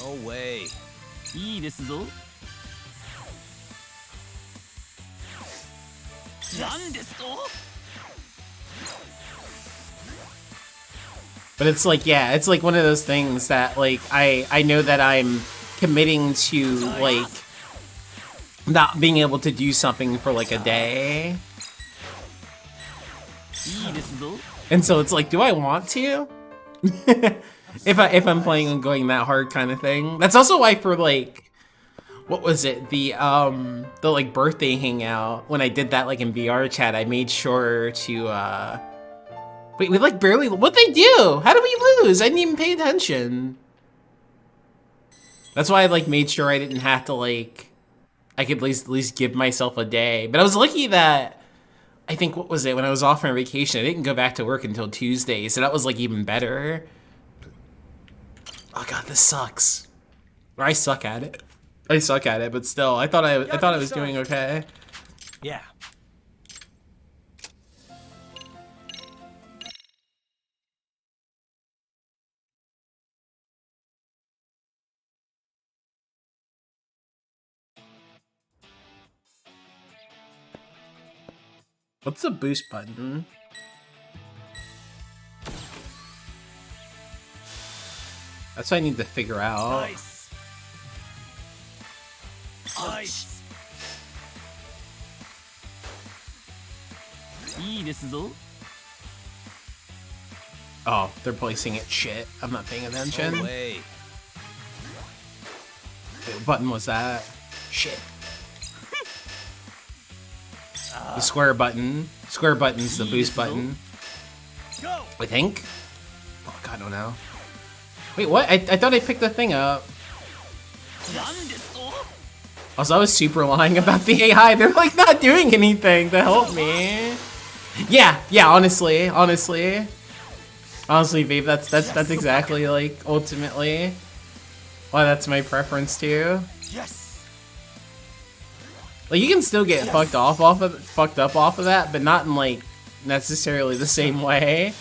Oh way. But it's like, yeah, it's like one of those things that like I know that I'm committing to like not being able to do something for like a day. And so it's like, do I want to? if I'm planning on going that hard kind of thing. That's also why for like, what was it? The like birthday hangout, when I did that like in VR chat, I made sure to wait, we like barely, what'd they do? How did we lose? I didn't even pay attention. That's why I like made sure I didn't have to like, I could at least give myself a day. But I was lucky that, I think, what was it, when I was off on vacation, I didn't go back to work until Tuesday, so that was like even better. Oh god, this sucks. Or I suck at it. I suck at it, but still, I thought I was doing okay. Yeah. What's the boost button? That's what I need to figure out. Nice. Nice. Oh, they're placing it shit. I'm not paying attention. No way. What button was that? Shit. The square button. Square button's the boost button. Go. I think. Oh god, I don't know. Wait, what? I thought I picked the thing up. Also, I was super lying about the AI. They're like not doing anything to help me. Yeah, honestly, babe, that's exactly like ultimately why that's my preference too. Yes. Like you can still get fucked up off of that, but not in like necessarily the same way.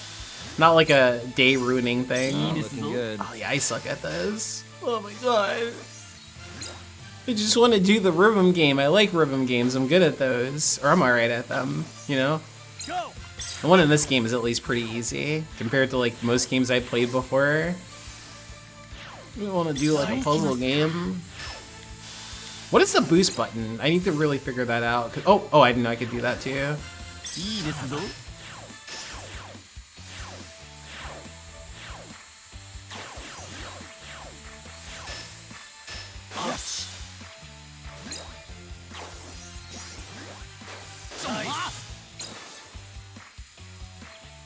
Not like a day ruining thing. Looking good. Oh yeah, I suck at this. Oh my god. I just want to do the rhythm game. I like rhythm games. I'm good at those. Or I'm alright at them, you know? The one in this game is at least pretty easy compared to like most games I played before. I want to do like a puzzle game. What is the boost button? I need to really figure that out. Oh, I didn't know I could do that too.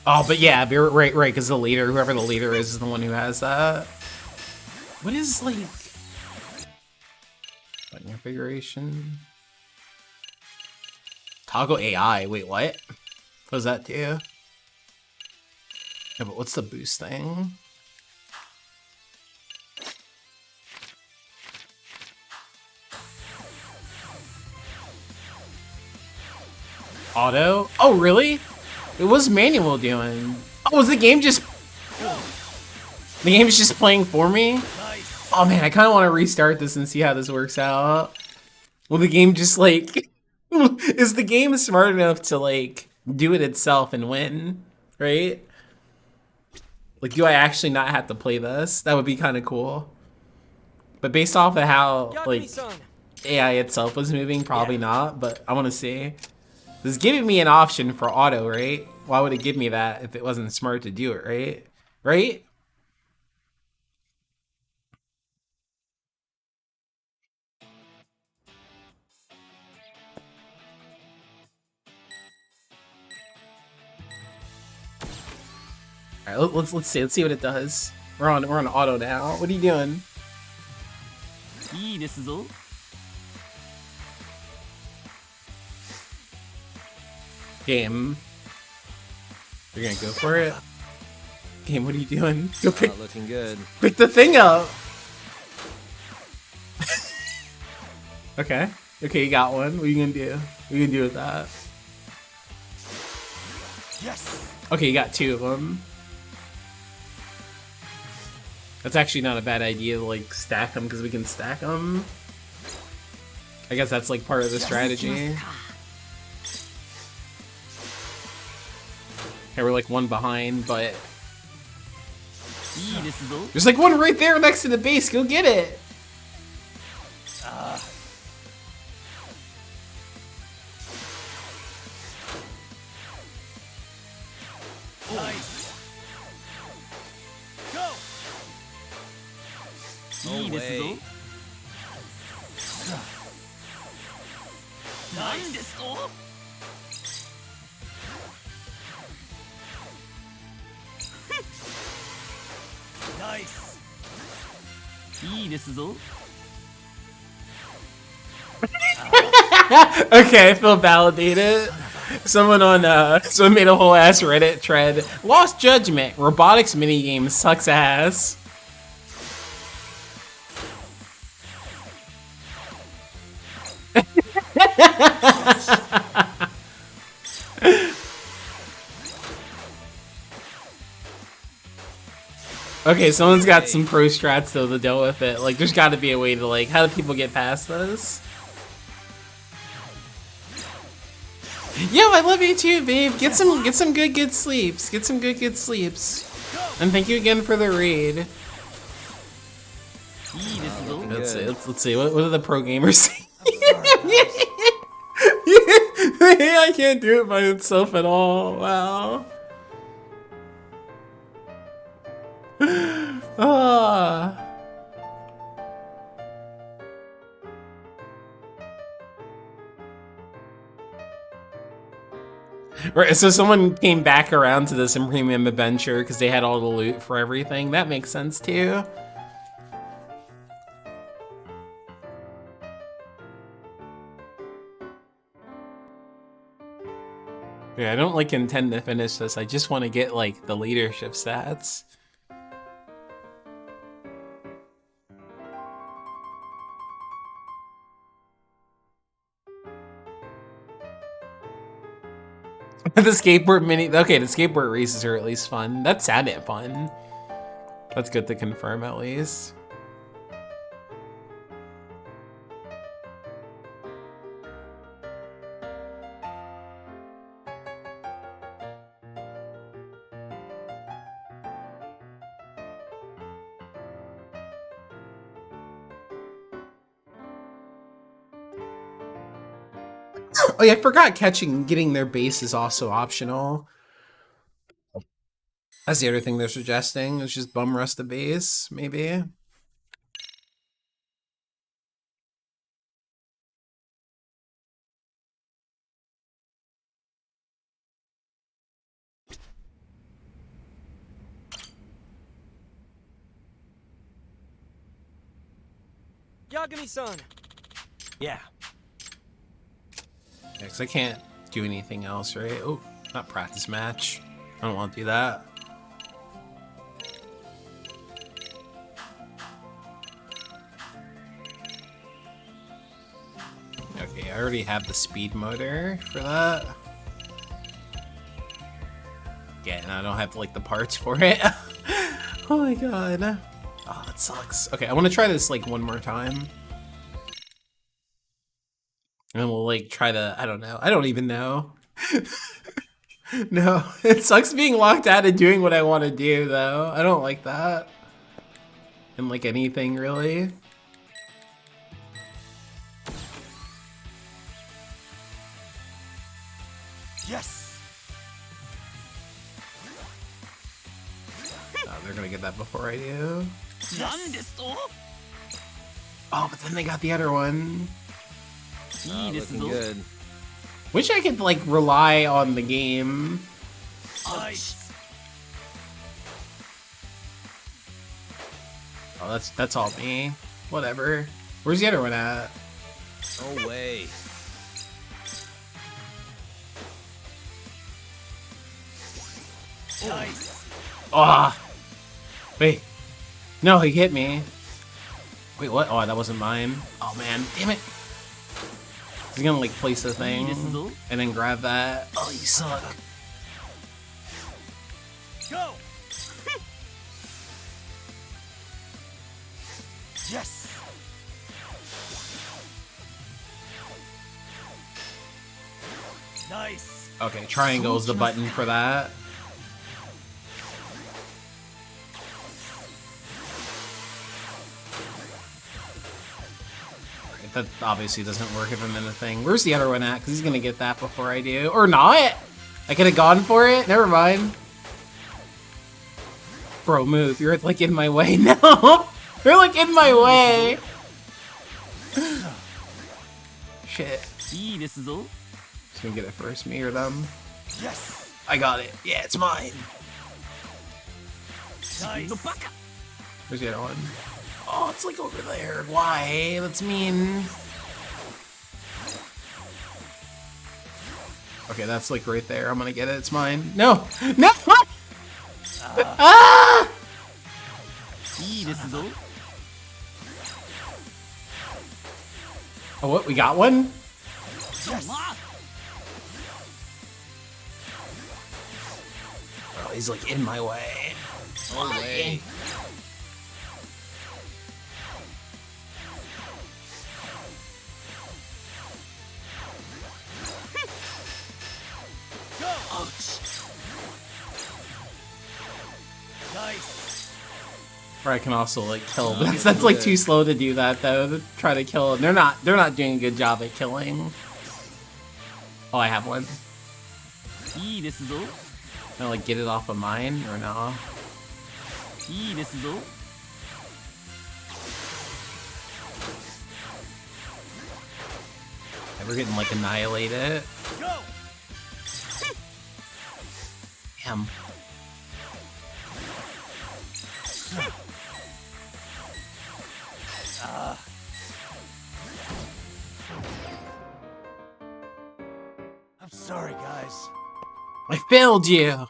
Oh, but yeah, right, because the leader, whoever the leader is the one who has that. What is, like... button configuration? Toggle AI, wait, what? What does that do? Yeah, but what's the boost thing? Auto? Oh, really? It was manual doing. Oh, was the game just... The game's just playing for me? Oh man, I kind of want to restart this and see how this works out. Will the game just like... Is the game smart enough to like do it itself and win? Right? Like, do I actually not have to play this? That would be kind of cool. But based off of how like AI itself was moving, probably not, but I want to see. It's giving me an option for auto, right? Why would it give me that if it wasn't smart to do it, right? Right? All right, let's see what it does. We're on auto now. What are you doing? Game. You're gonna go for it? Game, what are you doing? Go pick. Not looking good. Pick the thing up. Okay. Okay, you got one. What are you gonna do? What are you gonna do with that? Yes. Okay, you got two of them. That's actually not a bad idea to like stack them because we can stack them. I guess that's like part of the strategy. Okay, we're like one behind, but there's like one right there next to the base. Go get it. Nice. Go. No way. Nice. Okay, I feel validated. Someone made a whole ass Reddit thread. Lost Judgment. Robotics minigame sucks ass. Okay, someone's got some pro strats though to deal with it. Like, there's got to be a way to like, how do people get past this? Yo, I love you too, babe. Get some good sleeps. Get some good sleeps. And thank you again for the raid. Let's see. What do the pro gamers say? I can't do it by itself at all. Wow. Ah. Right, so someone came back around to this in Premium Adventure because they had all the loot for everything. That makes sense too. Yeah, I don't like intend to finish this. I just want to get like the leadership stats. The skateboard mini. Okay, the skateboard races are at least fun. That sounded fun. That's good to confirm at least. Oh yeah, I forgot getting their base is also optional. That's the other thing they're suggesting. It's just bum rush the base, maybe. Yagami-san! Yeah. Yeah, because I can't do anything else, right? Oh, not practice match. I don't want to do that. Okay, I already have the speed motor for that. Yeah, and I don't have like the parts for it. Oh my god. Oh, that sucks. Okay, I want to try this like one more time. And we'll like try to, I don't know. I don't even know. No, it sucks being locked out of doing what I want to do though. I don't like that. In like anything really. Yes. Oh, they're gonna get that before I do. Oh, but then they got the other one. Looking good. Wish I could like rely on the game. Nice. Oh, that's all me. Whatever. Where's the other one at? No way. Nice. Ah. Wait. No, he hit me. Wait, what? Oh, that wasn't mine. Oh man, damn it. He's gonna like place the thing and then grab that. Oh, you suck. Go. Yes. Nice. Okay, triangle is the button for that. That obviously doesn't work if I'm in the thing. Where's the other one at? Because he's gonna get that before I do. Or not! I could have gone for it. Never mind. Bro, move. You're like in my way. No! You're like in my way! Shit. Just gonna get it first, me or them. Yes. I got it. Yeah, it's mine. Nice. Where's the other one? Oh, it's like over there. Why? That's mean. Okay, that's like right there. I'm gonna get it. It's mine. No! No! Ah! Oh, what? We got one? Yes. Oh, he's like in my way. No way. Nice. Or I can also like kill. But that's like too slow to do that though. To try to kill them. They're not doing a good job at killing. Oh, I have one. Can I like get it off of mine or no? We're getting like annihilated. Go. Damn. I'm sorry, guys. I failed you.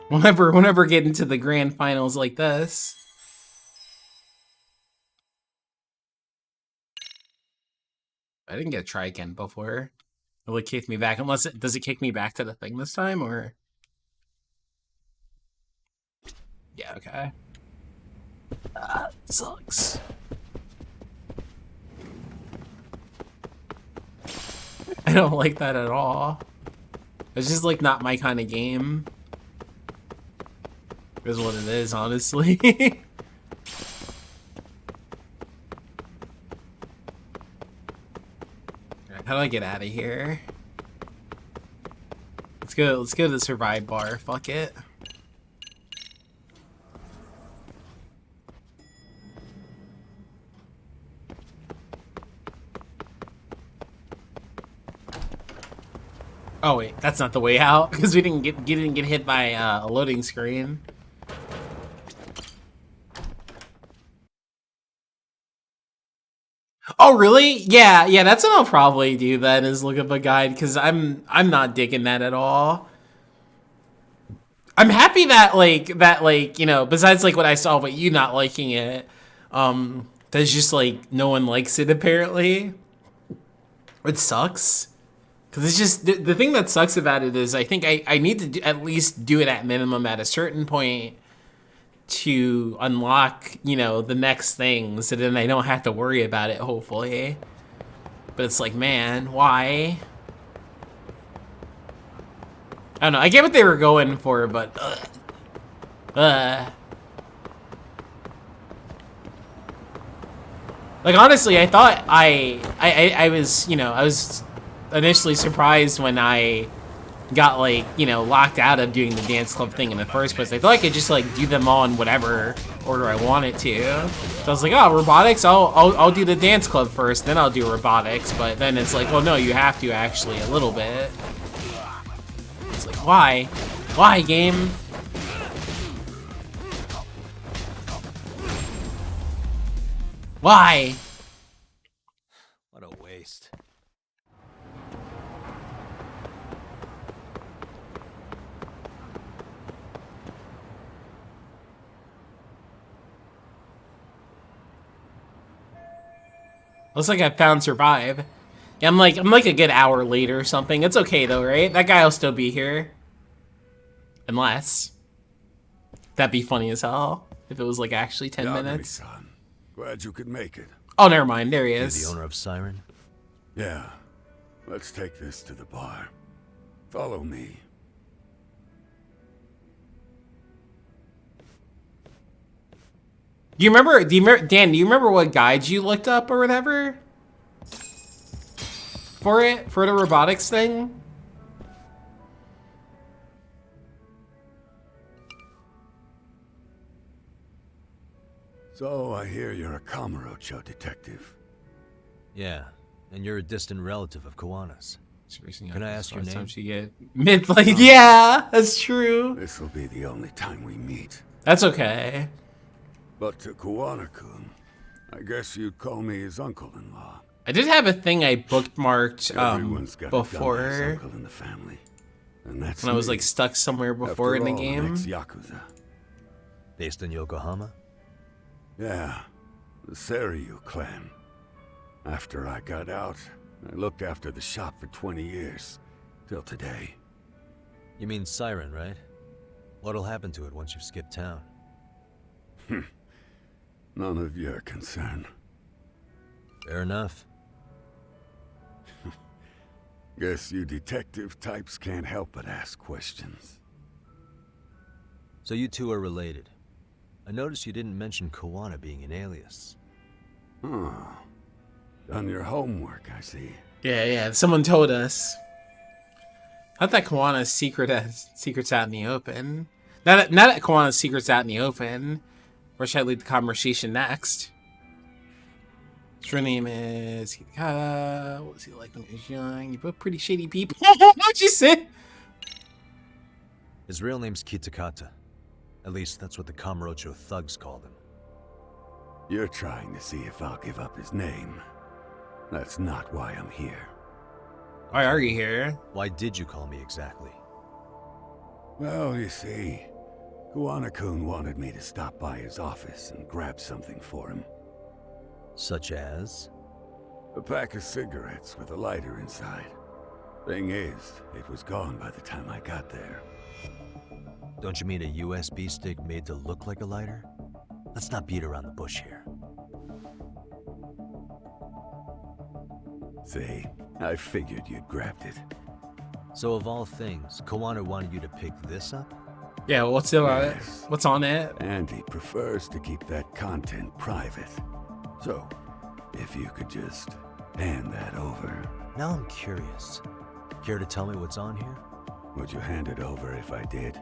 Whenever get into the grand finals like this. I didn't get Triken before. Will it kick me back? Unless does it kick me back to the thing this time, or? Yeah, okay. Sucks. I don't like that at all. It's just like not my kind of game. Is what it is, honestly. Alright, how do I get out of here? Let's go to the survive bar. Fuck it. Oh wait, that's not the way out because we didn't get hit by a loading screen. Oh really? Yeah, that's what I'll probably do then, is look up a guide, because I'm not digging that at all. I'm happy that like you know, besides like what I saw about you not liking it, there's just like no one likes it apparently. It sucks. Because it's just, the thing that sucks about it is I think I need to at least do it at minimum at a certain point to unlock, you know, the next thing, so then I don't have to worry about it, hopefully. But it's like, man, why? I don't know, I get what they were going for, but like honestly, I thought I was, you know, I was initially surprised when I got like, you know, locked out of doing the dance club thing in the first place. I thought I could just like do them all in whatever order I wanted to. So I was like, oh, robotics, I'll do the dance club first, then I'll do robotics. But then it's like, well, no, you have to actually a little bit. It's like, why? Why, game? Why? What a waste. Looks like I found survive. Yeah, I'm like a good hour later or something. It's okay though, right? That guy will still be here. Unless. That'd be funny as hell if it was like actually 10 minutes. Son. Glad you could make it. Oh, never mind. There he is. You're the owner of Siren? Yeah. Let's take this to the bar. Follow me. Do you remember, Dan, do you remember what guides you looked up or whatever? For the robotics thing? So I hear you're a Kamurocho detective. Yeah, and you're a distant relative of Kawana's. Can I ask your name? She get mid-like, yeah, that's true. This'll be the only time we meet. That's okay. But to Kawana-kun, I guess you'd call me his uncle-in-law. I did have a thing I bookmarked Everyone's got before a dumbass uncle in the family, and that's when I was me. like stuck somewhere before After in the all, game. an ex-Yakuza. Based in Yokohama? Yeah, the Seiryu clan. After I got out, I looked after the shop for 20 years, till today. You mean Siren, right? What'll happen to it once you've skipped town? None of your concern. Fair enough. Guess you detective types can't help but ask questions. So you two are related. I noticed you didn't mention Kawana being an alias. Huh. Done your homework, I see. Yeah, someone told us. I thought Kawana's secret's out in the open. Now that Kawana's secret's out in the open, where should I lead the conversation next? Her name is Kitakata. What was he like when he was young? You're both pretty shady people. What'd you say? His real name's Kitakata. At least that's what the Kamurocho thugs called him. You're trying to see if I'll give up his name. That's not why I'm here. Why are you here? Why did you call me exactly? Well, you see, Kawana-kun wanted me to stop by his office and grab something for him. Such as? A pack of cigarettes with a lighter inside. Thing is, it was gone by the time I got there. Don't you mean a USB stick made to look like a lighter? Let's not beat around the bush here. See, I figured you'd grabbed it. So of all things, Kawana wanted you to pick this up? Yeah, what's on it? And he prefers to keep that content private. So, if you could just hand that over. Now I'm curious. Care to tell me what's on here? Would you hand it over if I did?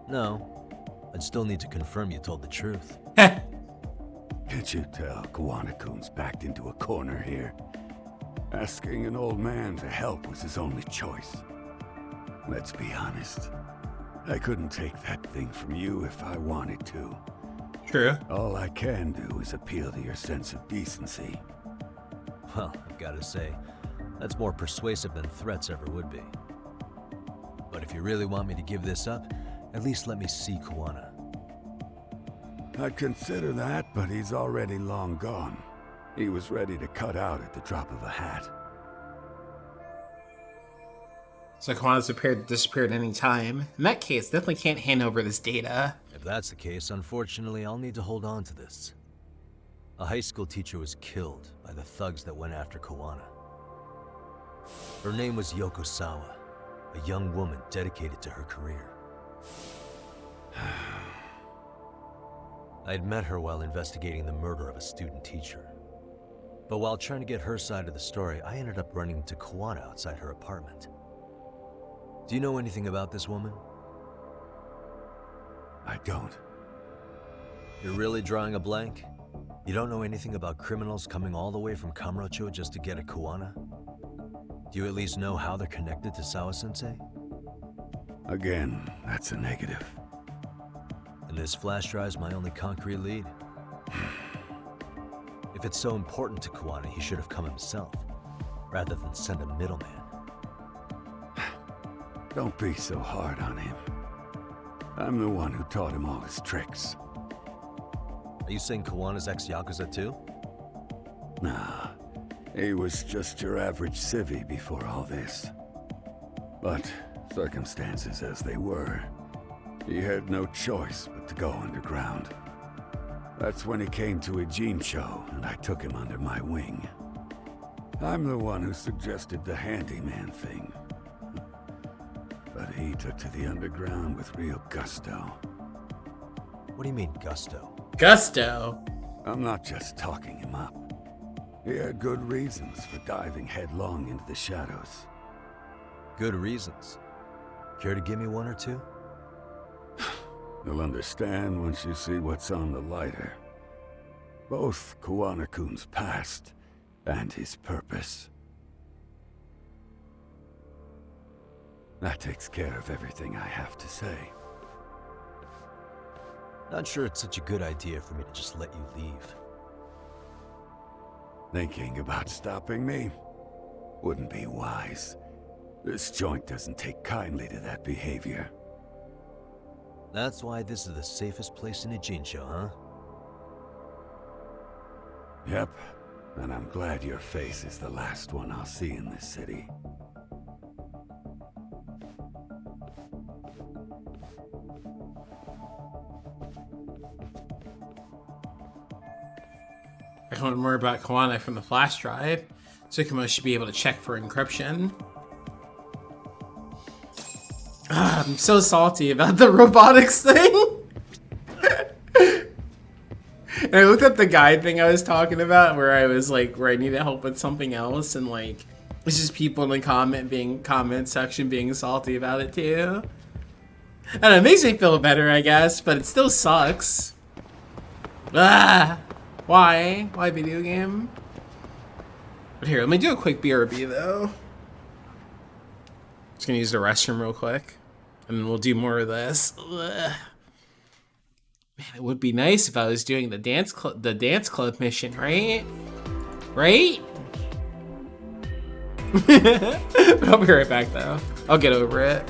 No. I'd still need to confirm you told the truth. Can't you tell Kawana-kun's backed into a corner here? Asking an old man to help was his only choice. Let's be honest. I couldn't take that thing from you if I wanted to. True. All I can do is appeal to your sense of decency. Well, I've got to say, that's more persuasive than threats ever would be. But if you really want me to give this up, at least let me see Kawana. I'd consider that, but he's already long gone. He was ready to cut out at the drop of a hat. So Kawana's disappeared any time. In that case, definitely can't hand over this data. If that's the case, unfortunately, I'll need to hold on to this. A high school teacher was killed by the thugs that went after Kawana. Her name was Yoko Sawa, a young woman dedicated to her career. I'd met her while investigating the murder of a student teacher. But while trying to get her side of the story, I ended up running into Kawana outside her apartment. Do you know anything about this woman? I don't. You're really drawing a blank? You don't know anything about criminals coming all the way from Kamurocho just to get at Kawana? Do you at least know how they're connected to Sawa-sensei? Again, that's a negative. And this flash drive's my only concrete lead. If it's so important to Kawana, he should have come himself, rather than send a middleman. Don't be so hard on him. I'm the one who taught him all his tricks. Are you saying Kawana's ex-Yakuza too? Nah, he was just your average civvy before all this. But circumstances as they were, he had no choice but to go underground. That's when he came to Ijincho, and I took him under my wing. I'm the one who suggested the handyman thing. But he took to the underground with real gusto. What do you mean, gusto? Gusto? I'm not just talking him up. He had good reasons for diving headlong into the shadows. Good reasons? Care to give me one or two? You'll understand once you see what's on the lighter. Both Kawana-kun's past and his purpose. That takes care of everything I have to say. Not sure it's such a good idea for me to just let you leave. Thinking about stopping me? Wouldn't be wise. This joint doesn't take kindly to that behavior. That's why this is the safest place in Ijincho, huh? Yep, and I'm glad your face is the last one I'll see in this city. I learned more about Kawana from the flash drive. Tsukumo should be able to check for encryption. I'm so salty about the robotics thing. And I looked up the guide thing I was talking about where I was like, where I needed help with something else, and like, it's just people in the comment section being salty about it too. I don't know, it makes me feel better, I guess, but it still sucks. Ah, why? Why video game? But here, let me do a quick BRB though. Just gonna use the restroom real quick, and then we'll do more of this. Ugh. Man, it would be nice if I was doing the dance club mission, right? Right? I'll be right back though. I'll get over it.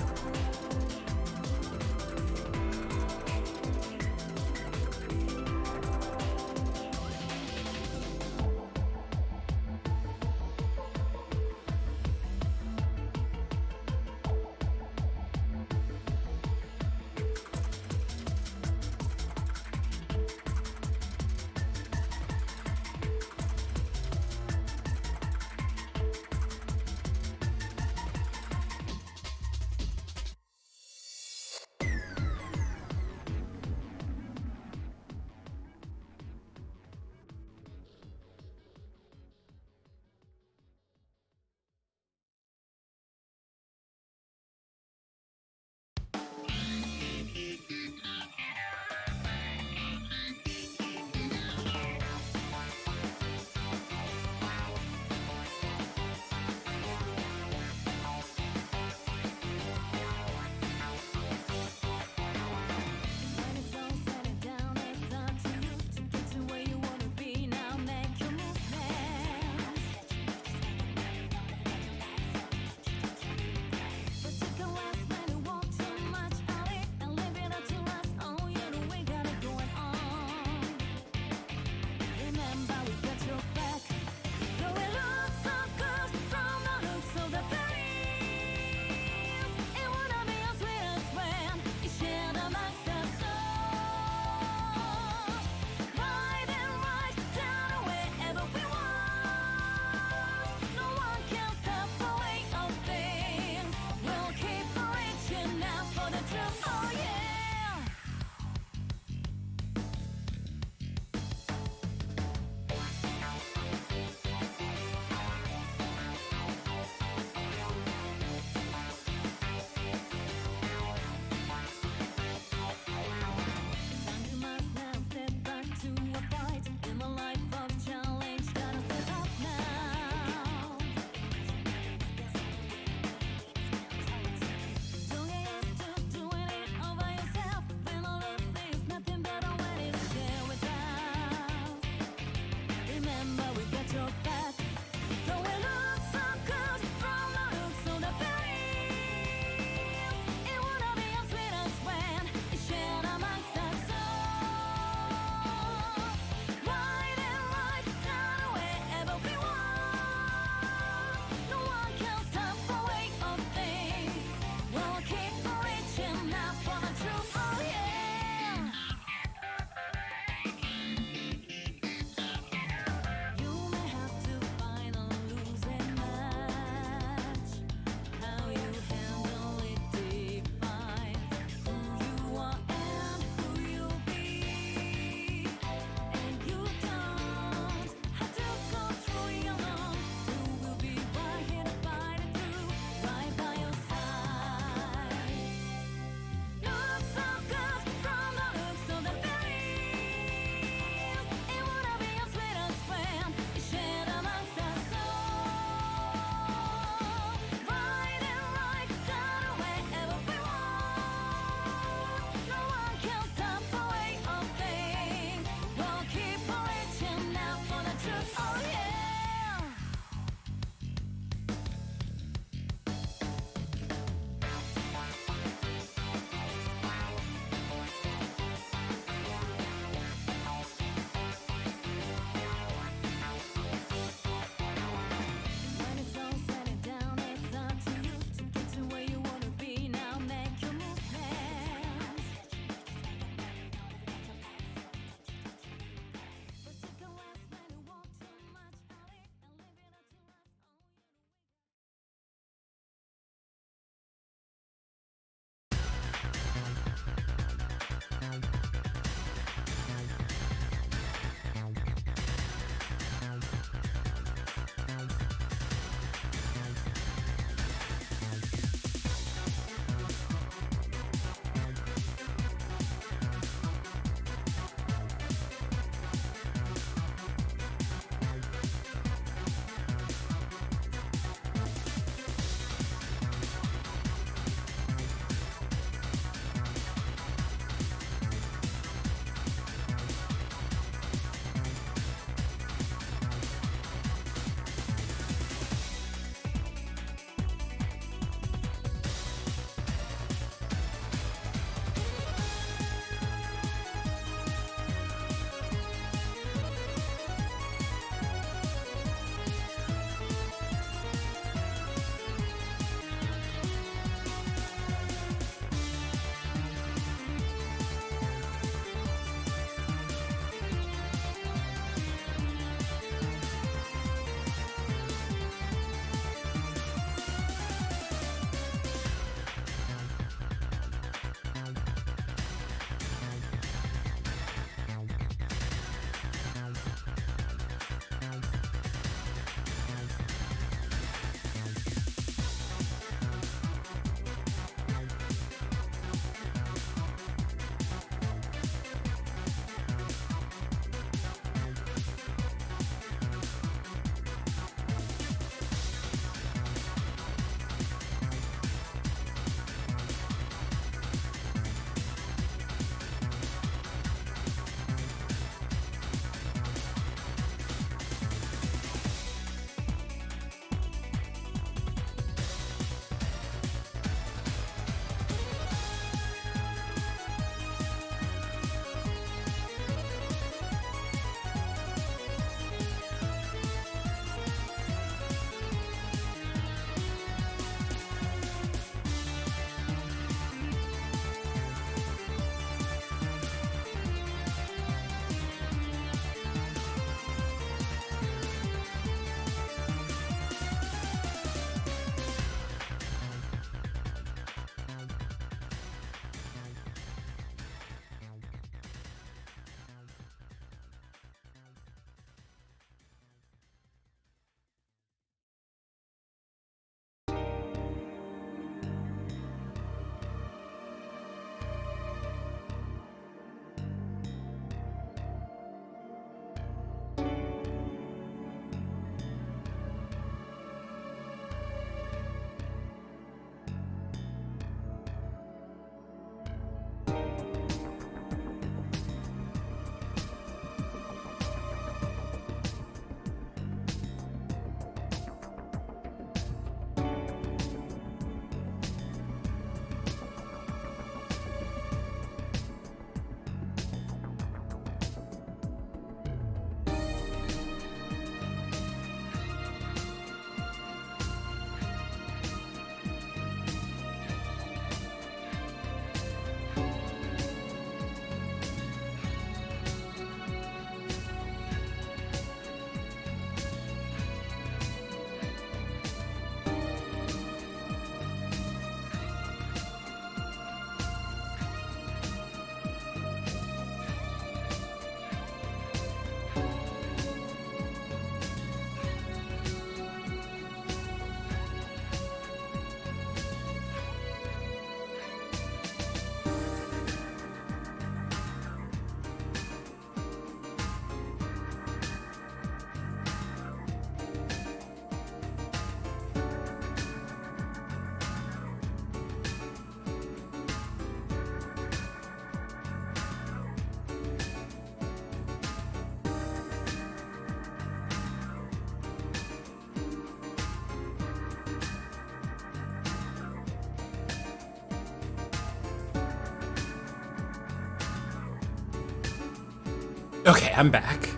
Okay, I'm back.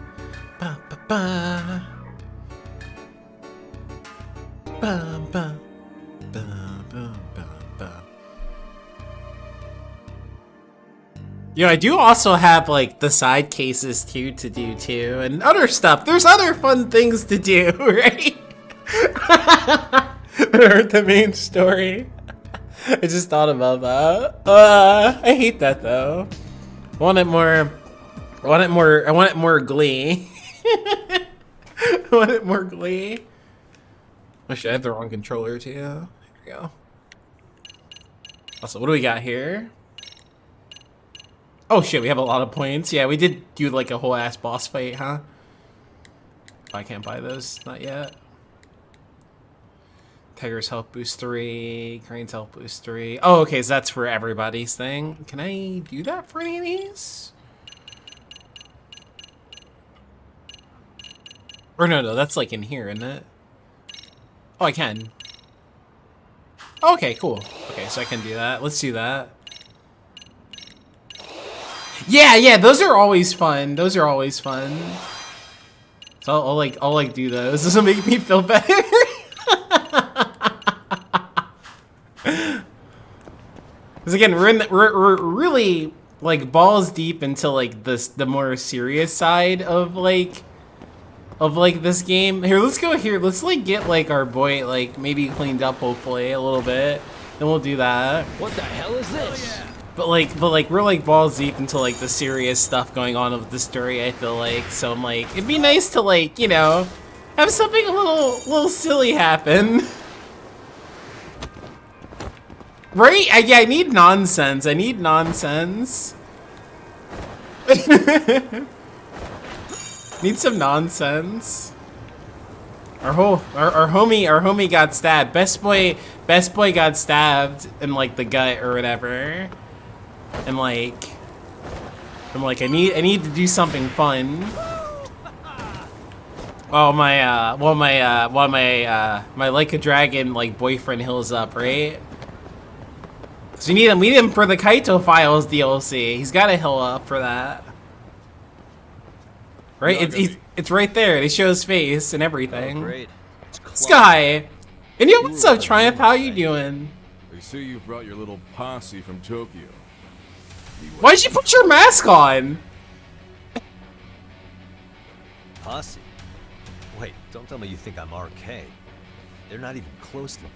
Ba, ba, ba. Ba, ba. Ba, ba, ba, ba. You know, I do also have like the side cases too to do too, and other stuff. There's other fun things to do, right? That aren't the main story. I just thought about that. I hate that though. I want it more Glee. I want it more Glee. Actually, I have the wrong controller too. There we go. Also, what do we got here? Oh shit, we have a lot of points. Yeah, we did do like a whole ass boss fight, huh? Oh, I can't buy those, not yet. Tiger's health boost 3, Crane's health boost 3. Oh, okay, so that's for everybody's thing. Can I do that for any of these? Or no, that's like in here, isn't it? Oh, I can. Oh, okay, cool. Okay, so I can do that. Let's do that. Yeah, those are always fun. Those are always fun. So I'll like do those. This will make me feel better. Because again, we're really like balls deep into like the more serious side of like this game. Here, let's go here. Let's like get like our boy like maybe cleaned up hopefully a little bit. Then we'll do that. What the hell is this? But we're like balls deep into like the serious stuff going on with the story, I feel like. So I'm like, it'd be nice to like, you know, have something a little silly happen. Right? Yeah, I need nonsense. I need nonsense. Need some nonsense. Our homie got stabbed. Best boy got stabbed in like the gut or whatever. And like I'm like I need to do something fun. While my Like a Dragon like boyfriend heals up, right? So we need him for the Kaito Files DLC. He's gotta heal up for that. Right? It's right there. They show his face and everything. Oh, great. Sky! And yo, what's up, Triumph? How you doing? They say you brought your little posse from Tokyo. Why'd you put your mask on? Posse? Wait, don't tell me you think I'm RK. They're not even close to me.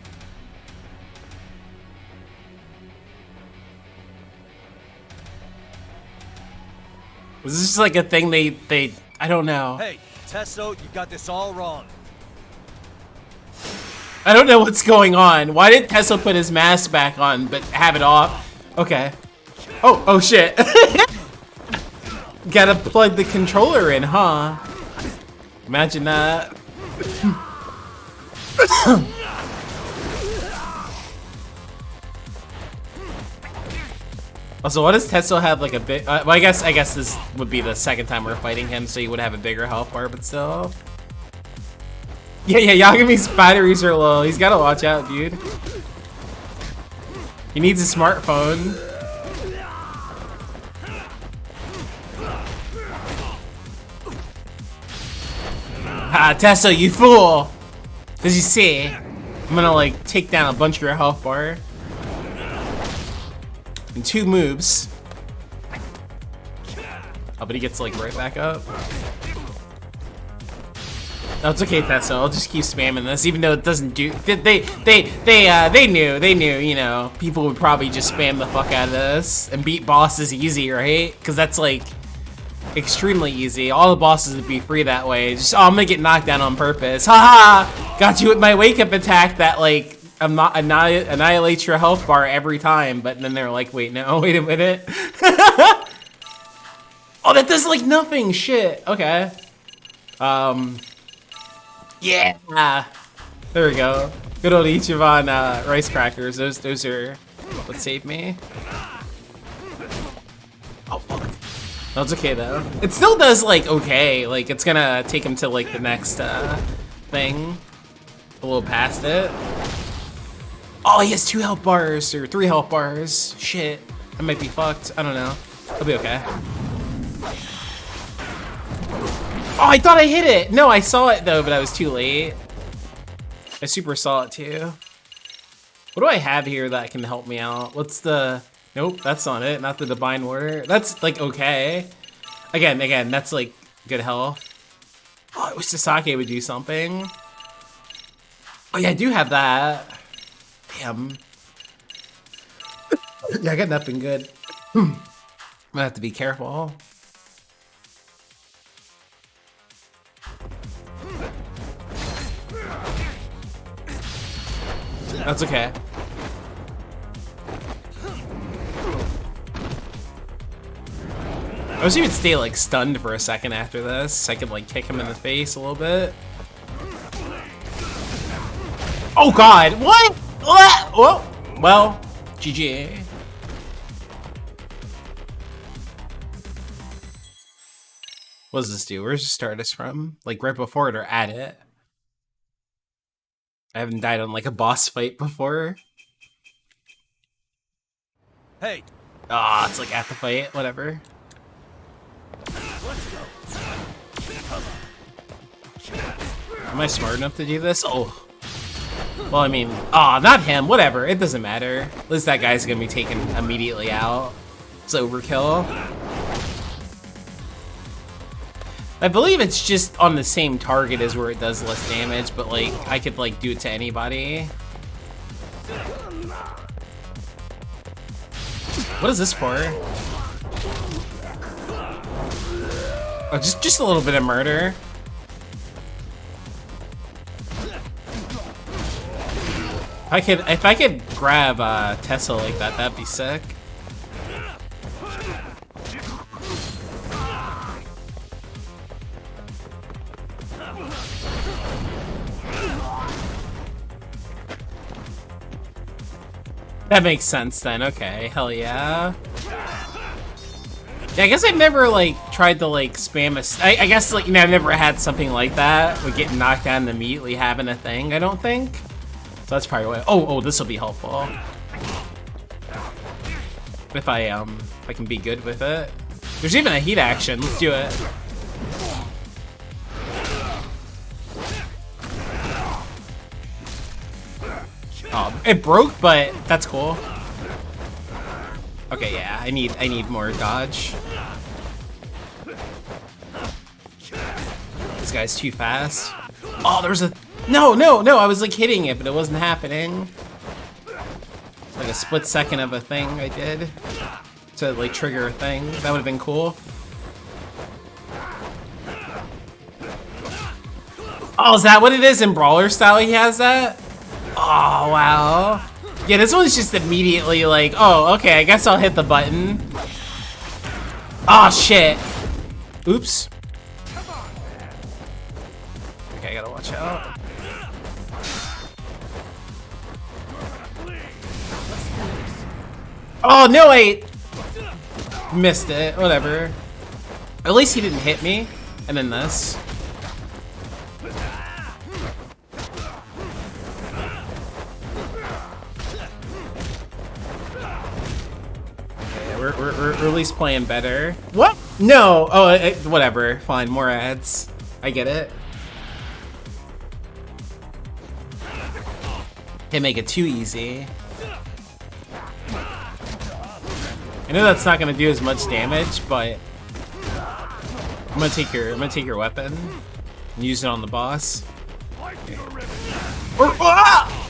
Was this just like a thing they I don't know. Hey, Tesso, you got this all wrong. I don't know what's going on. Why did Tesla put his mask back on but have it off? Okay. Oh shit. Gotta plug the controller in, huh? Imagine that. Also, what does Tesla have like a bit? Well, I guess this would be the second time we're fighting him, so he would have a bigger health bar, but still. Yeah, Yagami's batteries are low. He's gotta watch out, dude. He needs a smartphone. Ah, Tesla, you fool! Cause you see, I'm gonna like take down a bunch of your health bar. In 2 moves. Oh, but he gets like right back up. No, it's okay, Tessa. I'll just keep spamming this, even though it doesn't do. They knew, you know, people would probably just spam the fuck out of this and beat bosses easy, right? Because that's like extremely easy. All the bosses would be free that way. Just I'm gonna get knocked down on purpose. Haha! Got you with my wake up attack that like I'm not annihilate your health bar every time. But then they're like, wait, no, wait a minute. Oh, that does like nothing. Shit. Okay. Yeah. There we go. Good old Ichiban rice crackers. Those are what saved me. Oh fuck. That's okay though. It still does like okay. Like it's gonna take him to like the next thing. A little past it. Oh, he has 2 health bars or 3 health bars. Shit. I might be fucked. I don't know. I'll be okay. Oh, I thought I hit it. No, I saw it though, but I was too late. I super saw it too. What do I have here that can help me out? What's the... Nope, that's not it. Not the Divine Order. That's, like, okay. Again, that's, like, good health. Oh, I wish Sasaki would do something. Oh, yeah, I do have that. Damn. Yeah, I got nothing good. I'm gonna have to be careful. That's okay. I wish he would stay like stunned for a second after this. I could like kick him in the face a little bit. Oh god, what? What? Whoa. Well, GG. What does this do? Where's the Stardust from? Like right before it or at it? I haven't died on like a boss fight before. Hey. Ah, it's like at the fight, whatever. Am I smart enough to do this? Oh. Well, I mean, not him, whatever. It doesn't matter. At least that guy's gonna be taken immediately out. It's overkill. I believe it's just on the same target as where it does less damage, but like, I could like do it to anybody. What is this for? Oh, just a little bit of murder. If I could grab Tessa like that, that'd be sick. That makes sense then, okay, hell yeah. Yeah, I guess I've never like tried to like spam I guess like, you know, I've never had something like that with getting knocked down and immediately having a thing, I don't think. So that's probably why. Oh, this will be helpful. If I can be good with it. There's even a heat action, let's do it. Oh, it broke, but that's cool. Okay, yeah, I need more dodge. This guy's too fast. Oh, there's a no, I was like hitting it, but it wasn't happening. It's like a split second of a thing I did to like trigger a thing. That would have been cool. Oh, is that what it is in Brawler style? He has that? Oh, wow. Yeah, this one's just immediately like, oh, okay, I guess I'll hit the button. Oh, shit. Oops. Okay, I gotta watch out. Oh, no, wait. Missed it, whatever. At least he didn't hit me. And then this. We're at least playing better. What? No. Oh, whatever. Fine. More ads. I get it. Can't make it too easy. I know that's not gonna do as much damage, but I'm gonna take your weapon and use it on the boss.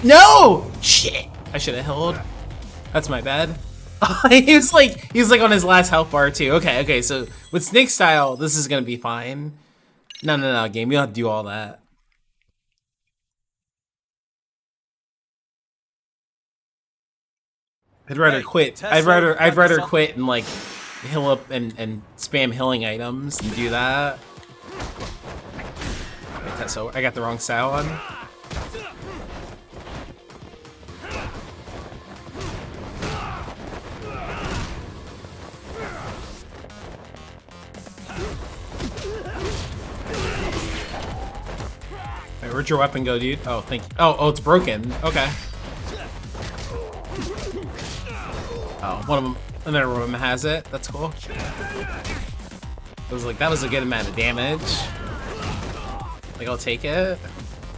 No! Shit! I should have held. That's my bad. he was like on his last health bar too. Okay, so with Snake style, this is gonna be fine. No, game, you don't have to do all that. I'd rather quit. I'd rather quit and like heal up and spam healing items and do that. Okay, so I got the wrong style on. Wait, where'd your weapon go, dude? Oh, thank you. Oh, it's broken. Okay. Oh, one of them, another one has it. That's cool. It was like, that was a good amount of damage. Like, I'll take it.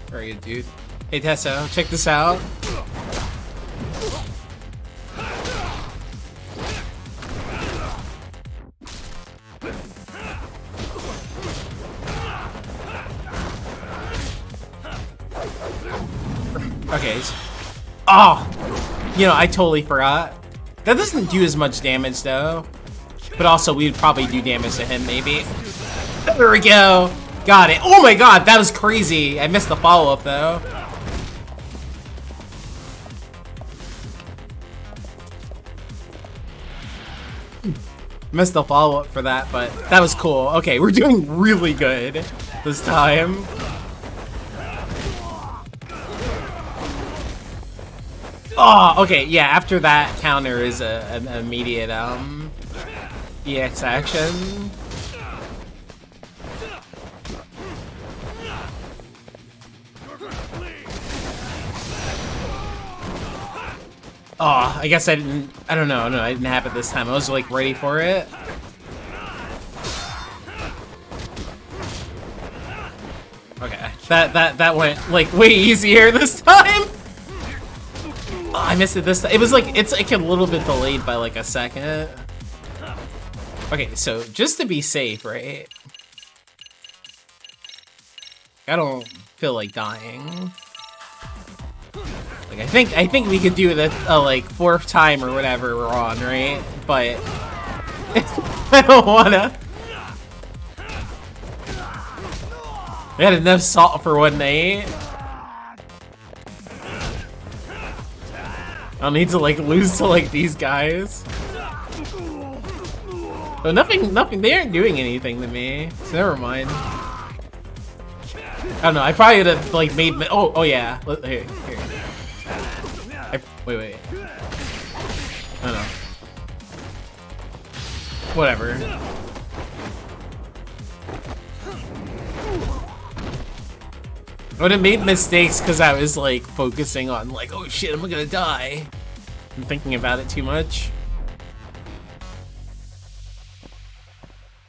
Very good, dude. Hey, Tesso, check this out. Okay. Oh! You know, I totally forgot. That doesn't do as much damage, though. But also, we would probably do damage to him, maybe. There we go! Got it. Oh my god, that was crazy. I missed the follow-up, though. Missed the follow-up for that, but that was cool. Okay, we're doing really good this time. Oh, okay, yeah, after that counter is an immediate, EX action. Oh, I guess I don't know, no, I didn't have it this time. I was, like, ready for it. Okay, that went, like, way easier this time. Oh, I missed it this time. It was like, it's like a little bit delayed by like a second. Okay, so just to be safe, right? I don't feel like dying. Like, I think we could do it like 4th time or whatever we're on, right? But I don't wanna. We had enough salt for one night. I'll need to like lose to like these guys. But nothing, they aren't doing anything to me, so never mind. I don't know, I probably would have like made, oh yeah, here. Wait. I don't know. Whatever. I would have made mistakes because I was like focusing on like, oh shit, I'm gonna die. I'm thinking about it too much.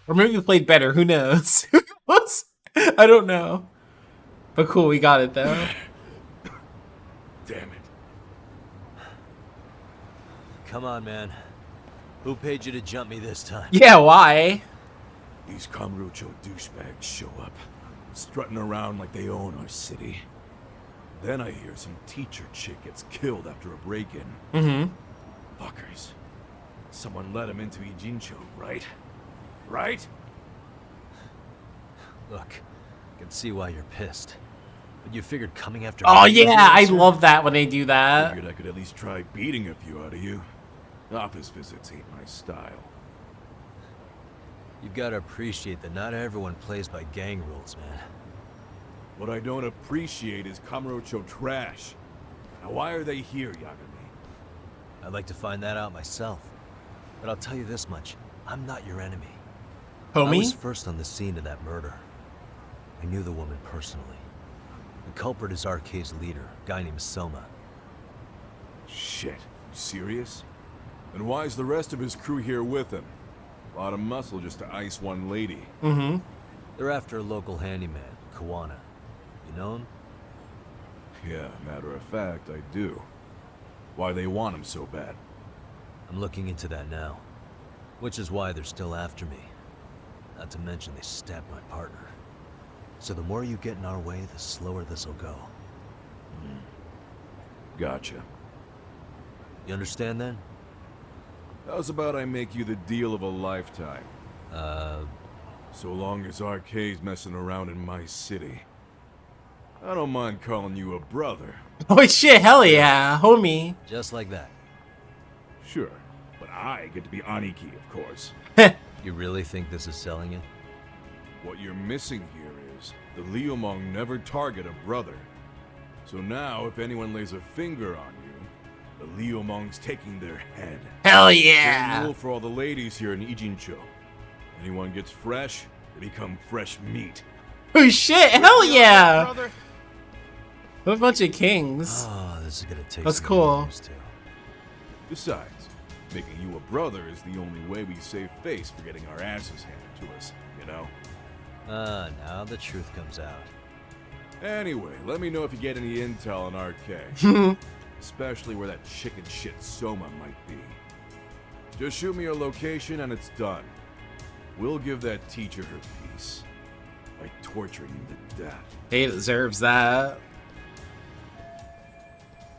Or maybe we played better, who knows? I don't know. But cool, we got it though. Damn it. Come on, man. Who paid you to jump me this time? Yeah, why? These Kamurocho douchebags show up, strutting around like they own our city. Then I hear some teacher chick gets killed after a break-in. Mm-hmm. Fuckers. Someone let him into Ijincho, right? Right? Look, I can see why you're pissed. But you figured coming after Oh me yeah, I was the answer? love that when they do that. Figured I could at least try beating a few out of you. Office visits ain't my style. You've got to appreciate that not everyone plays by gang rules, man. What I don't appreciate is Kamurocho trash. Now why are they here, Yagami? I'd like to find that out myself. But I'll tell you this much, I'm not your enemy. Homie? I was first on the scene of that murder. I knew the woman personally. The culprit is RK's leader, a guy named Soma. Shit, you serious? And why's the rest of his crew here with him? A lot of muscle just to ice one lady. Mm-hmm. They're after a local handyman, Kawana. You know him? Yeah, matter of fact, I do. Why they want him so bad? I'm looking into that now. Which is why they're still after me. Not to mention they stabbed my partner. So the more you get in our way, the slower this'll go. Gotcha. You understand then? How's about I make you the deal of a lifetime? So long as RK's messing around in my city. I don't mind calling you a brother. Oh shit, hell yeah, homie. Just like that. Sure, but I get to be Aniki, of course. You really think this is selling it? What you're missing here is the Liumong never target a brother. So now, if anyone lays a finger on you, the Liumong's taking their head. Hell yeah! Same rule for all the ladies here in Ijincho. Anyone gets fresh, they become fresh meat. Oh shit, hell yeah! What a bunch of kings. Oh, this is gonna take That's some cool. years, too. Besides, making you a brother is the only way we save face for getting our asses handed to us, you know? Now the truth comes out. Anyway, let me know if you get any intel on RK. Especially where that chicken shit Soma might be. Just shoot me a location and it's done. We'll give that teacher her piece. By torturing him to death. He deserves that.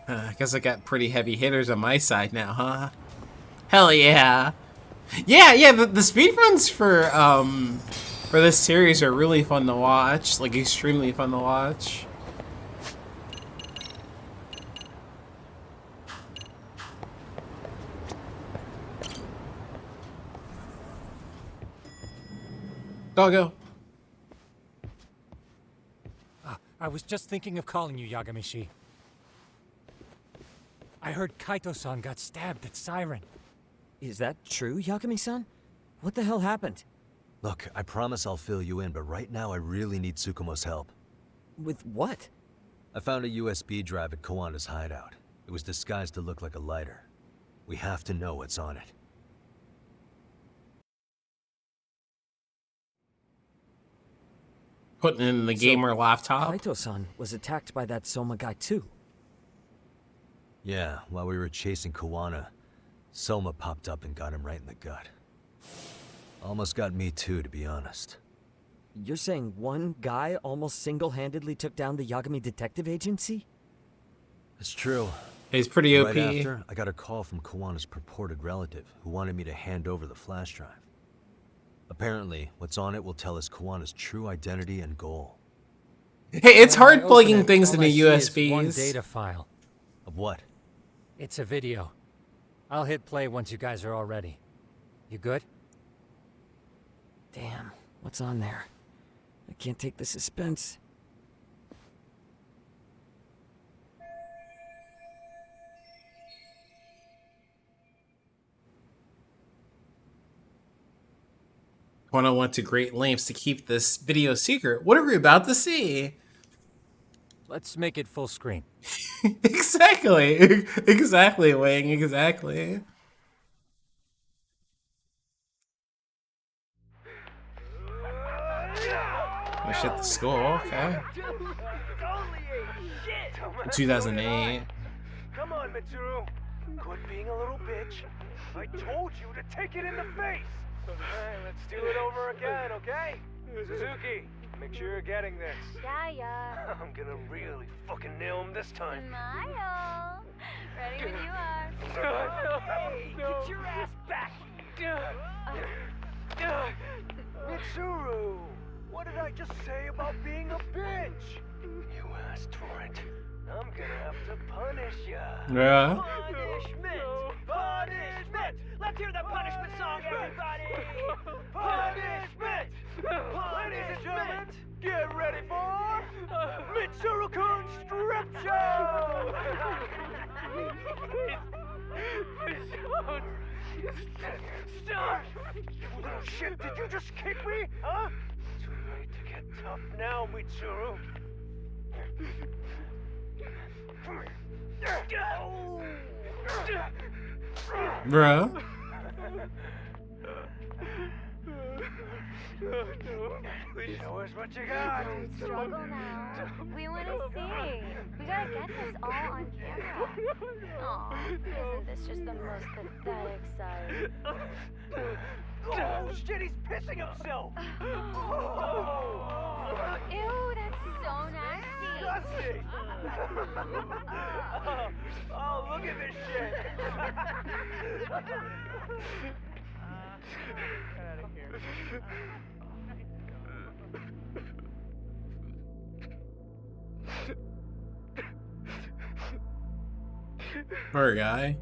I guess I got pretty heavy hitters on my side now, huh? Hell yeah. Yeah, the speedruns for this series are really fun to watch. Like, extremely fun to watch. Doggo. I was just thinking of calling you, Yagami-shi. I heard Kaito-san got stabbed at Siren. Is that true, Yagami-san? What the hell happened? Look, I promise I'll fill you in, but right now I really need Tsukumo's help. With what? I found a USB drive at Kawana's hideout. It was disguised to look like a lighter. We have to know what's on it. Putting in the gamer laptop. Kaito-san was attacked by that Soma guy too. Yeah, while we were chasing Kawana, Soma popped up and got him right in the gut. Almost got me too, to be honest. You're saying one guy almost single-handedly took down the Yagami Detective Agency? It's true. He's pretty OP. Right after, I got a call from Kawana's purported relative who wanted me to hand over the flash drive. Apparently, what's on it will tell us Kawana's true identity and goal. Hey, it's hard plugging things into USBs. One data file. Of what? It's a video. I'll hit play once you guys are all ready. You good? Damn, what's on there? I can't take the suspense. Kawano went to great lengths to keep this video secret. What are we about to see? Let's make it full screen. Exactly. Exactly, Wing. Exactly. Oh shit, the school. Okay. 2008. Come on, Mitsuru. Quit being a little bitch. I told you to take it in the face. Alright, let's do it over again, okay? Suzuki, make sure you're getting this. Yeah. I'm gonna really fucking nail him this time. Smile. Ready when you are. Hey, get your ass back! Mitsuru, what did I just say about being a bitch? You asked for it. I'm gonna have to punish ya. Yeah. Punishment! Punishment! Let's hear the punishment song, everybody! Punishment! Ladies and gentlemen, get ready for Mitsuru-kun Strip Show! Stop! You little shit, did you just kick me? Huh? Too late to get tough now, Mitsuru. Bruh. Show us what you got. Don't struggle now. We want to see. We gotta get this all on camera. Aw, isn't this just the most pathetic sight? Oh shit, he's pissing himself! Ew, that's so nasty. Disgusting! Oh, look at this shit! Get out of here. Poor guy.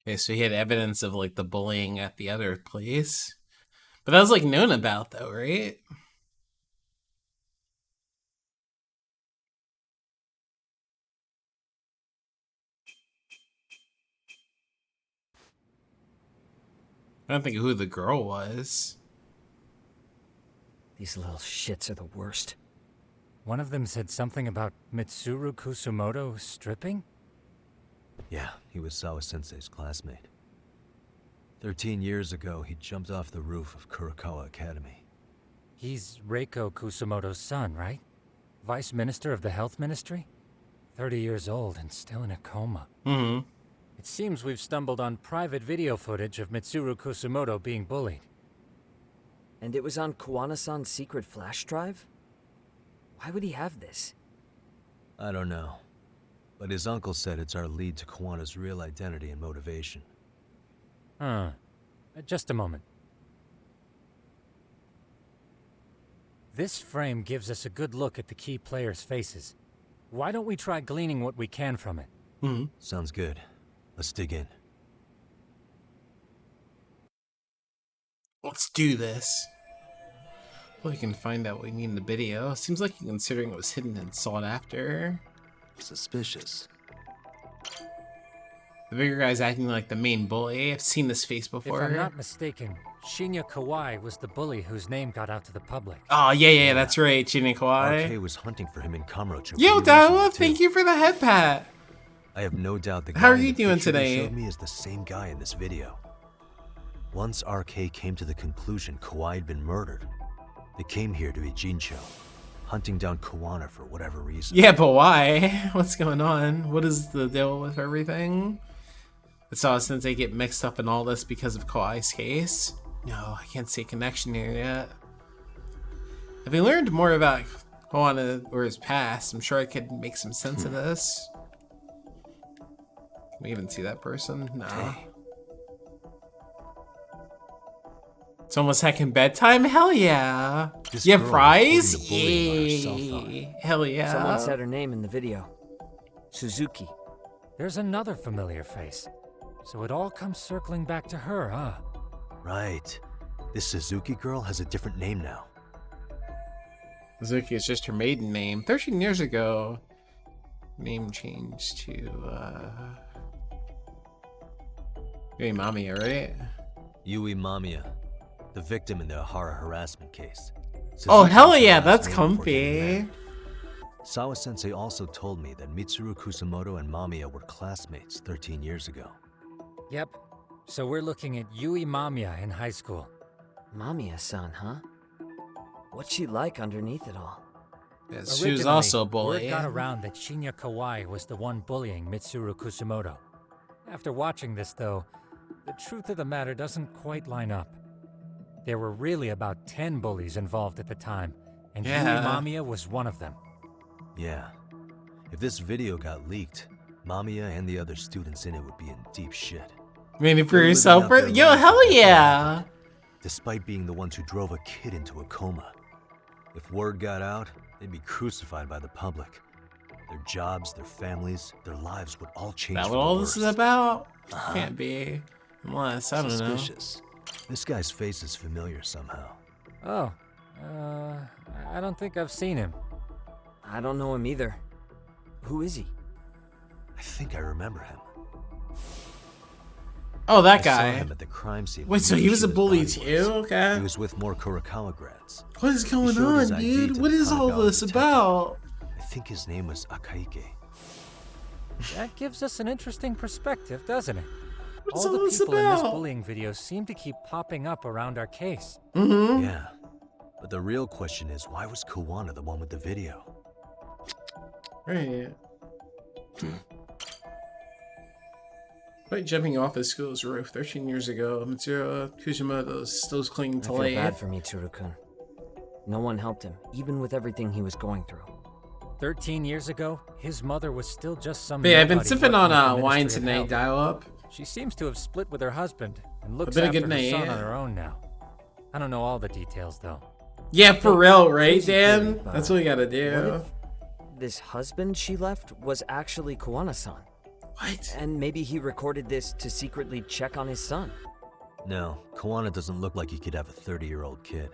Okay, so he had evidence of like the bullying at the other place. But that was like known about though, right? I don't think who the girl was. These little shits are the worst. One of them said something about Mitsuru Kusumoto stripping? Yeah, he was Sawa-sensei's classmate. 13 years ago, he jumped off the roof of Kurakawa Academy. He's Reiko Kusumoto's son, right? Vice Minister of the Health Ministry? 30 years old and still in a coma. Mm-hmm. It seems we've stumbled on private video footage of Mitsuru Kusumoto being bullied. And it was on Kawana-san's secret flash drive? Why would he have this? I don't know. But his uncle said it's our lead to Kawana's real identity and motivation. Huh. Just a moment. This frame gives us a good look at the key players' faces. Why don't we try gleaning what we can from it? Mm-hmm. Sounds good. Let's dig in. Let's do this. Well, we can find out what we need in the video. Seems like you're considering it was hidden and sought after. Suspicious. The bigger guy's acting like the main bully. I've seen this face before. If I'm not mistaken, Shinya Kawai was the bully whose name got out to the public. Oh, yeah, that's right, Shinya Kawai. RK was hunting for him in Kamurocho. Yo, Dawa, thank you for the head pat. I have no doubt the guy How are you in the doing picture today? they showed me is the same guy in this video. Once RK came to the conclusion Kawai had been murdered, they came here to Ijincho, hunting down Kawana for whatever reason. Yeah, but why? What's going on? What is the deal with everything? I saw since they get mixed up in all this because of Kawai's case. No, I can't see a connection here yet. If we learned more about Kawana or his past, I'm sure I could make some sense of this. Can we even see that person? No. Hey. It's almost heckin' bedtime? Hell yeah. This You girl have was fries? putting the bullying on her cell phone. Yay. Hell yeah. Someone said her name in the video. Suzuki. There's another familiar face. So it all comes circling back to her, huh? Right. This Suzuki girl has a different name now. Suzuki is just her maiden name. 13 years ago, name changed to, Yui Mamiya, right? Yui Mamiya, the victim in the Ahara harassment case. Oh, Suzuki hell was her yeah, last that's name before getting comfy. married. Sawa-sensei also told me that Mitsuru Kusumoto and Mamiya were classmates 13 years ago. Yep. So we're looking at Yui Mamiya in high school. Mamiya-san, huh? What's she like underneath it all? Yes, she was also a bully. Word got around that Shinya Kawai was the one bullying Mitsuru Kusumoto. After watching this, though, the truth of the matter doesn't quite line up. There were really about 10 bullies involved at the time, and Yui Mamiya was one of them. Yeah. If this video got leaked, Mamiya and the other students in it would be in deep shit. I mean, for They're living yourself, out their yo, lives hell like they're yeah. dead, despite being the ones who drove a kid into a coma. If word got out, they'd be crucified by the public. Their jobs, their families, their lives would all change. That for what the all this is worse. about? Uh-huh. Can't be. Unless, I don't know. Suspicious. This guy's face is familiar somehow. Oh, I don't think I've seen him. I don't know him either. Who is he? I think I remember him. Oh, that I guy. saw him at the crime scene. Wait, so when he was a Yoshida's bully body too? was. Okay. He was with more Kurakawa grads. What is He going showed his on, ID dude? to What the is all Kanagawa this detective. about? I think his name was Akaike. That gives us an interesting perspective, doesn't it? What's all all the this people in this about? bullying video seem to keep popping up around our case. Mm-hmm. Yeah. But the real question is, why was Kawana the one with the video? Right. Like jumping off his school's roof 13 years ago, Mitsuru Kusumoto still clinging I to feel life. bad for Mitsuru-kun. No one helped him, even with everything he was going through. 13 years ago, his mother was still just some. But yeah, I've been nobody sipping working on with the wine Ministry of tonight, Health. dial up. She seems to have split with her husband and looks been a after good her night, son yeah. on her own now. I don't know all the details though. Yeah, for real, right, Crazy theory, Dan? but That's what we gotta What do. if this husband she left was actually Kawana-san? What? And maybe he recorded this to secretly check on his son. No, Kawana doesn't look like he could have a 30-year-old kid.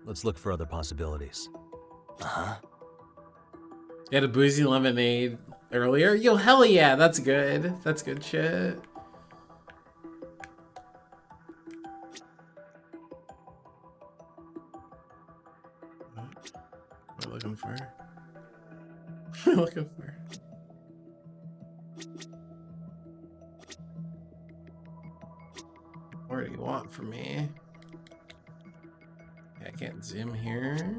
Let's look for other possibilities. Uh-huh. You had a boozy lemonade earlier? Yo, hell yeah, that's good. That's good shit. What am I looking for? am I looking for? What do you want from me? I can't zoom here.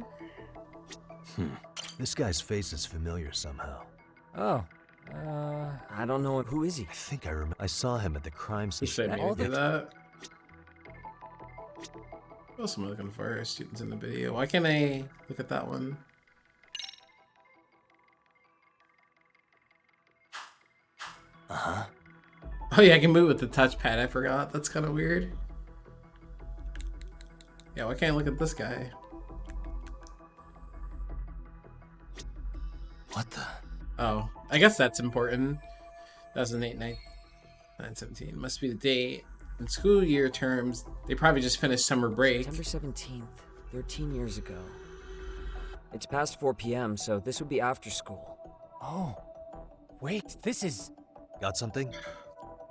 This guy's face is familiar somehow. Oh, I don't know. Who is he? I think I remember. I saw him at the crime You scene. said me to do that. What else am I looking for? Students in the video. Why can't I look at that one? Uh-huh. Oh yeah, I can move with the touchpad. I forgot. That's kind of weird. Yeah, why can't I look at this guy? What the? Oh, I guess that's important. 2008, 9/17 must be the date. In school year terms, they probably just finished summer break. September 17th, 13 years ago. It's past 4 p.m., so this would be after school. Oh, wait, this is... Got something?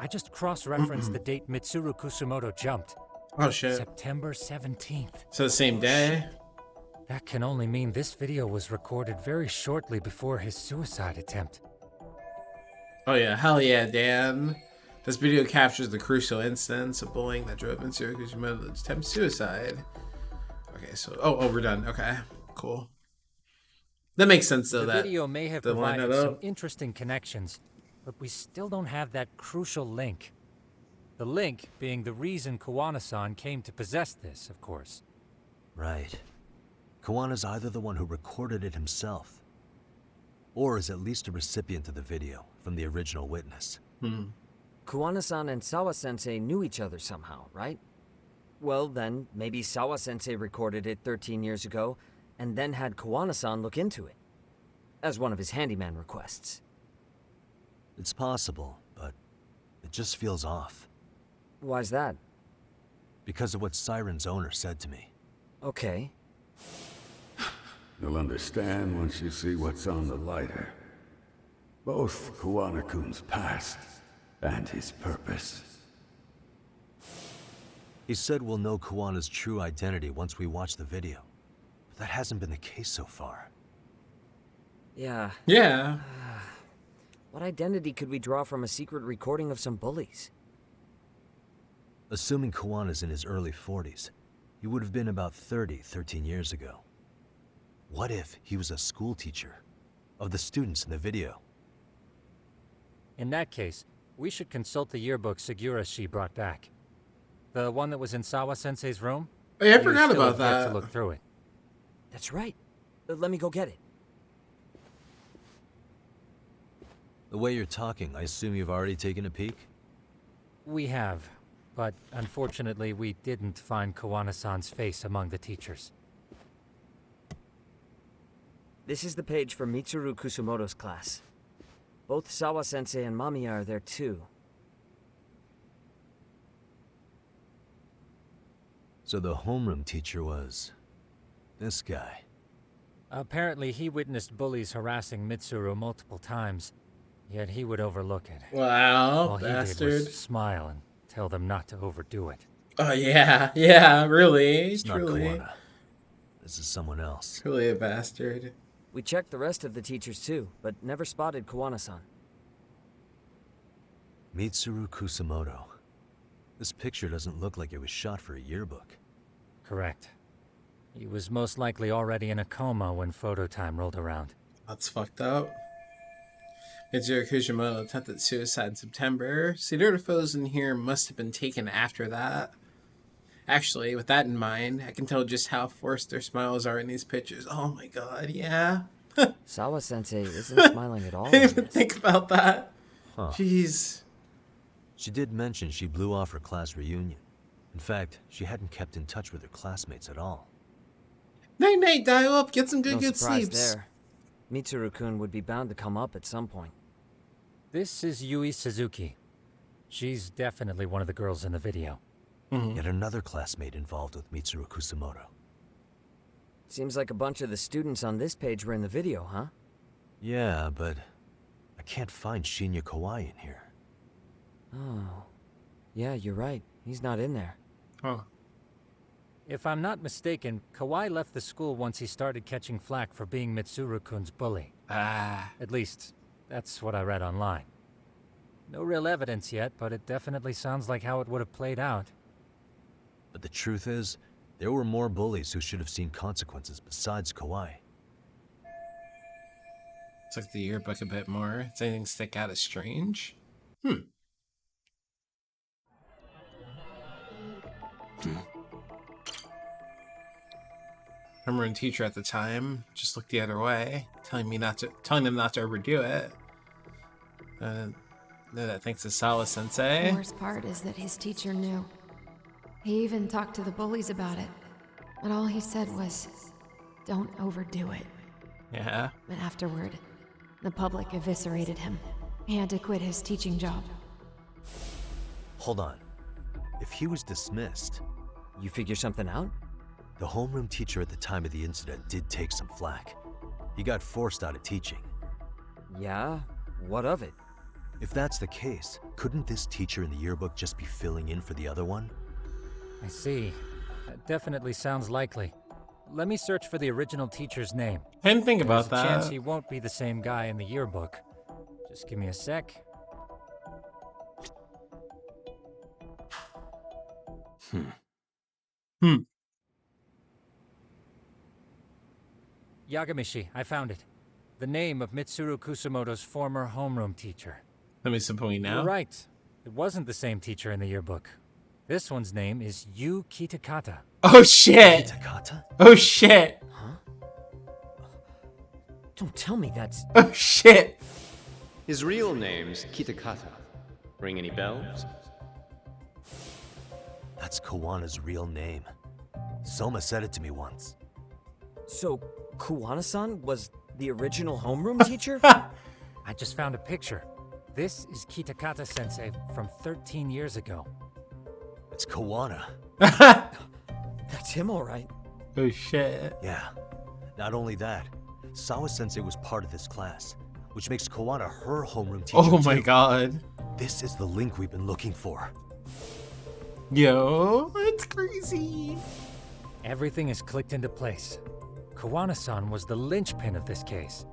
I just cross-referenced the date Mitsuru Kusumoto jumped. Oh shit. September 17th. So the same day? That can only mean this video was recorded very shortly before his suicide attempt. Oh yeah, hell yeah, Dan. This video captures the crucial instance of bullying that drove Mitsuru Kusumoto to attempt suicide. Okay, so we're done. Okay, cool. That makes sense though. The that video may have to line provided it some up. interesting connections, but we still don't have that crucial link. The link being the reason Kawana-san came to possess this, of course. Right. Kawana's either the one who recorded it himself, or is at least a recipient of the video from the original witness. Kawana-san and Sawa-sensei knew each other somehow, right? Well, then, maybe Sawa-sensei recorded it 13 years ago, and then had Kawana-san look into it, as one of his handyman requests. It's possible, but it just feels off. Why's that? Because of what Siren's owner said to me. Okay. You'll understand once you see what's on the lighter. Both Kawana-kun's past and his purpose. He said we'll know Kawana's true identity once we watch the video. But that hasn't been the case so far. Yeah. Yeah. What identity could we draw from a secret recording of some bullies? Assuming Kawana's in his early 40s, he would have been about 13 years ago. What if he was a school teacher of the students in the video? In that case, we should consult the yearbook Segura-shi brought back. The one that was in Sawa-sensei's room? Oh, yeah, I We forgot still about have yet that. to look through it. That's right. Let me go get it. The way you're talking, I assume you've already taken a peek? We have, but unfortunately we didn't find Kawana-san's face among the teachers. This is the page for Mitsuru Kusumoto's class. Both Sawa-sensei and Mamiya are there too. So the homeroom teacher was... this guy. Apparently he witnessed bullies harassing Mitsuru multiple times, yet he would overlook it. Wow, All he did bastard. was smile and tell them not to overdo it. Oh yeah, really, It's not truly, Kawana. This is someone else. truly a bastard. We checked the rest of the teachers too, but never spotted Kawana-san. Mitsuru Kusumoto. This picture doesn't look like it was shot for a yearbook. Correct. He was most likely already in a coma when photo time rolled around. That's fucked up. Mitsuru Kusumoto attempted suicide in September. See, the photos in here must have been taken after that. Actually, with that in mind, I can tell just how forced their smiles are in these pictures. Oh my god, yeah. Sawa-sensei isn't smiling at all. I didn't even think about that. Huh. Jeez. She did mention she blew off her class reunion. In fact, she hadn't kept in touch with her classmates at all. Night night, dial up, get some No good surprise sleeps. there. Mitsuru-kun would be bound to come up at some point. This is Yui Suzuki. She's definitely one of the girls in the video. Yet another classmate involved with Mitsuru Kusumoto. Seems like a bunch of the students on this page were in the video, huh? Yeah, but I can't find Shinya Kawai in here. Oh. Yeah, you're right. He's not in there. Oh. If I'm not mistaken, Kawai left the school once he started catching flack for being Mitsuru-kun's bully. At least, that's what I read online. No real evidence yet, but it definitely sounds like how it would have played out. But the truth is, there were more bullies who should have seen consequences besides Kawhi. It's like the yearbook a bit more. Does anything stick out as strange? Homeroom teacher at the time just looked the other way, telling them not to overdo it. No, that thanks to Sawa Sensei. The worst part is that his teacher knew. He even talked to the bullies about it. But all he said was, don't overdo it. Yeah. But afterward, the public eviscerated him. He had to quit his teaching job. Hold on. If he was dismissed... You figure something out? The homeroom teacher at the time of the incident did take some flack. He got forced out of teaching. Yeah? What of it? If that's the case, couldn't this teacher in the yearbook just be filling in for the other one? I see. That definitely sounds likely. Let me search for the original teacher's name. I didn't think about There's a chance that. he won't be the same guy in the yearbook. Just give me a sec. Yagamishi, I found it. The name of Mitsuru Kusumoto's former homeroom teacher. Let me suppose now. You're right. It wasn't the same teacher in the yearbook. This one's name is Yu Kitakata. Oh shit! Kitakata? Oh shit! Huh? Don't tell me that's... Oh shit! His real name's Kitakata. Ring any bells? That's Kawana's real name. Soma said it to me once. So, Kuwana-san was the original homeroom teacher? I just found a picture. This is Kitakata-sensei from 13 years ago. It's Kawana. That's him, all right. Oh shit. Yeah. Not only that, Sawa-sensei was part of this class, which makes Kawana her homeroom teacher. Oh my too. god. This is the link we've been looking for. Yo, that's crazy. Everything is clicked into place. Kawana-san was the linchpin of this case.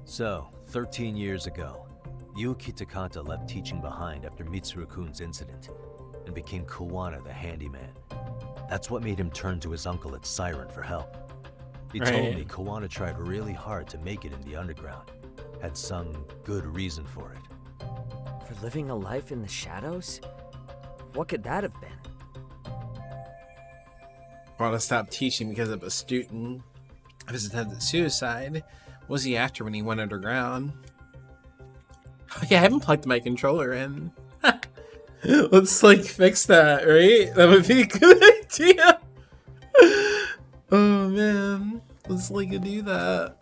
So, 13 years ago, Yu Kitakata left teaching behind after Mitsuru-kun's incident and became Kawana the handyman. That's what made him turn to his uncle at Siren for help. He told me Kawana tried really hard to make it in the underground. Had some good reason for it. For living a life in the shadows? What could that have been? Want to stop teaching because of a student of his attempted suicide. What was he after when he went underground? Oh, yeah, I haven't plugged my controller in. Let's like fix that, right? That would be a good idea. Oh man, let's like do that.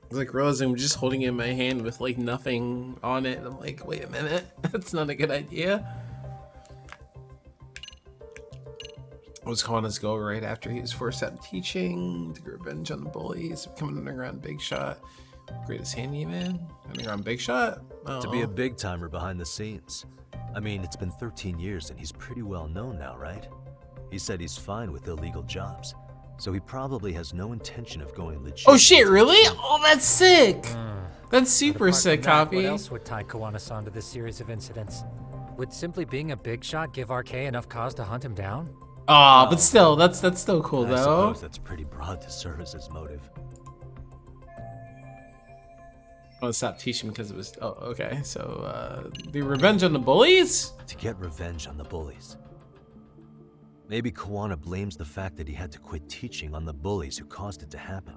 It's like realizing I'm just holding it in my hand with like nothing on it. I'm like, wait a minute, that's not a good idea. Was Kawana's goal right after he was forced out of teaching to get revenge on the bullies, become an underground big shot, greatest handyman, underground big shot? Oh. To be a big timer behind the scenes. I mean, it's been 13 years and he's pretty well known now, right? He said he's fine with illegal jobs, so he probably has no intention of going legit. Oh shit, really? Oh, that's sick! That's super sick, What Copy. else would tie Kawana-san to this series of incidents? Would simply being a big shot give RK enough cause to hunt him down? Aw, but still, that's still cool I though. suppose that's pretty broad to serve as his motive. I want to stop teaching because it was. Oh, okay. So, the revenge on the bullies? To get revenge on the bullies. Maybe Kawana blames the fact that he had to quit teaching on the bullies who caused it to happen.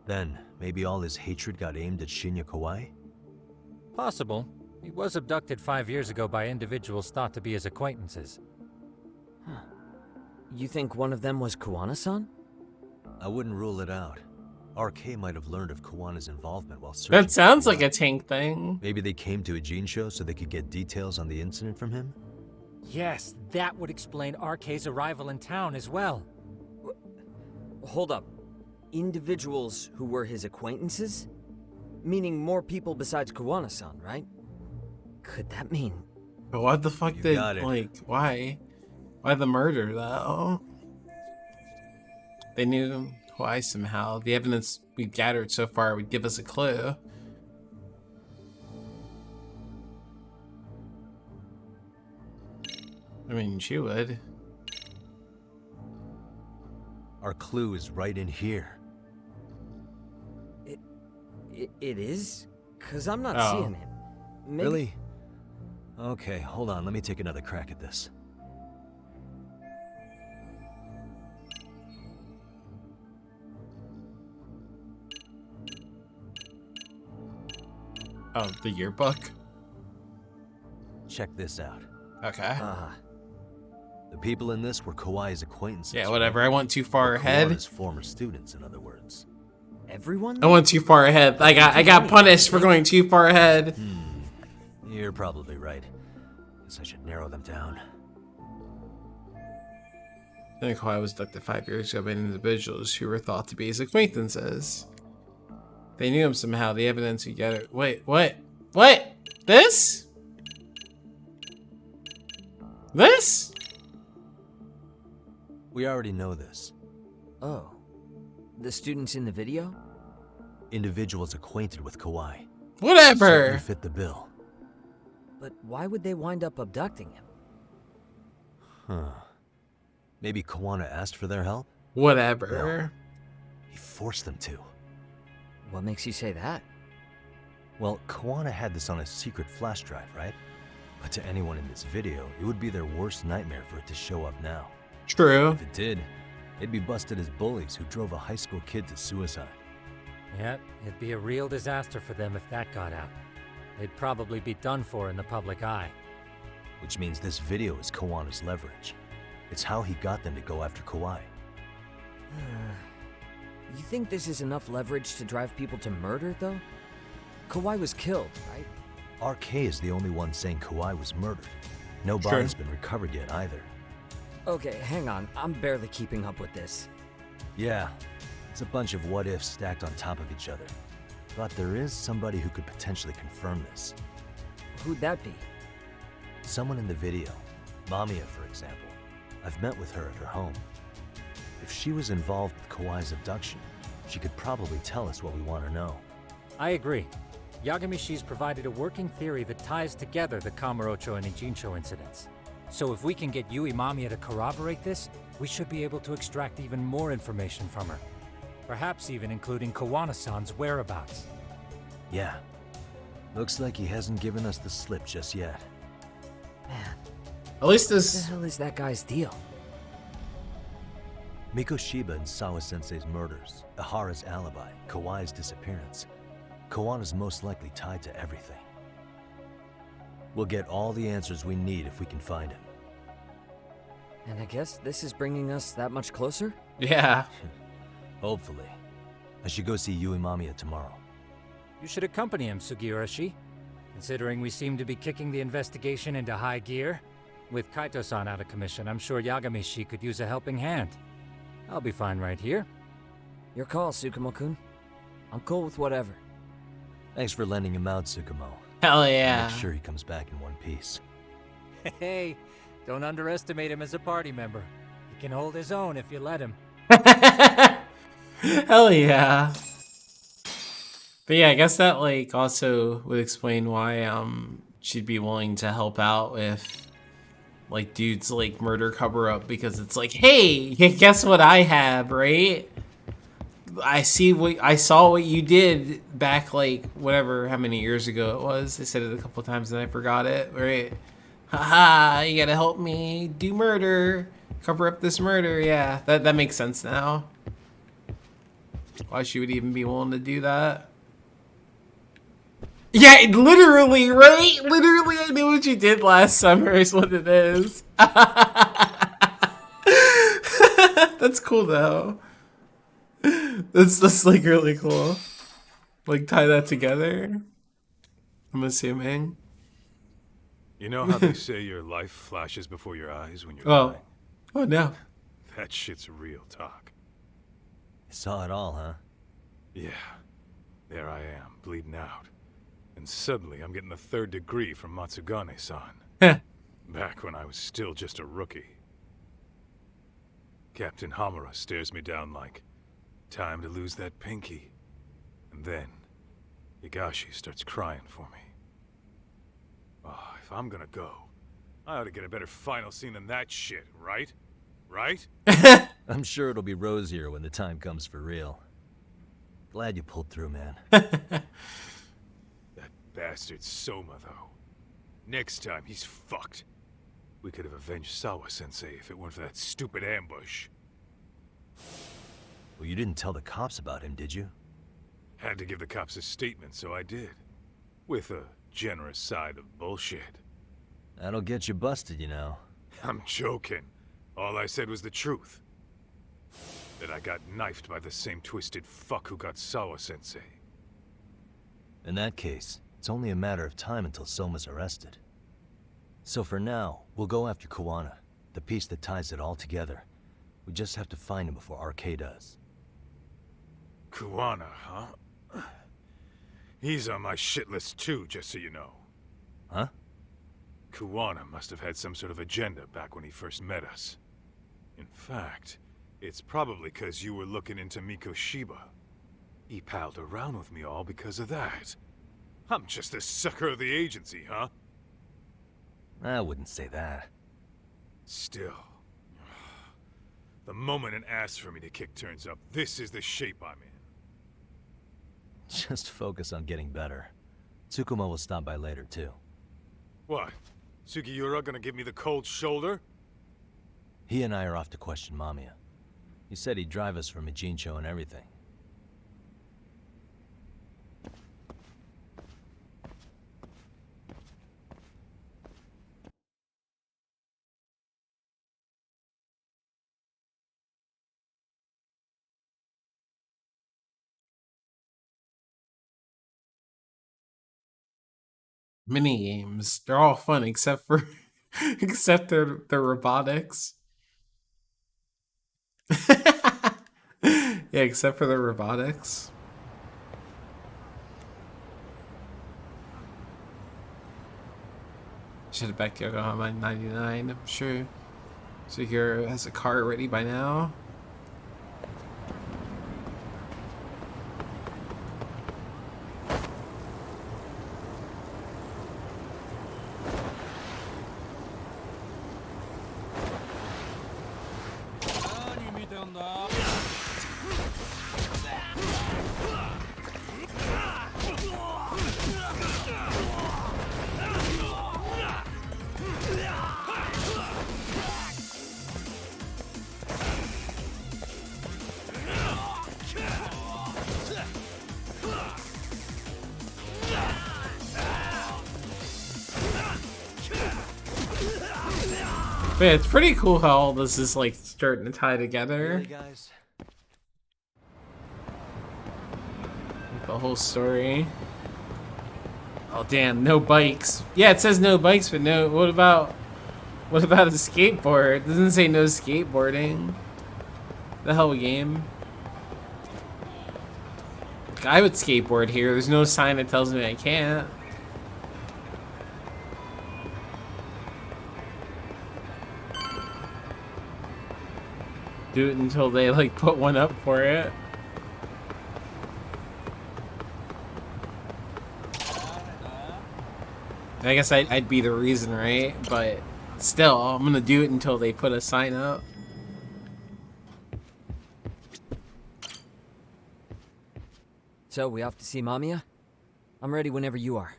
Then, maybe all his hatred got aimed at Shinya Kawai? Possible. He was abducted 5 years ago by individuals thought to be his acquaintances. Huh. You think one of them was Kawana-san? I wouldn't rule it out. RK might have learned of Kawana's involvement while searching. That sounds like a Tank thing. Maybe they came to a Gene show so they could get details on the incident from him? Yes, that would explain RK's arrival in town as well. Hold up. Individuals who were his acquaintances? Meaning more people besides Kawana-san, right? Could that mean... But what the fuck did, got it. like, why? Why the murder, though? They knew Why somehow? The evidence we've gathered so far would give us a clue. I mean, she would. Our clue is right in here. It is? Because I'm not seeing it. Maybe... Really? Okay, hold on. Let me take another crack at this. Oh, the yearbook? Check this out. Okay. The people in this were Kawai's acquaintances. Yeah, whatever. I went too far ahead. His former students, in other words. Everyone? I went too far ahead. I got punished for going too far ahead. You're probably right. Guess I should narrow them down. I think Kawhi was abducted 5 years ago by individuals who were thought to be his acquaintances. They knew him somehow. The evidence you get. Wait, what? What? This? This? We already know this. Oh. The students in the video? Individuals acquainted with Kawhi. Whatever. Certainly fit the bill. But why would they wind up abducting him? Huh. Maybe Kawana asked for their help? Whatever. No. He forced them to. What makes you say that? Well, Kawana had this on a secret flash drive, right? But to anyone in this video, it would be their worst nightmare for it to show up now. True. If it did, they'd be busted as bullies who drove a high school kid to suicide. Yep, it'd be a real disaster for them if that got out. They'd probably be done for in the public eye. Which means this video is Kawana's leverage. It's how he got them to go after Kawhi. You think this is enough leverage to drive people to murder, though? Kawhi was killed, right? RK is the only one saying Kawhi was murdered. No body's been recovered yet either. Okay, hang on. I'm barely keeping up with this. Yeah, it's a bunch of what-ifs stacked on top of each other. But there is somebody who could potentially confirm this. Who'd that be? Someone in the video. Mamiya, for example. I've met with her at her home. If she was involved with Kawhi's abduction, she could probably tell us what we want to know. I agree. Yagamishi's provided a working theory that ties together the Kamurocho and Ijincho incidents. So if we can get Yui Mamiya to corroborate this, we should be able to extract even more information from her. Perhaps even including Kawana-san's whereabouts. Yeah. Looks like he hasn't given us the slip just yet. Man. At least this... What the hell is that guy's deal? Mikoshiba and Sawa-sensei's murders, Ihara's alibi, Kawhi's disappearance. Kawana's most likely tied to everything. We'll get all the answers we need if we can find him. And I guess this is bringing us that much closer? Yeah. Hopefully. I should go see Yui Mamiya tomorrow. You should accompany him, Sugiurashi. Considering we seem to be kicking the investigation into high gear. With Kaito-san out of commission, I'm sure Yagamishi could use a helping hand. I'll be fine right here. Your call, Tsukumo-kun. I'm cool with whatever. Thanks for lending him out, Tsukumo. Hell yeah. Make sure he comes back in one piece. Hey, don't underestimate him as a party member. He can hold his own if you let him. Hell yeah. But yeah, I guess that like also would explain why she'd be willing to help out with like dudes like murder cover up, because it's like, hey, guess what I have, right? I saw what you did back like whatever how many years ago it was. They said it a couple times and I forgot it, right? Haha, you gotta help me do murder, cover up this murder. Yeah, that makes sense now. Why she would even be willing to do that. Yeah, literally, right? Literally, I knew what you did last summer is what it is. That's cool though. That's like really cool. Like tie that together. I'm assuming. You know how they say your life flashes before your eyes when you're dying? Oh no. That shit's real talk. You saw it all, huh? Yeah. There I am, bleeding out. And suddenly I'm getting the 3rd degree from Matsugane-san. Back when I was still just a rookie. Captain Hamura stares me down like, time to lose that pinky. And then, Higashi starts crying for me. Oh, if I'm gonna go, I ought to get a better final scene than that shit, right? Right? I'm sure it'll be rosier when the time comes for real. Glad you pulled through, man. That bastard Soma, though. Next time, he's fucked. We could have avenged Sawa-sensei if it weren't for that stupid ambush. Well, you didn't tell the cops about him, did you? Had to give the cops a statement, so I did. With a generous side of bullshit. That'll get you busted, you know. I'm joking. All I said was the truth. That I got knifed by the same twisted fuck who got Sawa-sensei. In that case, it's only a matter of time until Soma's arrested. So for now, we'll go after Kuwana, the piece that ties it all together. We just have to find him before RK does. Kuwana, huh? He's on my shit list too, just so you know. Huh? Kuwana must have had some sort of agenda back when he first met us. In fact, it's probably because you were looking into Mikoshiba. He palled around with me all because of that. I'm just a sucker of the agency, huh? I wouldn't say that. Still. The moment an ass for me to kick turns up, this is the shape I'm in. Just focus on getting better. Tsukuma will stop by later, too. What? Sugiura gonna give me the cold shoulder? He and I are off to question Mamiya. He said he'd drive us from Ijincho and everything. Mini games. They're all fun except for except the robotics. Yeah, except for the robotics. Should have back to Yokohama in '99, I'm sure. Sugiura has a car ready by now. But yeah, it's pretty cool how all this is like starting to tie together. Really, guys? The whole story. Oh damn, no bikes. Yeah, it says no bikes, but no. What about a skateboard? It doesn't say no skateboarding. The hell game. I would skateboard here. There's no sign that tells me I can't. Do it until they like put one up for it. I guess I'd be the reason, right? But still, I'm gonna do it until they put a sign up. So, we off to see Mamiya? I'm ready whenever you are.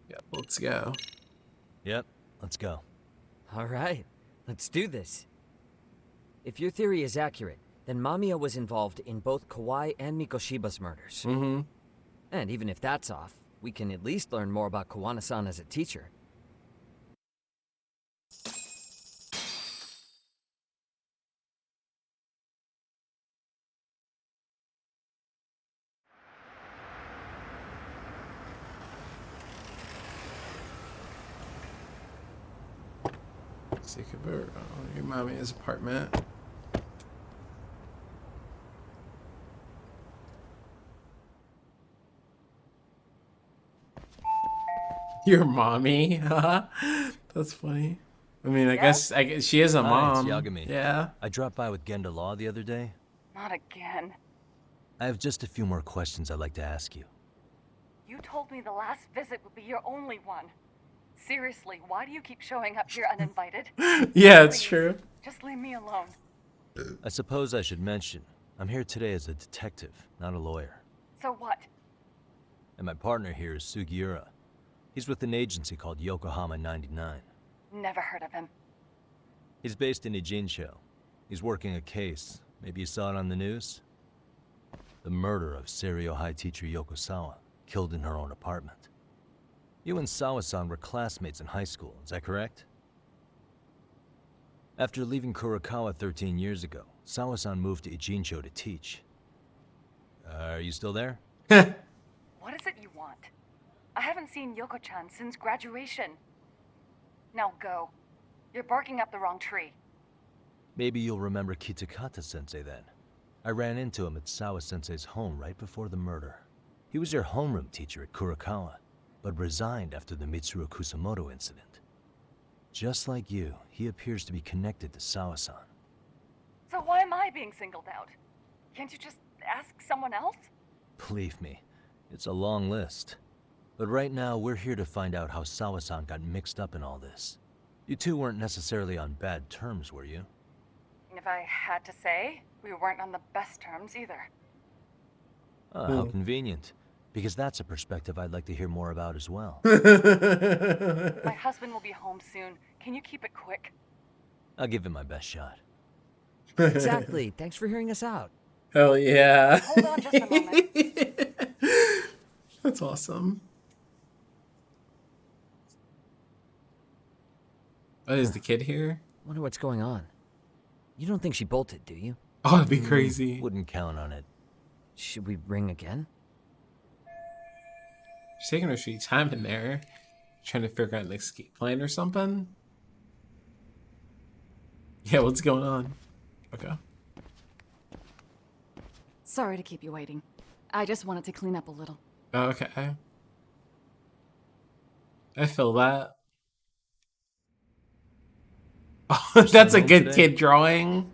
Yep, let's go. Yep, let's go. Alright, let's do this. If your theory is accurate, then Mamiya was involved in both Kawai and Mikoshiba's murders. Mm-hmm. And even if that's off, we can at least learn more about Kuwana-san as a teacher. Sick of her. Oh, your mommy's apartment. Your mommy? That's funny. I mean, I guess she is a mom. Hi, it's Yagami. Yeah. I dropped by with Genda Law the other day. Not again. I have just a few more questions I'd like to ask you. You told me the last visit would be your only one. Seriously, why do you keep showing up here uninvited? Yeah, it's Please, true. Just leave me alone. I suppose I should mention, I'm here today as a detective, not a lawyer. So what? And my partner here is Sugiura. He's with an agency called Yokohama 99. Never heard of him. He's based in Ijincho. He's working a case. Maybe you saw it on the news? The murder of Seiryo High teacher Yokosawa, killed in her own apartment. You and Sawa-san were classmates in high school, is that correct? After leaving Kurakawa 13 years ago, Sawa-san moved to Ijincho to teach. Are you still there? What is it you want? I haven't seen Yoko-chan since graduation. Now go. You're barking up the wrong tree. Maybe you'll remember Kitakata-sensei then. I ran into him at Sawa-sensei's home right before the murder. He was your homeroom teacher at Kurakawa, but resigned after the Mitsuru Kusamoto incident. Just like you, he appears to be connected to Sawa-san. So why am I being singled out? Can't you just ask someone else? Believe me, it's a long list. But right now, we're here to find out how Sawa-san got mixed up in all this. You two weren't necessarily on bad terms, were you? If I had to say, we weren't on the best terms either. How convenient. Because that's a perspective I'd like to hear more about as well. My husband will be home soon. Can you keep it quick? I'll give it my best shot. Exactly. Thanks for hearing us out. Hell yeah. Hold on just a moment. That's awesome. Oh, is the kid here? Wonder what's going on. You don't think she bolted, do you? Oh, that'd be crazy. Wouldn't count on it. Should we ring again? She's taking her sweet time in there. Trying to figure out an escape plan or something. Yeah, what's going on? Okay. Sorry to keep you waiting. I just wanted to clean up a little. Okay. I feel that. Oh, that's a good kid drawing.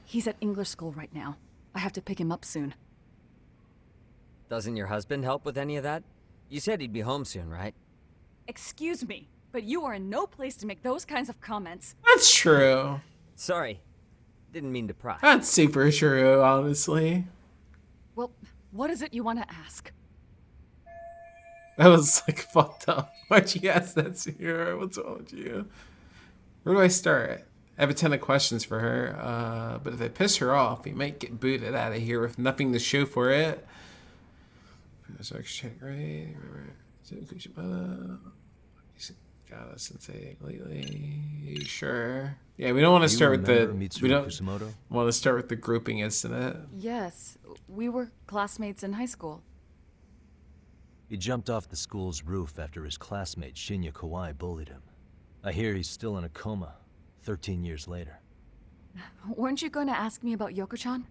He's at English school right now. I have to pick him up soon. Doesn't your husband help with any of that? You said he'd be home soon, right? Excuse me, but you are in no place to make those kinds of comments. That's true. Sorry. Didn't mean to pry. That's super true, honestly. Well, what is it you want to ask? That was like fucked up. Why'd you ask that, Sierra? What's wrong with you? Where do I start? I have a ton of questions for her, but if I piss her off, we might get booted out of here with nothing to show for it. Right? Got us sensei lately. Sure. Yeah, we don't want to start with the. We don't want to start with the grouping incident. Yes, we were classmates in high school. He jumped off the school's roof after his classmate Shinya Kawai bullied him. I hear he's still in a coma, 13 years later. Weren't you going to ask me about Yoko-chan?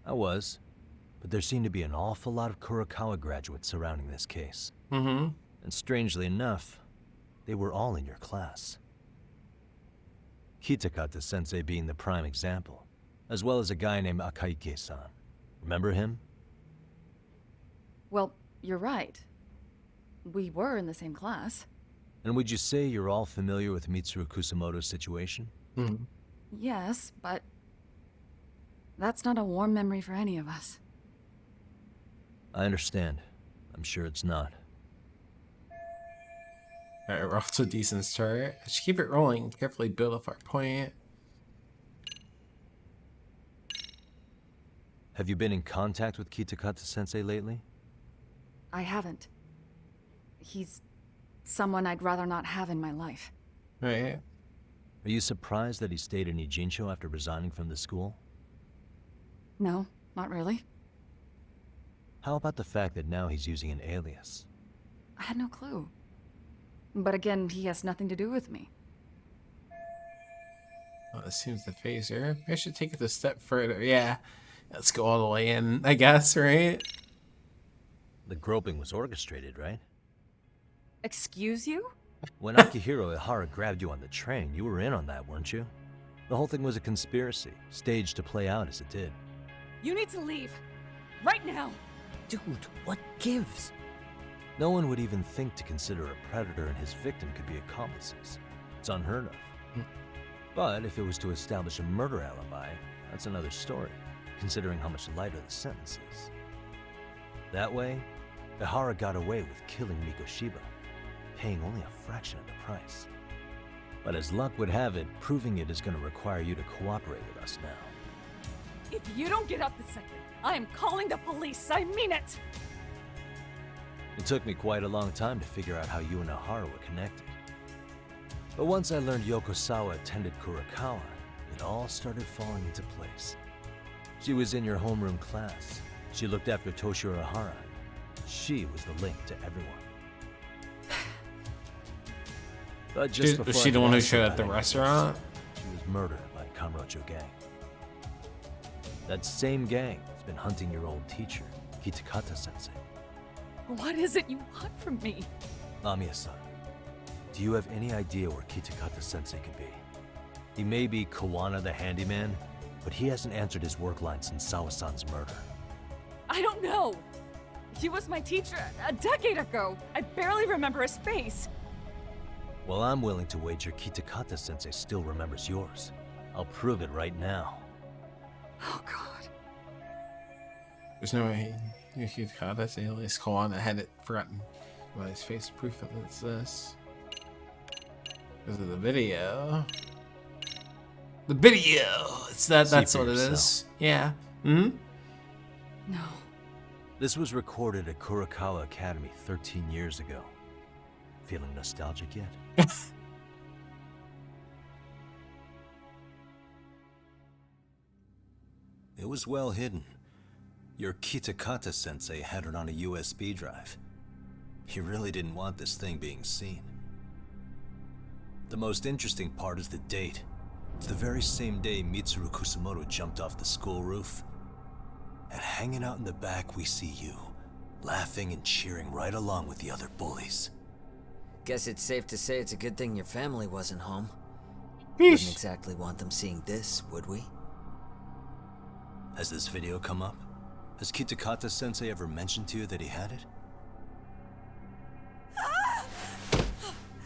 I was, but there seemed to be an awful lot of Kurakawa graduates surrounding this case. Mm-hmm. And strangely enough, they were all in your class. Kitakata-sensei being the prime example, as well as a guy named Akaike-san. Remember him? Well, you're right. We were in the same class. And would you say you're all familiar with Mitsuru Kusamoto's situation? Mm-hmm. Yes, but that's not a warm memory for any of us. I understand. I'm sure it's not. Alright, we're off to a decent start. Let's keep it rolling. Carefully build up our point. Have you been in contact with Kitakata-sensei lately? I haven't. He's someone I'd rather not have in my life. Right. Are you surprised that he stayed in Ijincho after resigning from the school? No, not really. How about the fact that now he's using an alias? I had no clue. But again, he has nothing to do with me. Well, this seems the phaser. I should take it a step further. Yeah. Let's go all the way in, I guess, right? The groping was orchestrated, right? Excuse you? When Akihiro Ihara grabbed you on the train, you were in on that, weren't you? The whole thing was a conspiracy, staged to play out as it did. You need to leave. Right now. Dude, what gives? No one would even think to consider a predator and his victim could be accomplices. It's unheard of. But if it was to establish a murder alibi, that's another story, considering how much lighter the sentence is. That way, Ihara got away with killing Mikoshiba, paying only a fraction of the price. But as luck would have it, proving it is going to require you to cooperate with us now. If you don't get up this second, I am calling the police. I mean it. It took me quite a long time to figure out how you and Ihara were connected. But once I learned Yokosawa attended Kurakawa, it all started falling into place. She was in your homeroom class. She looked after Toshiro Ihara. She was the link to everyone. But just before Was she the one who showed at the restaurant? She was murdered by Kamurocho gang. That same gang has been hunting your old teacher, Kitakata-sensei. What is it you want from me? Amiya-san, do you have any idea where Kitakata-sensei could be? He may be Kawana the handyman, but he hasn't answered his work line since Sawa-san's murder. I don't know. He was my teacher a decade ago. I barely remember his face. Well, I'm willing to wager Kitakata-sensei still remembers yours. I'll prove it right now. Oh, God. There's no way Kitakata alias Kawana had it forgotten about his face. Proof that it's this. Because of the video. The video! It's that. That's what it is. Yeah. Hmm? No. This was recorded at Kurakawa Academy 13 years ago. Feeling nostalgic yet? It was well hidden. Your Kitakata-sensei had it on a USB drive. He really didn't want this thing being seen. The most interesting part is the date. It's the very same day Mitsuru Kusumoto jumped off the school roof. And hanging out in the back, we see you, laughing and cheering right along with the other bullies. Guess it's safe to say it's a good thing your family wasn't home. Wouldn't exactly want them seeing this, would we? Has this video come up? Has Kitakata-sensei ever mentioned to you that he had it?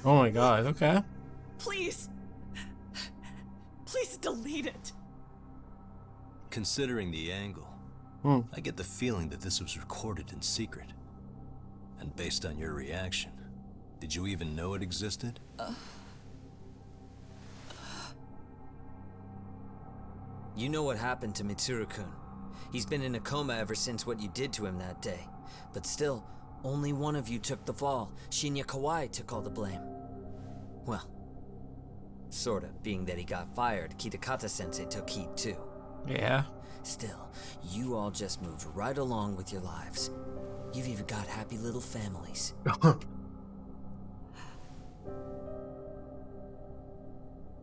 Oh my god, okay. Please. Please delete it. Considering the angle, I get the feeling that this was recorded in secret. And based on your reaction, did you even know it existed? You know what happened to Mitsuru-kun. He's been in a coma ever since what you did to him that day. But still, only one of you took the fall. Shinya Kawai took all the blame. Well, sorta, being that he got fired, Kitakata-sensei took heat too. Yeah. Still, you all just moved right along with your lives. You've even got happy little families.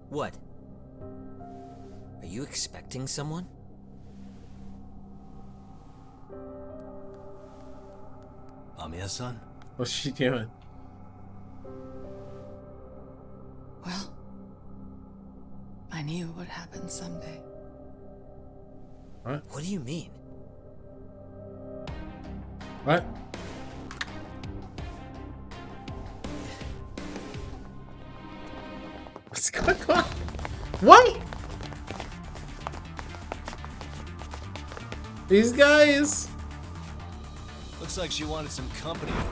What? Are you expecting someone? Amiya-san? What's she doing? Well, I knew it would happen someday. What? What do you mean? What? What's going on? What? These guys? Looks like she wanted some company over.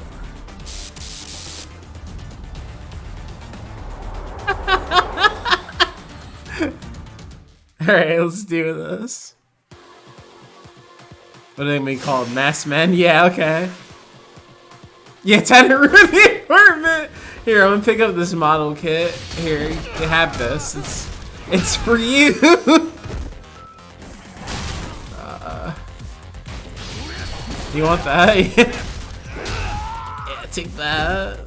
Alright, let's do this. What do they mean called? Masked men? Yeah, okay. Yeah, time to ruin the apartment! Here, I'm gonna pick up this model kit. Here, you have this. It's for you! You want that? Yeah, take that.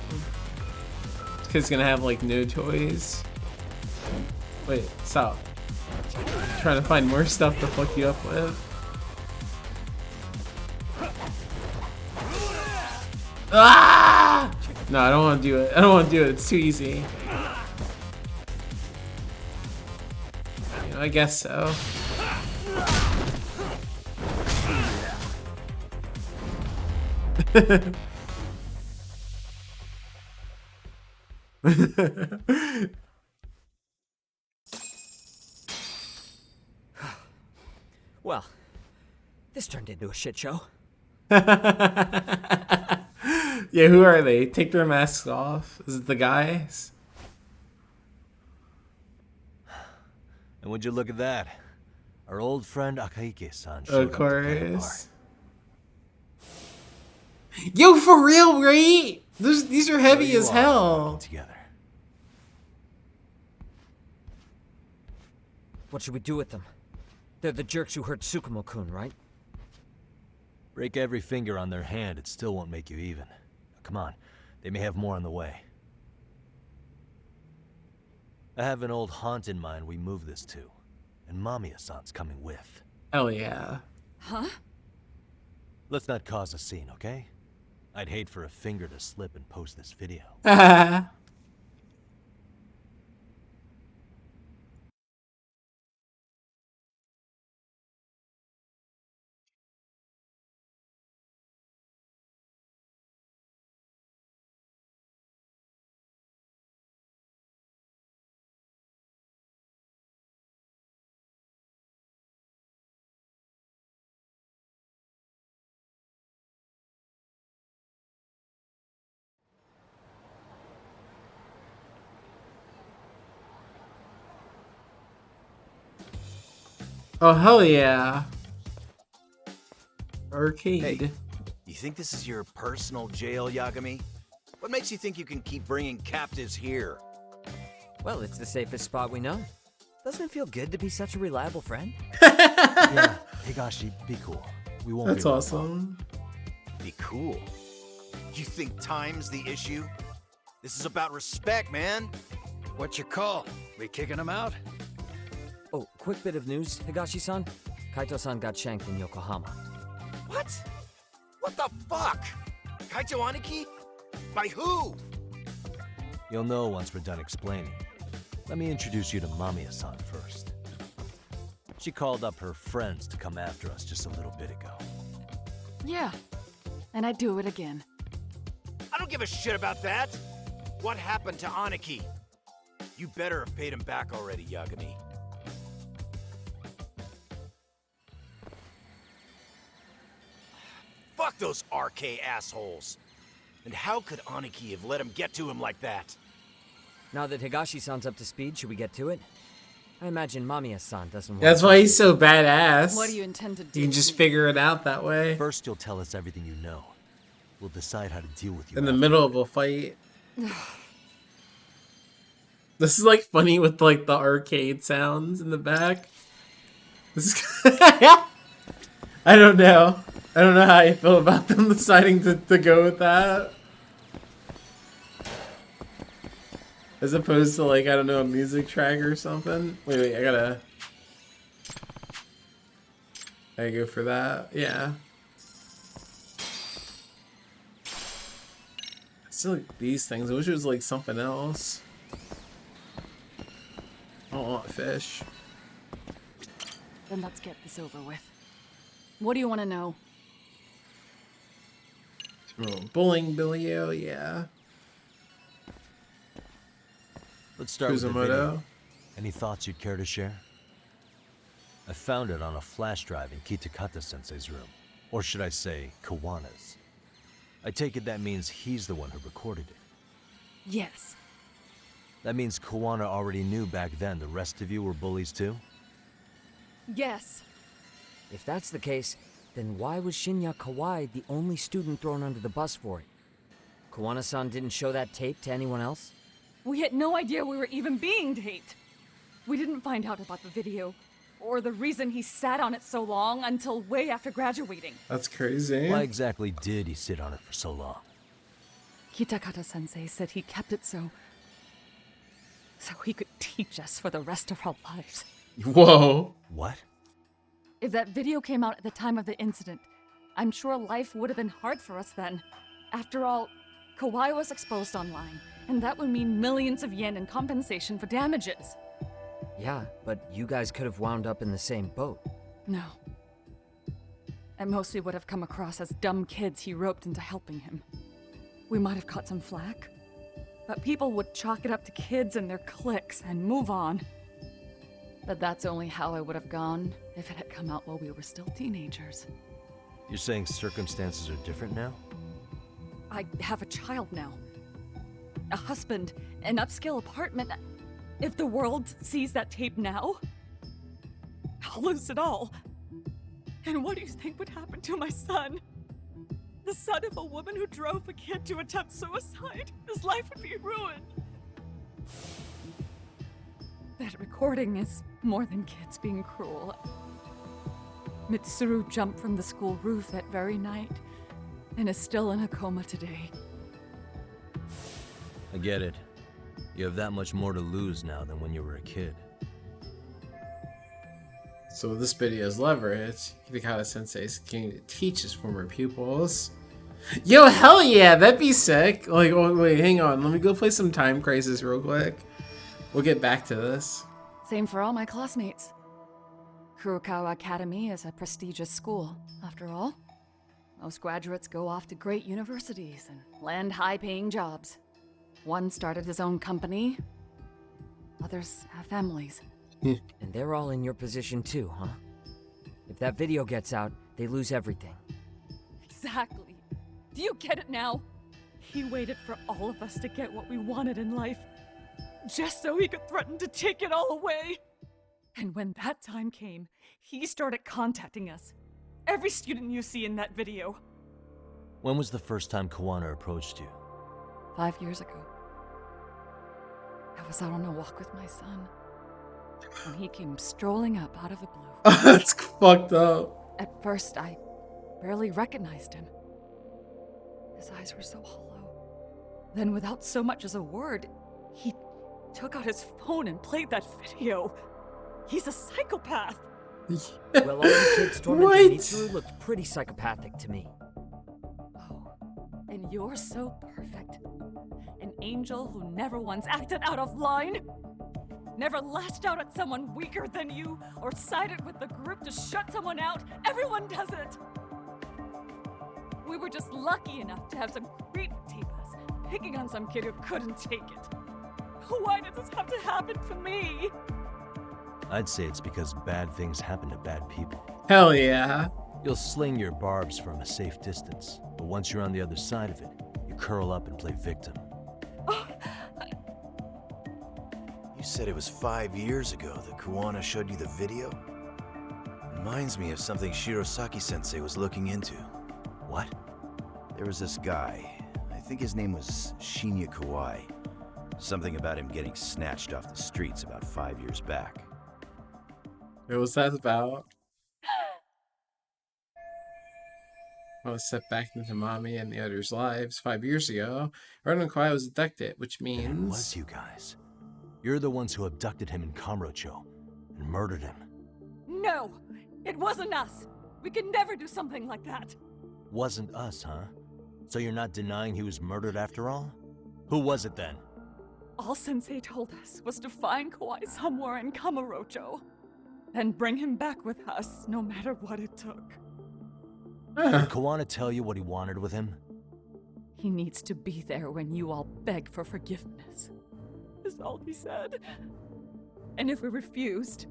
This kid's gonna have like no toys. Wait, stop. Trying to find more stuff to fuck you up with. Ah! No, I don't want to do it. I don't want to do it. It's too easy. You know, I guess so. Well, this turned into a shit show. Yeah, who are they? Take their masks off. Is it the guys? And would you look at that? Our old friend Akaike-san. Of course. Yo, for real, right? These are heavy as hell. Together. What should we do with them? They're the jerks who hurt Tsukumo-kun, right? Break every finger on their hand, it still won't make you even. Come on, they may have more on the way. I have an old haunt in mind we move this to, and Mamiya-san's coming with. Hell yeah. Huh? Let's not cause a scene, okay? I'd hate for a finger to slip and post this video. Oh, hell yeah. Arcade. Hey, you think this is your personal jail, Yagami? What makes you think you can keep bringing captives here? Well, it's the safest spot we know. Doesn't it feel good to be such a reliable friend? Yeah, Higashi, be cool. We won't That's be wrong. awesome. Be cool. You think time's the issue? This is about respect, man. What's your call? We kicking him out? Oh, quick bit of news, Higashi-san. Kaito-san got shanked in Yokohama. What? What the fuck? Kaito Aniki? By who? You'll know once we're done explaining. Let me introduce you to Mamiya-san first. She called up her friends to come after us just a little bit ago. Yeah, and I'd do it again. I don't give a shit about that. What happened to Aniki? You better have paid him back already, Yagami. Fuck those RK assholes. And how could Aniki have let him get to him like that? Now that Higashi-san's up to speed, should we get to it? I imagine Mamiya-san doesn't want That's why he's so badass. What do you intend to do? You can just figure it out that way. First, you'll tell us everything you know. We'll decide how to deal with you. In the middle of a fight. This is like funny with like the arcade sounds in the back. This is I don't know. I don't know how I feel about them deciding to go with that. As opposed to like, I don't know, a music track or something. Wait, I gotta go for that. Yeah. I still like these things. I wish it was like something else. I don't want fish. Then let's get this over with. What do you want to know? Oh, bowling Billy-o, yeah. Let's start with the Kuzumoto. video. Any thoughts you'd care to share? I found it on a flash drive in Kitakata-sensei's room. Or should I say, Kawana's. I take it that means he's the one who recorded it. Yes. That means Kawana already knew back then the rest of you were bullies too? Yes. If that's the case, then why was Shinya Kawai the only student thrown under the bus for it? Kawana-san didn't show that tape to anyone else? We had no idea we were even being taped. We didn't find out about the video, or the reason he sat on it so long until way after graduating. That's crazy. Why exactly did he sit on it for so long? Kitakata-sensei said he kept it so he could teach us for the rest of our lives. Whoa. What? If that video came out at the time of the incident, I'm sure life would have been hard for us then. After all, Kawai was exposed online, and that would mean millions of yen in compensation for damages. Yeah, but you guys could have wound up in the same boat. No. At most, we would have come across as dumb kids he roped into helping him. We might have caught some flack, but people would chalk it up to kids and their cliques and move on. But that's only how I would have gone if it had come out while we were still teenagers. You're saying circumstances are different now? I have a child now. A husband, an upscale apartment. If the world sees that tape now, I'll lose it all. And what do you think would happen to my son? The son of a woman who drove a kid to attempt suicide. His life would be ruined. That recording is more than kids being cruel. Mitsuru jumped from the school roof that very night and is still in a coma today. I get it. You have that much more to lose now than when you were a kid. So this video is leverage. Hidekata Sensei is going to teach his former pupils. Yo, hell yeah, that'd be sick. Like, oh, wait, hang on. Let me go play some Time Crisis real quick. We'll get back to this. Same for all my classmates. Kurokawa Academy is a prestigious school, after all. Most graduates go off to great universities and land high-paying jobs. One started his own company. Others have families. And they're all in your position too, huh? If that video gets out, they lose everything. Exactly. Do you get it now? He waited for all of us to get what we wanted in life, just so he could threaten to take it all away. And when that time came, he started contacting us. Every student you see in that video. When was the first time Kawana approached you? 5 years ago. I was out on a walk with my son when he came strolling up out of the blue. That's fucked up. At first, I barely recognized him. His eyes were so hollow. Then, without so much as a word, he took out his phone and played that video. He's a psychopath. Well, all the kids tormenting Mitsuru looked pretty psychopathic to me. Oh, and you're so perfect. An angel who never once acted out of line. Never lashed out at someone weaker than you, or sided with the group to shut someone out. Everyone does it. We were just lucky enough to have some creep tape us, picking on some kid who couldn't take it. Why did this have to happen to me? I'd say it's because bad things happen to bad people. Hell yeah. You'll sling your barbs from a safe distance, but once you're on the other side of it, you curl up and play victim. You said it was 5 years ago that Kawana showed you the video? Reminds me of something Shirosaki-sensei was looking into. What? There was this guy. I think his name was Shinya Kawai. Something about him getting snatched off the streets about 5 years back. What was that about? I was set back into Mommy and the others' lives 5 years ago. Ren Kawai was abducted, which means... Then it was you guys. You're the ones who abducted him in Kamurocho and murdered him. No! It wasn't us! We could never do something like that! Wasn't us, huh? So you're not denying he was murdered after all? Who was it then? All Sensei told us was to find Kawai somewhere in Kamurocho, and bring him back with us, no matter what it took. Did Kawana tell you what he wanted with him? He needs to be there when you all beg for forgiveness. Is all he said. And if we refused,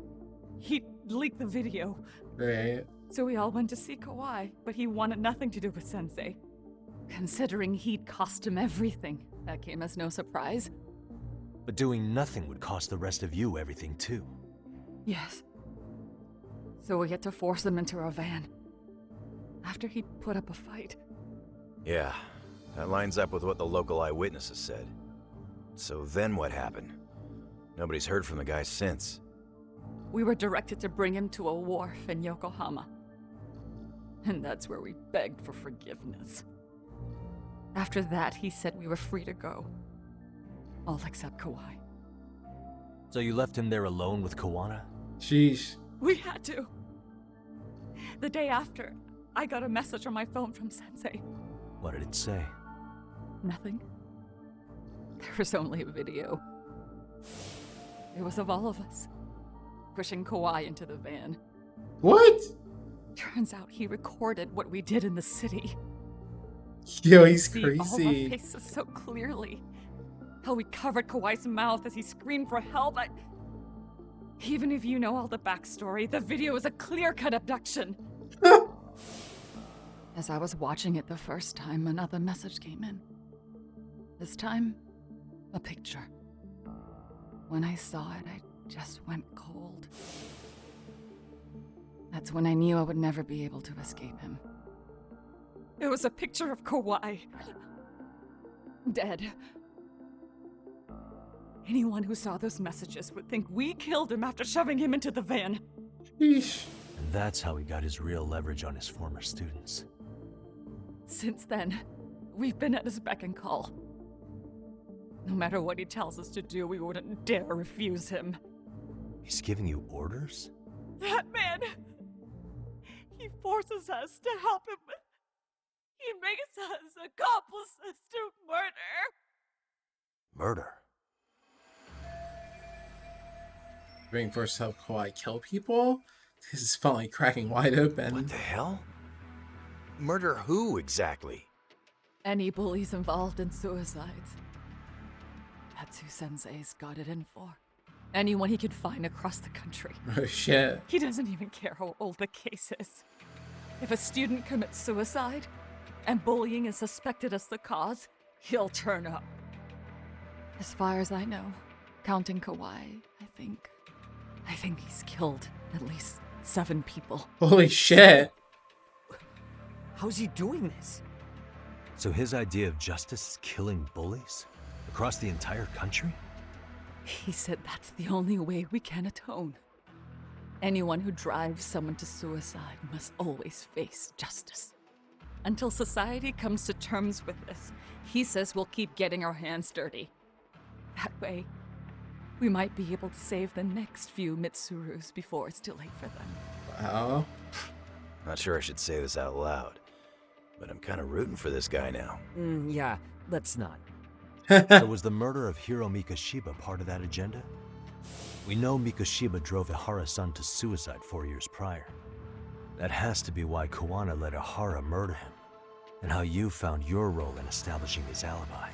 he'd leak the video. Right. So we all went to see Kawai, but he wanted nothing to do with Sensei. Considering he'd cost him everything, that came as no surprise. But doing nothing would cost the rest of you everything too. Yes. So we had to force him into our van. After he'd put up a fight. Yeah, that lines up with what the local eyewitnesses said. So then what happened? Nobody's heard from the guy since. We were directed to bring him to a wharf in Yokohama. And that's where we begged for forgiveness. After that, he said we were free to go. All except Kawai. So you left him there alone with Kawana? Sheesh. We had to. The day after, I got a message on my phone from Sensei. What did it say? Nothing. There was only a video. It was of all of us, pushing Kawai into the van. What? Turns out he recorded what we did in the city. Yo, he's See all our crazy. faces so clearly. How we covered Kawhi's mouth as he screamed for help. Even if you know all the backstory, the video is a clear-cut abduction. As I was watching it the first time, another message came in. This time, a picture. When I saw it, I just went cold. That's when I knew I would never be able to escape him. It was a picture of Kawhi. Dead. Anyone who saw those messages would think we killed him after shoving him into the van. Sheesh. And that's how he got his real leverage on his former students. Since then, we've been at his beck and call. No matter what he tells us to do, we wouldn't dare refuse him. He's giving you orders? That man! He forces us to help him. He makes us accomplices to murder. Murder? Being forced to help Kawhi kill people? This is finally cracking wide open. What the hell? Murder who, exactly? Any bullies involved in suicides. That's who Sensei's got it in for. Anyone he could find across the country. Oh shit. He doesn't even care how old the case is. If a student commits suicide, and bullying is suspected as the cause, he'll turn up. As far as I know, counting Kawhi, I think he's killed at least 7 people. Holy shit. How's he doing this? So his idea of justice is killing bullies? Across the entire country? He said that's the only way we can atone. Anyone who drives someone to suicide must always face justice. Until society comes to terms with this, he says we'll keep getting our hands dirty. That way, we might be able to save the next few Mitsurus before it's too late for them. Wow. Not sure I should say this out loud, but I'm kind of rooting for this guy now. Yeah, let's not. So was the murder of Hiro Mikoshiba part of that agenda? We know Mikoshiba drove Ihara-san to suicide 4 years prior. That has to be why Kuwana let Ihara murder him, and how you found your role in establishing his alibi.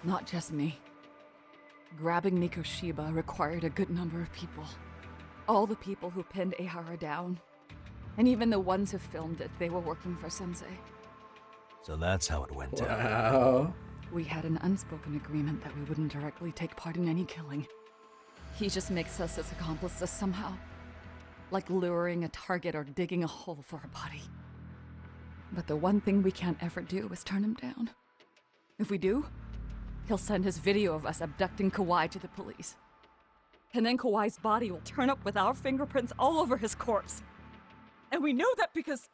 Not just me. Grabbing Mikoshiba required a good number of people. All the people who pinned Ihara down. And even the ones who filmed it, they were working for Sensei. So that's how it went down. Wow. We had an unspoken agreement that we wouldn't directly take part in any killing. He just makes us his accomplices somehow. Like luring a target or digging a hole for a body. But the one thing we can't ever do is turn him down. If we do, he'll send his video of us abducting Kawhi to the police. And then Kawhi's body will turn up with our fingerprints all over his corpse. And we know that because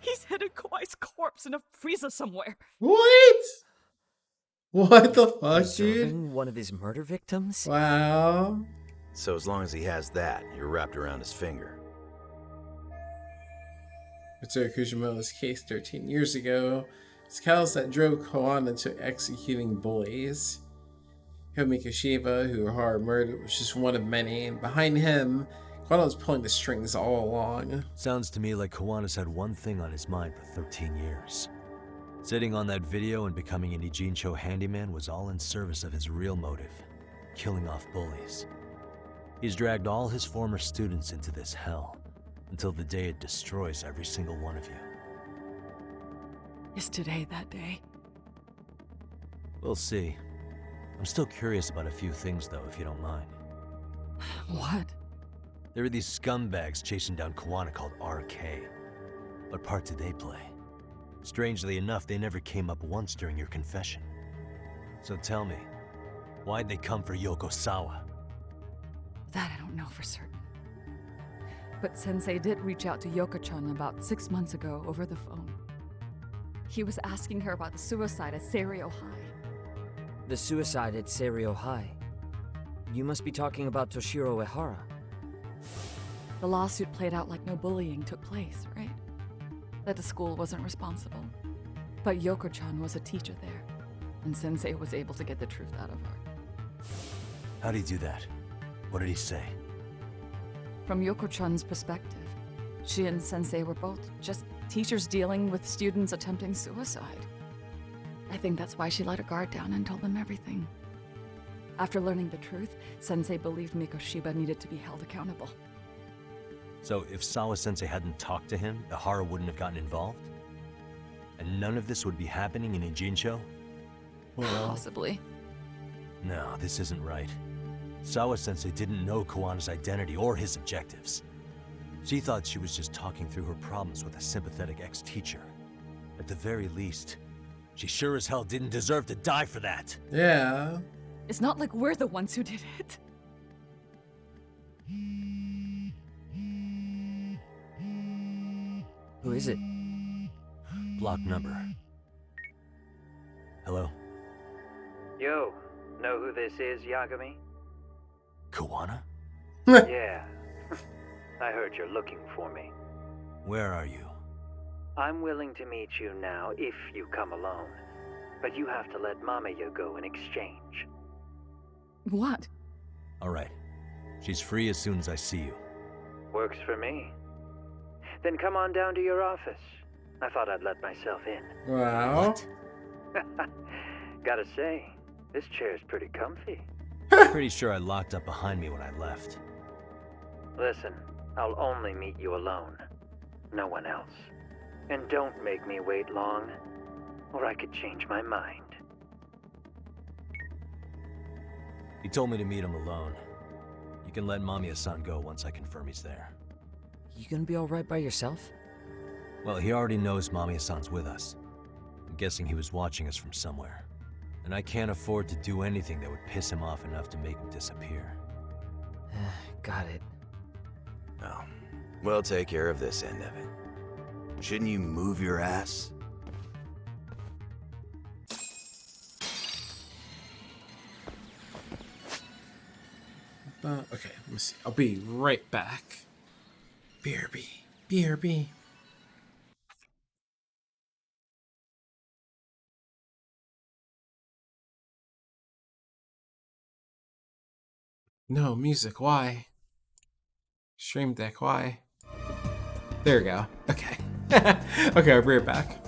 he's hidden Kawhi's corpse in a freezer somewhere. What? What the fuck, Preserving dude? one of his murder victims? Wow. So as long as he has that, you're wrapped around his finger. Mitsuru Kujimoto's case 13 years ago. It's cows that drove Kuwana to executing bullies. Hiro Mikoshiba, who Ihara murdered, was just one of many, and behind him, Kuwana was pulling the strings all along. Sounds to me like Kawana's had one thing on his mind for 13 years. Sitting on that video and becoming an Ijincho handyman was all in service of his real motive, killing off bullies. He's dragged all his former students into this hell, until the day it destroys every single one of you. Is today that day? We'll see. I'm still curious about a few things though, if you don't mind. What? There are these scumbags chasing down Kuwana called RK. What part did they play? Strangely enough, they never came up once during your confession. So tell me, why'd they come for Yokosawa? That I don't know for certain. But Sensei did reach out to Yoko-chan about 6 months ago over the phone. He was asking her about the suicide at Seiryo High. The suicide at Seiryo High? You must be talking about Toshiro Ihara. The lawsuit played out like no bullying took place, right? That the school wasn't responsible. But Yoko-chan was a teacher there, and Sensei was able to get the truth out of her. How'd he do that? What did he say? From Yoko-chan's perspective, she and Sensei were both just teachers dealing with students attempting suicide. I think that's why she let her guard down and told them everything. After learning the truth, Sensei believed Mikoshiba needed to be held accountable. So if Sawa-sensei hadn't talked to him, Ihara wouldn't have gotten involved? And none of this would be happening in Ijincho? Possibly. No, this isn't right. Sawa-sensei didn't know Kuwana's identity or his objectives. She thought she was just talking through her problems with a sympathetic ex-teacher. At the very least, she sure as hell didn't deserve to die for that. Yeah. It's not like we're the ones who did it. Who is it? Block number. Hello? Yo, know who this is, Yagami? Kuwana? Yeah. I heard you're looking for me. Where are you? I'm willing to meet you now if you come alone. But you have to let Mamiya go in exchange. What? Alright. She's free as soon as I see you. Works for me. Then come on down to your office. I thought I'd let myself in. Wow. Gotta say, this chair's pretty comfy. Pretty sure I locked up behind me when I left. Listen, I'll only meet you alone. No one else. And don't make me wait long, or I could change my mind. He told me to meet him alone. You can let Mamiya-san go once I confirm he's there. You gonna be alright by yourself? Well, he already knows Mamiya-san's with us. I'm guessing he was watching us from somewhere. And I can't afford to do anything that would piss him off enough to make him disappear. Got it. Oh, we'll take care of this end of it. Shouldn't you move your ass? Okay, let me see. I'll be right back. BRB. BRB. No, music, why? Stream Deck, why? There we go. Okay. Okay, I'll be right back.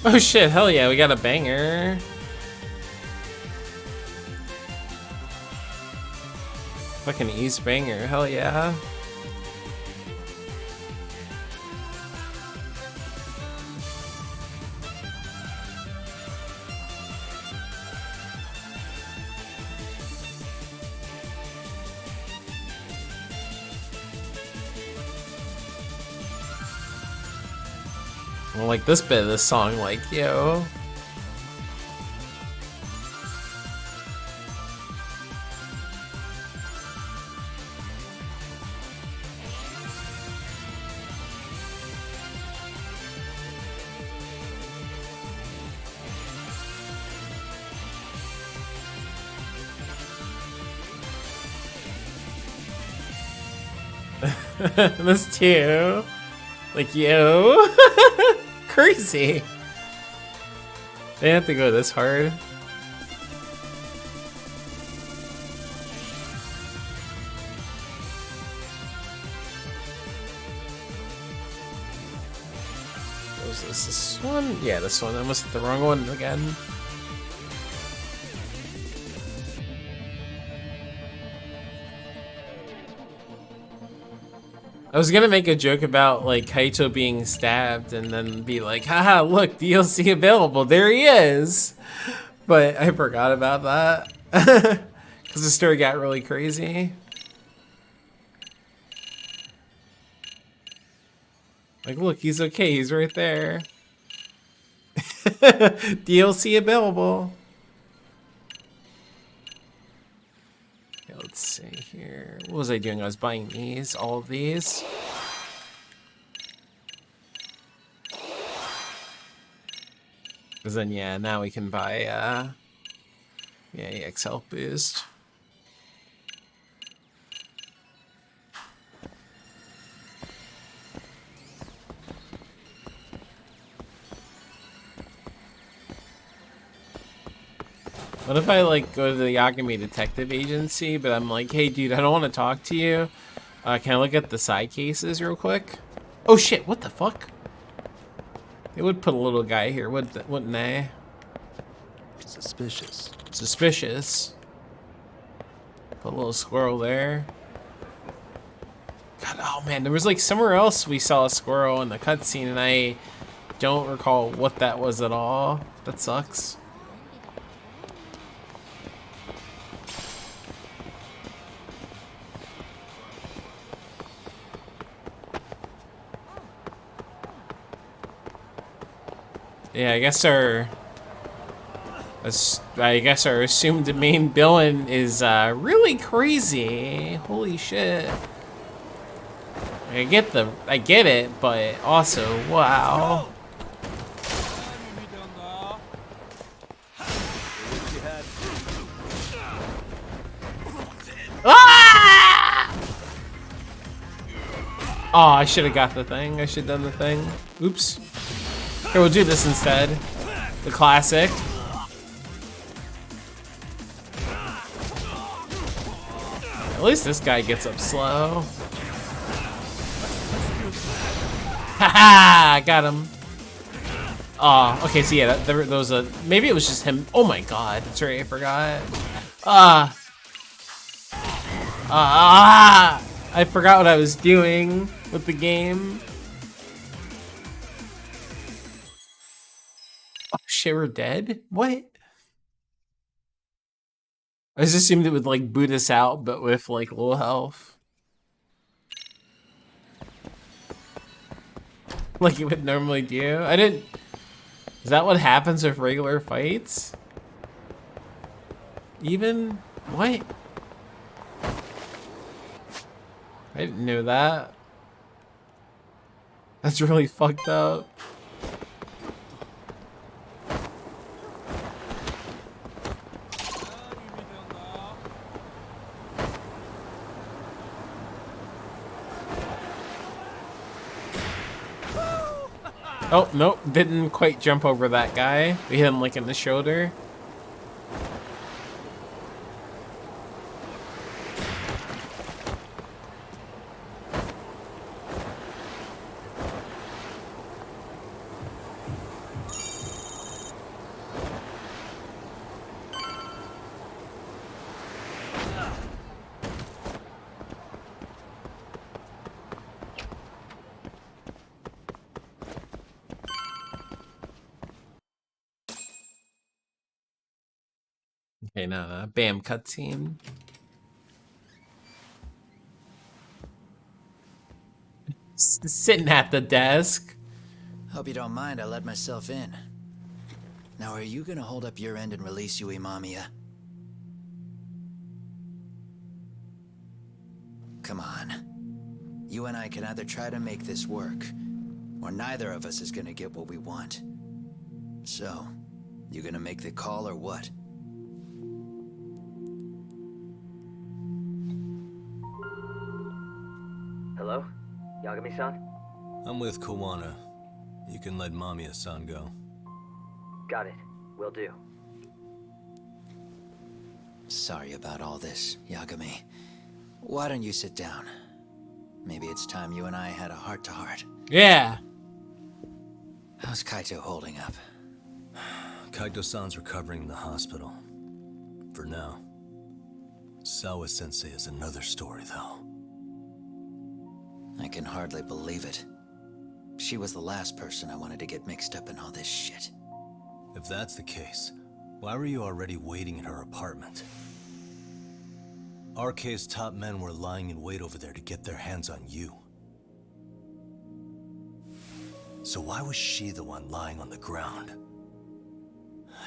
Oh shit, hell yeah, we got a banger. Fucking East banger, hell yeah. I like this bit of this song, like, yo. This too. Like, yo. Crazy. They have to go this hard. Was this one? Yeah, this one. I must hit the wrong one again. I was gonna make a joke about like Kaito being stabbed and then be like, haha, look, DLC available, there he is. But I forgot about that because the story got really crazy. Like, look, he's okay, he's right there. DLC available. Let's see here. What was I doing? I was buying these, all of these. Because then, yeah, now we can buy, yeah, EXL boost. What if I like go to the Yagami Detective Agency, but I'm like, hey dude, I don't want to talk to you. Can I look at the side cases real quick? Oh shit, what the fuck? They would put a little guy here, wouldn't they? Suspicious. Suspicious. Put a little squirrel there. God, oh man, there was like somewhere else we saw a squirrel in the cutscene and I don't recall what that was at all. That sucks. Yeah, I guess our assumed main villain is really crazy. Holy shit. I get it, but also, wow. Ah! Oh, I should have got the thing. I should have done the thing. Oops. Here, we'll do this instead. The classic. At least this guy gets up slow. Haha! Got him. Oh, okay, so yeah, there was a... Maybe it was just him. Oh my god, that's right, I forgot. I forgot what I was doing with the game. Oh shit, we're dead? What? I just assumed it would like boot us out, but with like low health. Like it would normally do. I didn't... Is that what happens with regular fights? Even? What? I didn't know that. That's really fucked up. Oh, nope, didn't quite jump over that guy. We hit him like in the shoulder. Okay, no. Bam, cutscene. Sitting at the desk. Hope you don't mind I let myself in. Now, are you gonna hold up your end and release Yui Mamiya? Come on. You and I can either try to make this work, or neither of us is gonna get what we want. So, you gonna make the call or what? Hello? Yagami-san? I'm with Kawana. You can let Mamiya-san go. Got it. Will do. Sorry about all this, Yagami. Why don't you sit down? Maybe it's time you and I had a heart-to-heart. Yeah. How's Kaito holding up? Kaito-san's recovering in the hospital. For now. Sawa-sensei is another story, though. I can hardly believe it. She was the last person I wanted to get mixed up in all this shit. If that's the case, why were you already waiting in her apartment? RK's top men were lying in wait over there to get their hands on you. So why was she the one lying on the ground?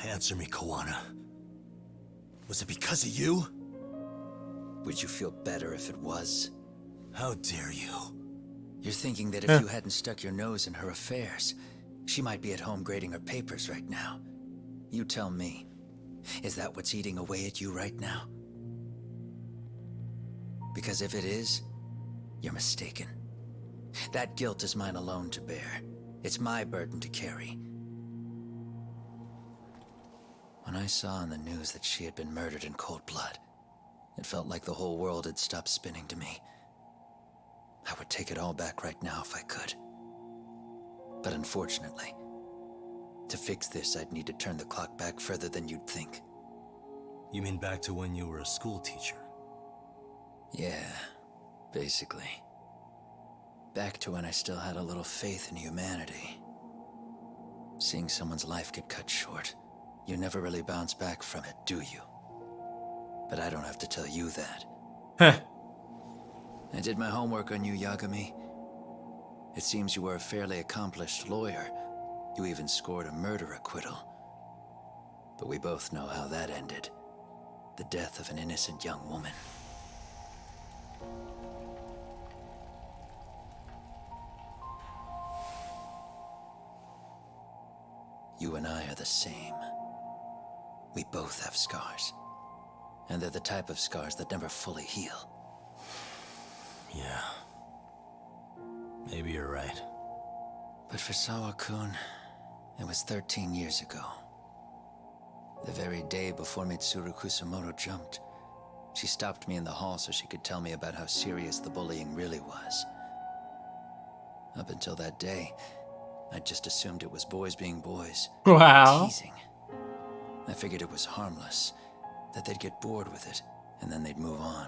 Answer me, Kawana. Was it because of you? Would you feel better if it was? How dare you? You're thinking that if you hadn't stuck your nose in her affairs, she might be at home grading her papers right now. You tell me, is that what's eating away at you right now? Because if it is, you're mistaken. That guilt is mine alone to bear. It's my burden to carry. When I saw on the news that she had been murdered in cold blood, it felt like the whole world had stopped spinning to me. I would take it all back right now if I could. But unfortunately, to fix this, I'd need to turn the clock back further than you'd think. You mean back to when you were a school teacher? Yeah, basically. Back to when I still had a little faith in humanity. Seeing someone's life get cut short, you never really bounce back from it, do you? But I don't have to tell you that. I did my homework on you, Yagami. It seems you were a fairly accomplished lawyer. You even scored a murder acquittal. But we both know how that ended. The death of an innocent young woman. You and I are the same. We both have scars. And they're the type of scars that never fully heal. Yeah. Maybe you're right. But for Sawa-kun, it was 13 years ago. The very day before Mitsuru Kusumoto jumped, she stopped me in the hall so she could tell me about how serious the bullying really was. Up until that day, I just assumed it was boys being boys. Wow. Teasing. I figured it was harmless, that they'd get bored with it, and then they'd move on.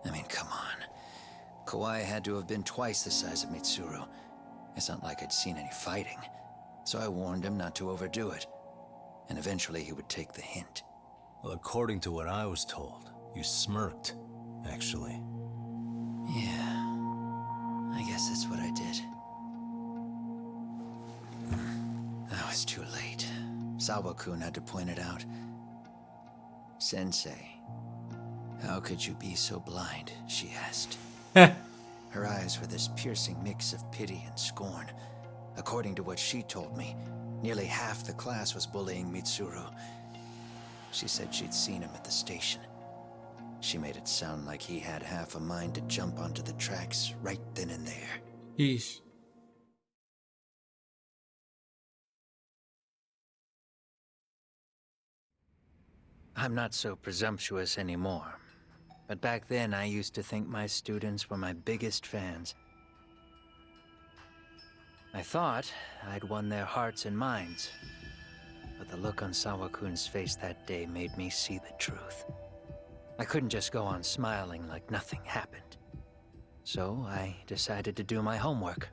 I mean, come on. Kawai had to have been twice the size of Mitsuru. It's not like I'd seen any fighting. So I warned him not to overdo it. And eventually he would take the hint. Well, according to what I was told, you smirked, actually. Yeah. I guess that's what I did. I was too late. Sawa-kun had to point it out. Sensei, how could you be so blind? She asked. Her eyes were this piercing mix of pity and scorn. According to what she told me, nearly half the class was bullying Mitsuru. She said she'd seen him at the station. She made it sound like he had half a mind to jump onto the tracks right then and there. Yeesh. I'm not so presumptuous anymore. But back then, I used to think my students were my biggest fans. I thought I'd won their hearts and minds. But the look on Sawa-kun's face that day made me see the truth. I couldn't just go on smiling like nothing happened. So I decided to do my homework.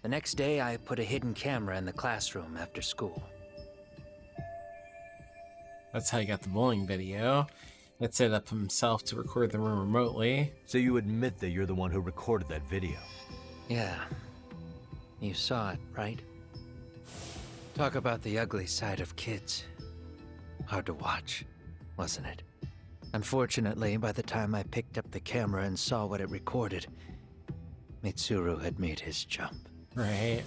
The next day, I put a hidden camera in the classroom after school. That's how he got the bowling video. That set up himself to record the room remotely. So you admit that you're the one who recorded that video? Yeah. You saw it, right? Talk about the ugly side of kids. Hard to watch, wasn't it? Unfortunately, by the time I picked up the camera and saw what it recorded, Mitsuru had made his jump. Right.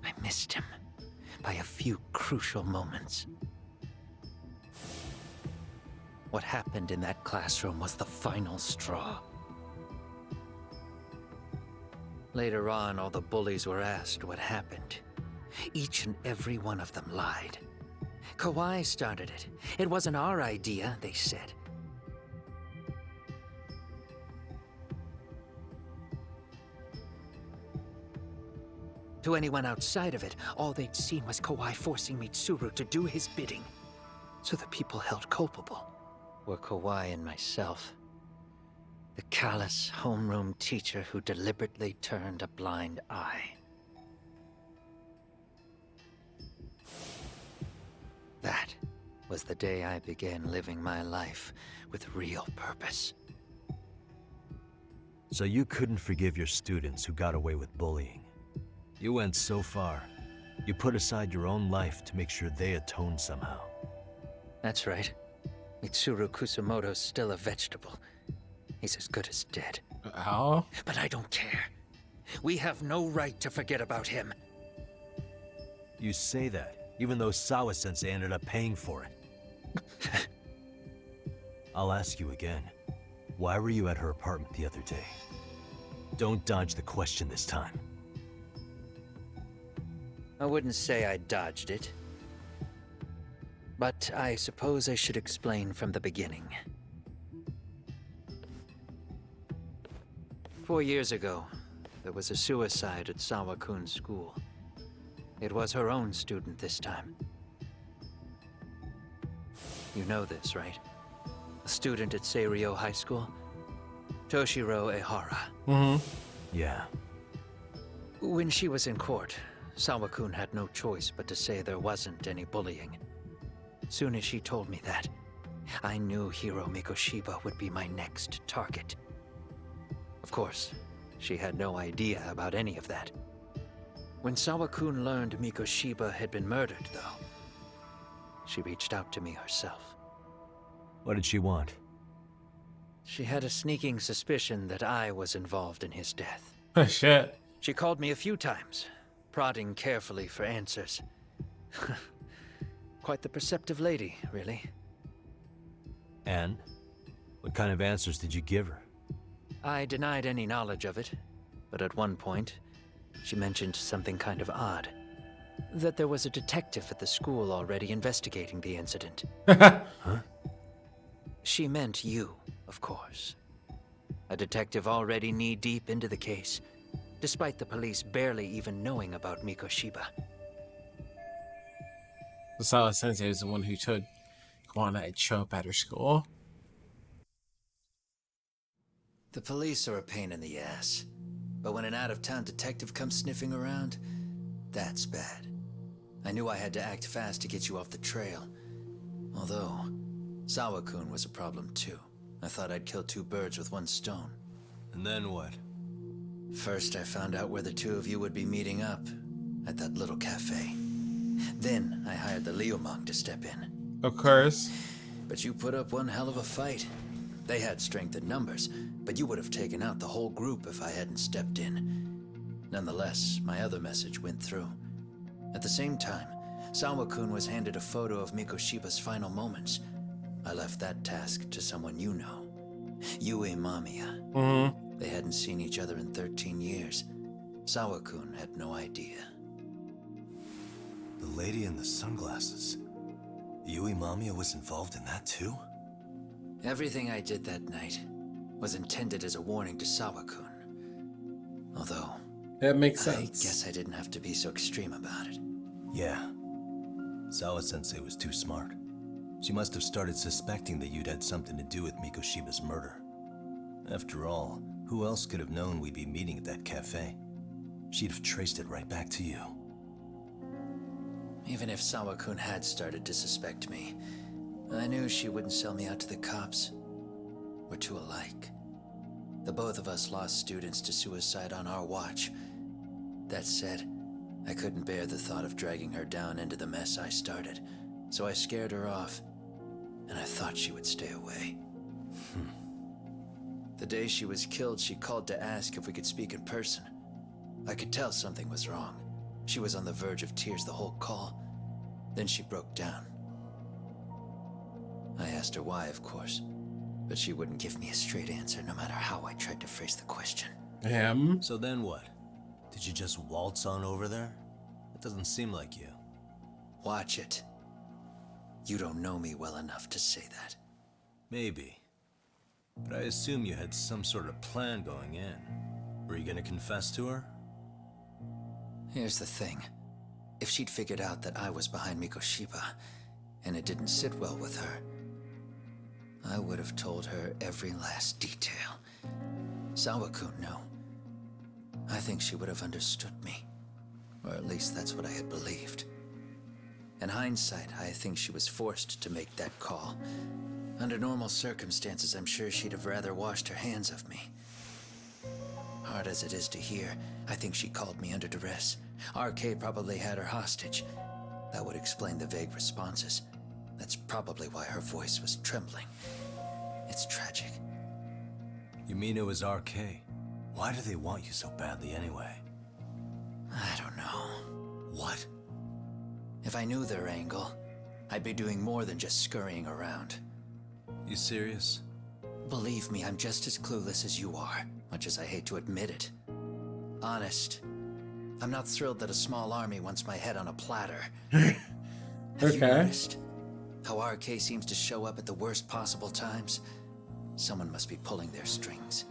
I missed him by a few crucial moments. What happened in that classroom was the final straw. Later on, all the bullies were asked what happened. Each and every one of them lied. Kawhi started it. It wasn't our idea, they said. To anyone outside of it, all they'd seen was Kawhi forcing Mitsuru to do his bidding. So the people held culpable were Kawhi and myself. The callous homeroom teacher who deliberately turned a blind eye. That was the day I began living my life with real purpose. So you couldn't forgive your students who got away with bullying. You went so far, you put aside your own life to make sure they atoned somehow. That's right. Mitsuru Kusumoto's still a vegetable. He's as good as dead. How? But I don't care. We have no right to forget about him. You say that, even though Sawa-sensei ended up paying for it. I'll ask you again. Why were you at her apartment the other day? Don't dodge the question this time. I wouldn't say I dodged it. But I suppose I should explain from the beginning. 4 years ago, there was a suicide at Sawa-kun's school. It was her own student this time. You know this, right? A student at Seiryo High School? Toshiro Ehara. Mm-hmm. Yeah. When she was in court, Sawa-kun had no choice but to say there wasn't any bullying. Soon as she told me that, I knew Hiro Mikoshiba would be my next target. Of course, she had no idea about any of that. When Sawa-kun learned Mikoshiba had been murdered, though, she reached out to me herself. What did she want? She had a sneaking suspicion that I was involved in his death. Oh, shit. She called me a few times, prodding carefully for answers. Quite the perceptive lady, really. And? What kind of answers did you give her? I denied any knowledge of it, but at one point, she mentioned something kind of odd. That there was a detective at the school already investigating the incident. Huh? She meant you, of course. A detective already knee-deep into the case, despite the police barely even knowing about Mikoshiba. Sawa-sensei was the one who told Kuwana to show up at her school. The police are a pain in the ass. But when an out-of-town detective comes sniffing around, that's bad. I knew I had to act fast to get you off the trail. Although, Sawa-kun was a problem too. I thought I'd kill two birds with one stone. And then what? First, I found out where the two of you would be meeting up. At that little cafe. Then, I hired the Liumang to step in. Of course. But you put up one hell of a fight. They had strength in numbers, but you would have taken out the whole group if I hadn't stepped in. Nonetheless, my other message went through. At the same time, Sawa-kun was handed a photo of Mikoshiba's final moments. I left that task to someone you know. Yui Mamiya. Mm-hmm. They hadn't seen each other in 13 years. Sawa-kun had no idea. The lady in the sunglasses. Yui Mamiya was involved in that too? Everything I did that night was intended as a warning to Sawa-kun. Although, that makes sense. I guess I didn't have to be so extreme about it. Yeah. Sawa-sensei was too smart. She must have started suspecting that you'd had something to do with Mikoshiba's murder. After all, who else could have known we'd be meeting at that cafe? She'd have traced it right back to you. Even if Sawa-kun had started to suspect me, I knew she wouldn't sell me out to the cops. We're too alike. The both of us lost students to suicide on our watch. That said, I couldn't bear the thought of dragging her down into the mess I started, so I scared her off, and I thought she would stay away. The day she was killed, she called to ask if we could speak in person. I could tell something was wrong. She was on the verge of tears the whole call. Then she broke down. I asked her why, of course, but she wouldn't give me a straight answer no matter how I tried to phrase the question. So then what? Did you just waltz on over there? It doesn't seem like you. Watch it. You don't know me well enough to say that. Maybe. But I assume you had some sort of plan going in. Were you gonna confess to her? Here's the thing. If she'd figured out that I was behind Mikoshiba, and it didn't sit well with her, I would have told her every last detail. Sawa-kun knew. I think she would have understood me. Or at least that's what I had believed. In hindsight, I think she was forced to make that call. Under normal circumstances, I'm sure she'd have rather washed her hands of me. Hard as it is to hear, I think she called me under duress. RK probably had her hostage. That would explain the vague responses. That's probably why her voice was trembling. It's tragic. You mean it was RK? Why do they want you so badly anyway? I don't know. What? If I knew their angle, I'd be doing more than just scurrying around. You serious? Believe me, I'm just as clueless as you are, much as I hate to admit it. Honest. I'm not thrilled that a small army wants my head on a platter. Have you noticed how RK seems to show up at the worst possible times? Someone must be pulling their strings.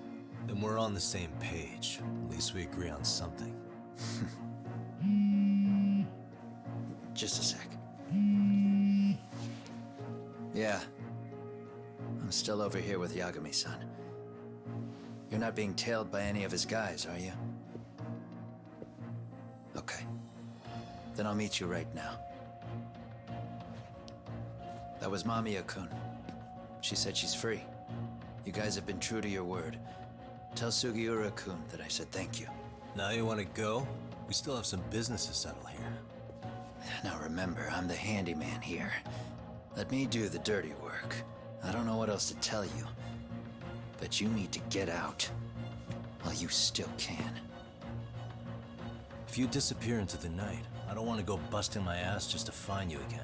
Then we're on the same page. At least we agree on something. Just a sec. Yeah. I'm still over here with Yagami-san. You're not being tailed by any of his guys, are you? Okay. Then I'll meet you right now. That was Mamiya-kun. She said she's free. You guys have been true to your word. Tell Sugiura-kun that I said thank you. Now you want to go? We still have some business to settle here. Now remember, I'm the handyman here. Let me do the dirty work. I don't know what else to tell you, but you need to get out while you still can. If you disappear into the night, I don't want to go busting my ass just to find you again.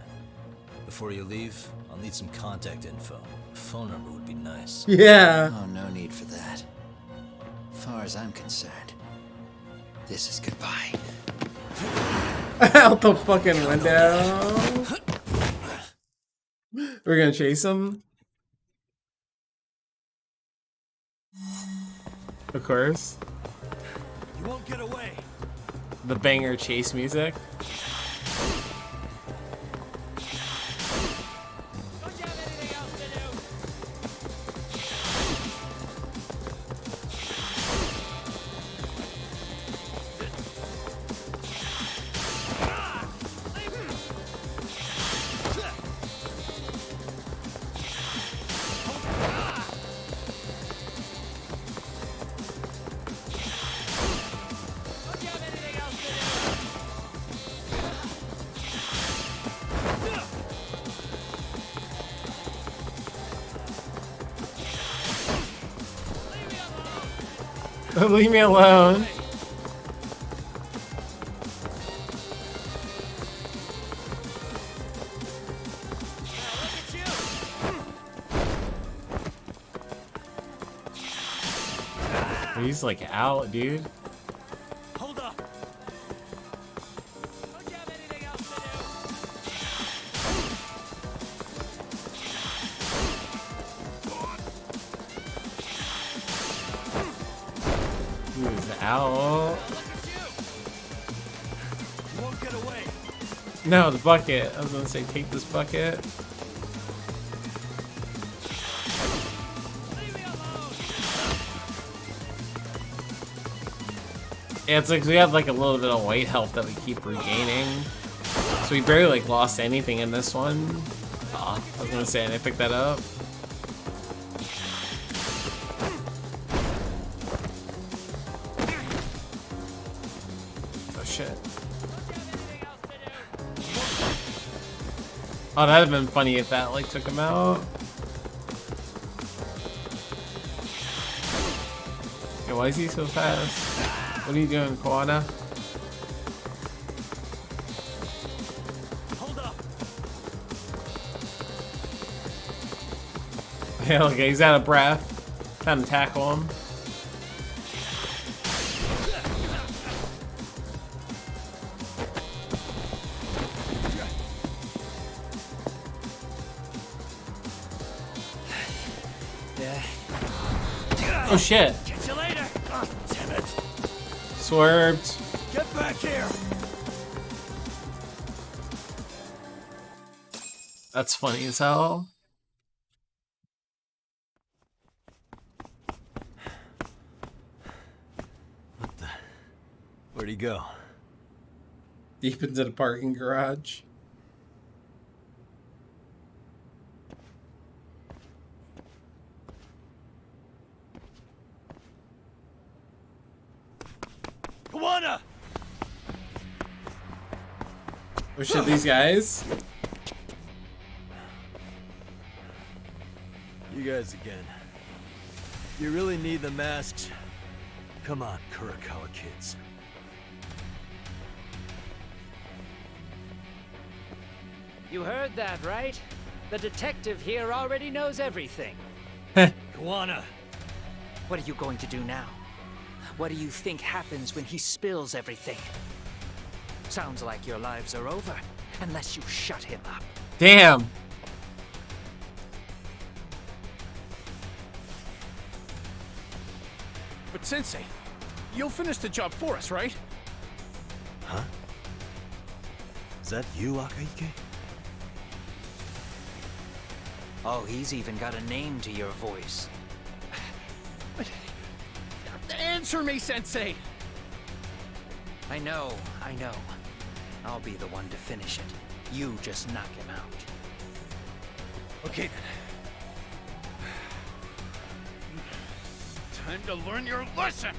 Before you leave, I'll need some contact info. A phone number would be nice. Yeah. Oh, no need for that. As far as I'm concerned, this is goodbye. Out the fucking window. We're gonna chase him. Of course. You won't get away. The banger chase music. Leave me alone. He's like out, dude. Hold up. He's out. You won't get away. No, the bucket. I was gonna say take this bucket. Yeah, it's like we have like a little bit of white health that we keep regaining. So So we barely like lost anything in this one. Aw, I was gonna say, and I picked that up. Oh shit. Oh, that'd have been funny if that like took him out. Yeah, why is he so fast? What are you doing, Koana? Hold up. Yeah, okay, he's out of breath. Time to tackle him. Oh shit. Catch you later. Oh, damn it. Swerved. Get back here. That's funny as hell. Where'd he go? Deep into the parking garage. Koana! Oh shit, these guys? You guys again. You really need the masks? Come on, Kurakawa kids. You heard that, right? The detective here already knows everything. Koana! What are you going to do now? What do you think happens when he spills everything? Sounds like your lives are over, unless you shut him up. Damn. But Sensei, you'll finish the job for us, right? Huh? Is that you, Akaike? Oh, he's even got a name to your voice. Answer me, Sensei! I know. I'll be the one to finish it. You just knock him out. Okay then. Time to learn your lesson!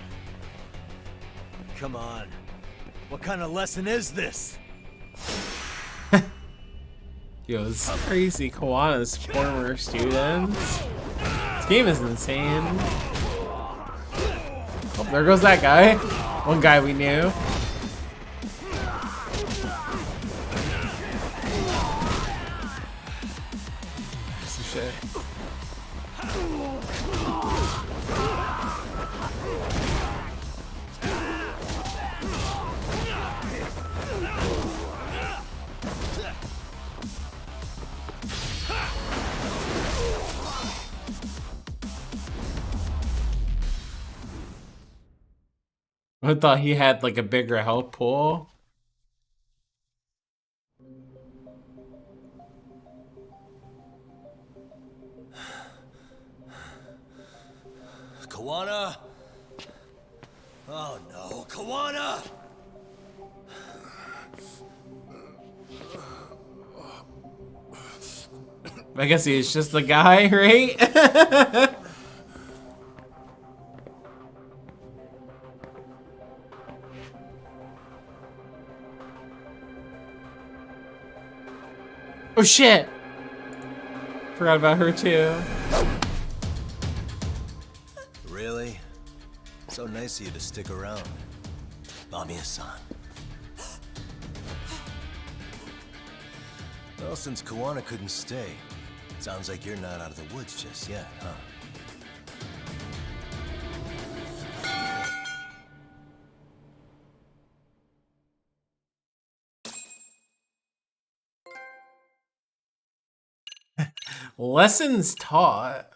Come on. What kind of lesson is this? Yo, this is crazy. Koana's former students. This game is insane. Oh, there goes that guy. One guy we knew. Piece of shit. I thought he had like a bigger health pool. Koana! Oh no, Koana! I guess he's just the guy, right? Oh shit! Forgot about her too. Really? So nice of you to stick around. Bamiya-san. Well, since Koana couldn't stay, sounds like you're not out of the woods just yet, huh? Lessons taught.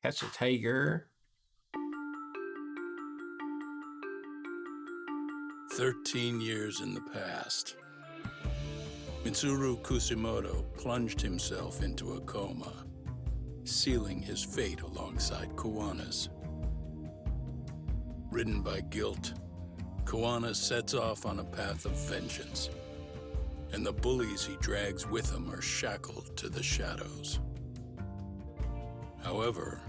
Catch a tiger. 13 years in the past. Mitsuru Kusumoto plunged himself into a coma, sealing his fate alongside Koana's. Ridden by guilt, Kuwana sets off on a path of vengeance, and the bullies he drags with him are shackled to the shadows. However,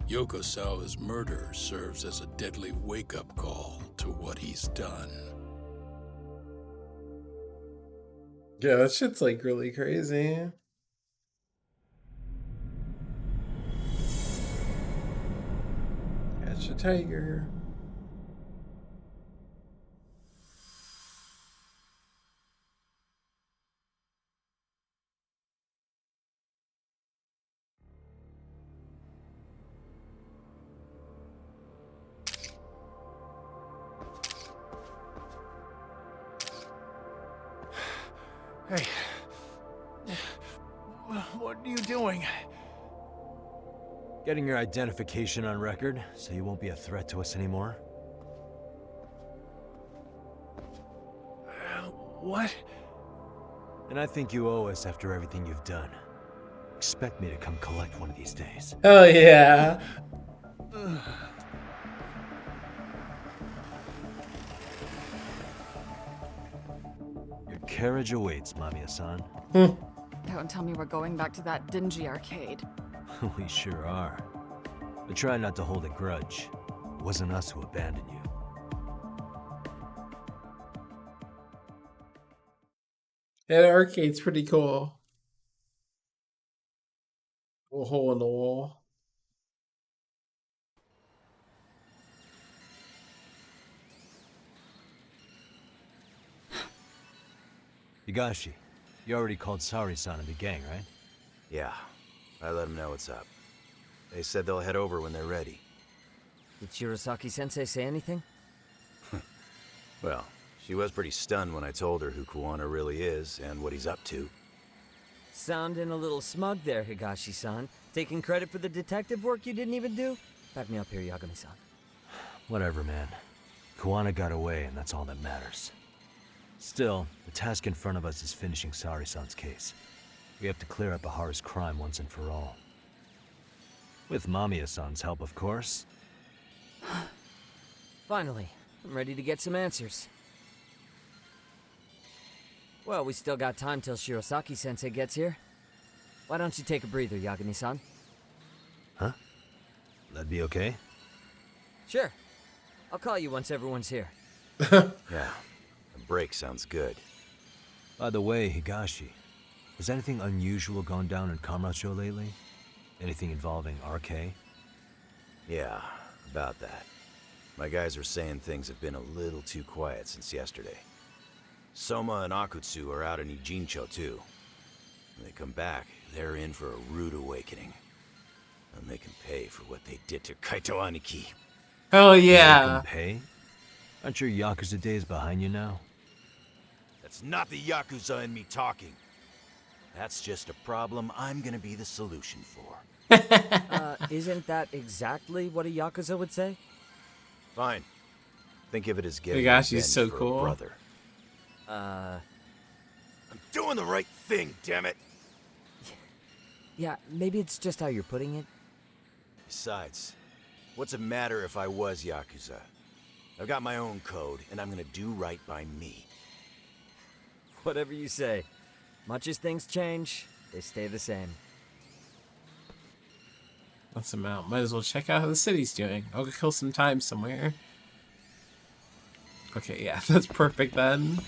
Yokosawa's murder serves as a deadly wake-up call to what he's done. Yeah, that shit's like really crazy. Catch a tiger. Hey. What are you doing? Getting your identification on record, so you won't be a threat to us anymore. What? And I think you owe us after everything you've done. Expect me to come collect one of these days. Hell yeah. Your carriage awaits, Mamiya-san. Don't tell me we're going back to that dingy arcade. We sure are. But try not to hold a grudge. It wasn't us who abandoned you. Yeah, the arcade's pretty cool. A hole in the wall. Higashi, you already called Sari-san and the gang, right? Yeah, I let them know what's up. They said they'll head over when they're ready. Did Shirosaki-sensei say anything? Well, she was pretty stunned when I told her who Kuwana really is and what he's up to. Sounding a little smug there, Higashi-san. Taking credit for the detective work you didn't even do? Back me up here, Yagami-san. Whatever, man. Kuwana got away, and that's all that matters. Still, the task in front of us is finishing Sari-san's case. We have to clear up Ahara's crime once and for all. With Mamiya-san's help, of course. Finally, I'm ready to get some answers. Well, we still got time till Shirosaki-sensei gets here. Why don't you take a breather, Yagami-san? Huh? That'd be okay? Sure. I'll call you once everyone's here. Yeah, a break sounds good. By the way, Higashi, has anything unusual gone down in Kamurocho lately? Anything involving RK? Yeah, about that. My guys are saying things have been a little too quiet since yesterday. Soma and Akutsu are out in Ijincho too. When they come back, they're in for a rude awakening. And they can pay for what they did to Kaito Aniki. Hell yeah. Pay? Aren't your Yakuza days behind you now? That's not the Yakuza in me talking. That's just a problem I'm gonna be the solution for. Isn't that exactly what a Yakuza would say? Fine. Think of it as giving Higashi's so for a cool. brother. I'm doing the right thing, damn it! Yeah, maybe it's just how you're putting it. Besides, what's it matter if I was Yakuza? I've got my own code, and I'm gonna do right by me. Whatever you say. Much as things change, they stay the same. Let's them out. Might as well check out how the city's doing. I'll go kill some time somewhere. Okay, yeah, that's perfect then.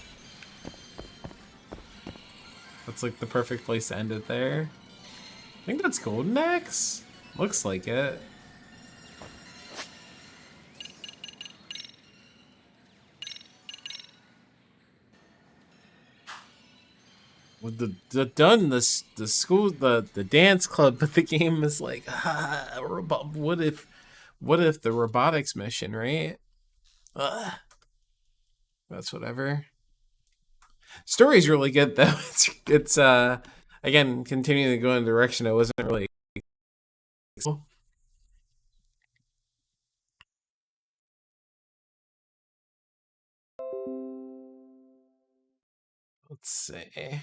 That's like the perfect place to end it there. I think that's Golden Axe. Looks like it. With the school, the dance club, but the game is like, what if the robotics mission, right? That's whatever. Story's really good though. It's again continuing to go in a direction I wasn't really. Let's see.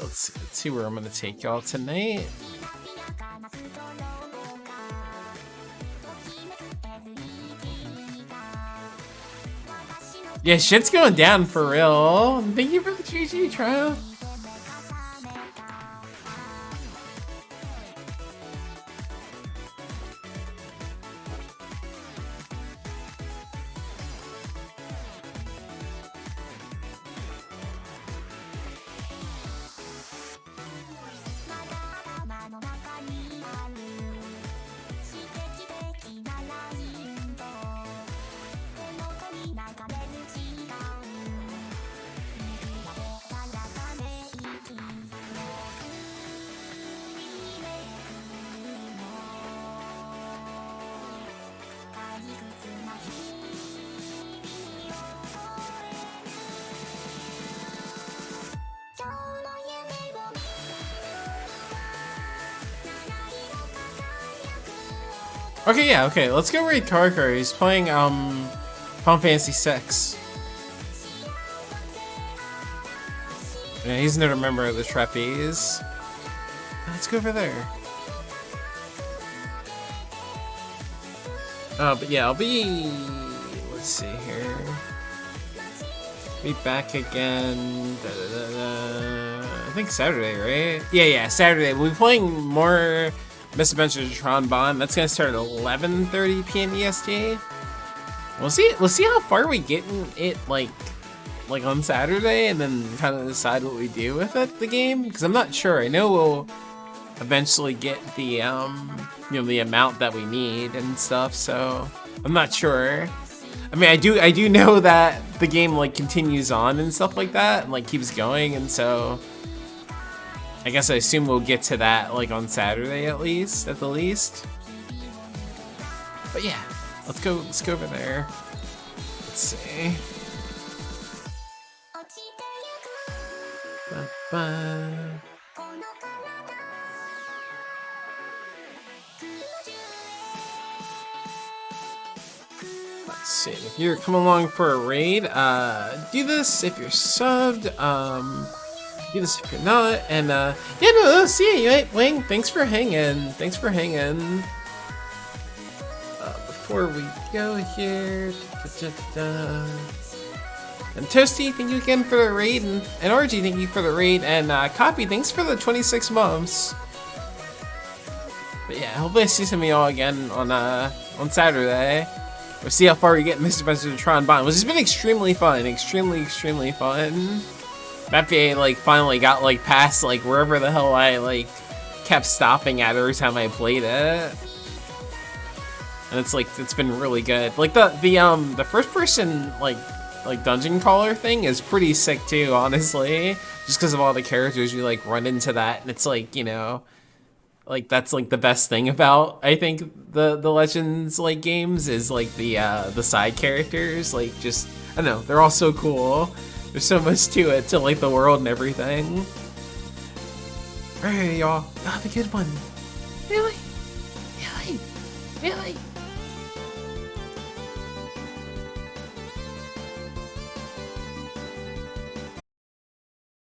let's see where I'm gonna take y'all tonight. Yeah, shit's going down for real. Thank you for the GG trial. Okay, yeah, okay, let's go raid Karkar. He's playing, Final Fantasy VI. Yeah, he's not a member of the Trapeze. Let's go over there. But yeah, I'll be, let's see here. Be back again, I think Saturday, right? Yeah, Saturday. We'll be playing more Misadventures of Tron Bonne. That's gonna start at 11:30 p.m. EST. We'll see how far we get in it, like on Saturday, and then kind of decide what we do with it, the game. Because I'm not sure. I know we'll eventually get the the amount that we need and stuff. So I'm not sure. I mean, I do know that the game like continues on and stuff like that, and like keeps going, and so I guess I assume we'll get to that like on Saturday at the least. But yeah, let's go over there. Let's see. Ba-ba. Let's see. If you're coming along for a raid, do this if you're subbed. Do this if you're not, and yeah, no, see you, Wing. Thanks for hanging. Before we go here, and Toasty, thank you again for the raid, and RG, thank you for the raid, and Copy, thanks for the 26 months. But yeah, hopefully I see some of y'all again on Saturday. We'll see how far we get in Misadventures of Tron Bonne, which has been extremely fun, extremely fun. Mappa like finally got like past like wherever the hell I like kept stopping at every time I played it, and it's been really good. Like the first person like dungeon crawler thing is pretty sick too, honestly, just because of all the characters you like run into that, and it's like, you know, like that's like the best thing about I think the Legends like games is like the side characters, like just I don't know, they're all so cool. There's so much to it, to like the world and everything. Alright, y'all. Have a good one. Really?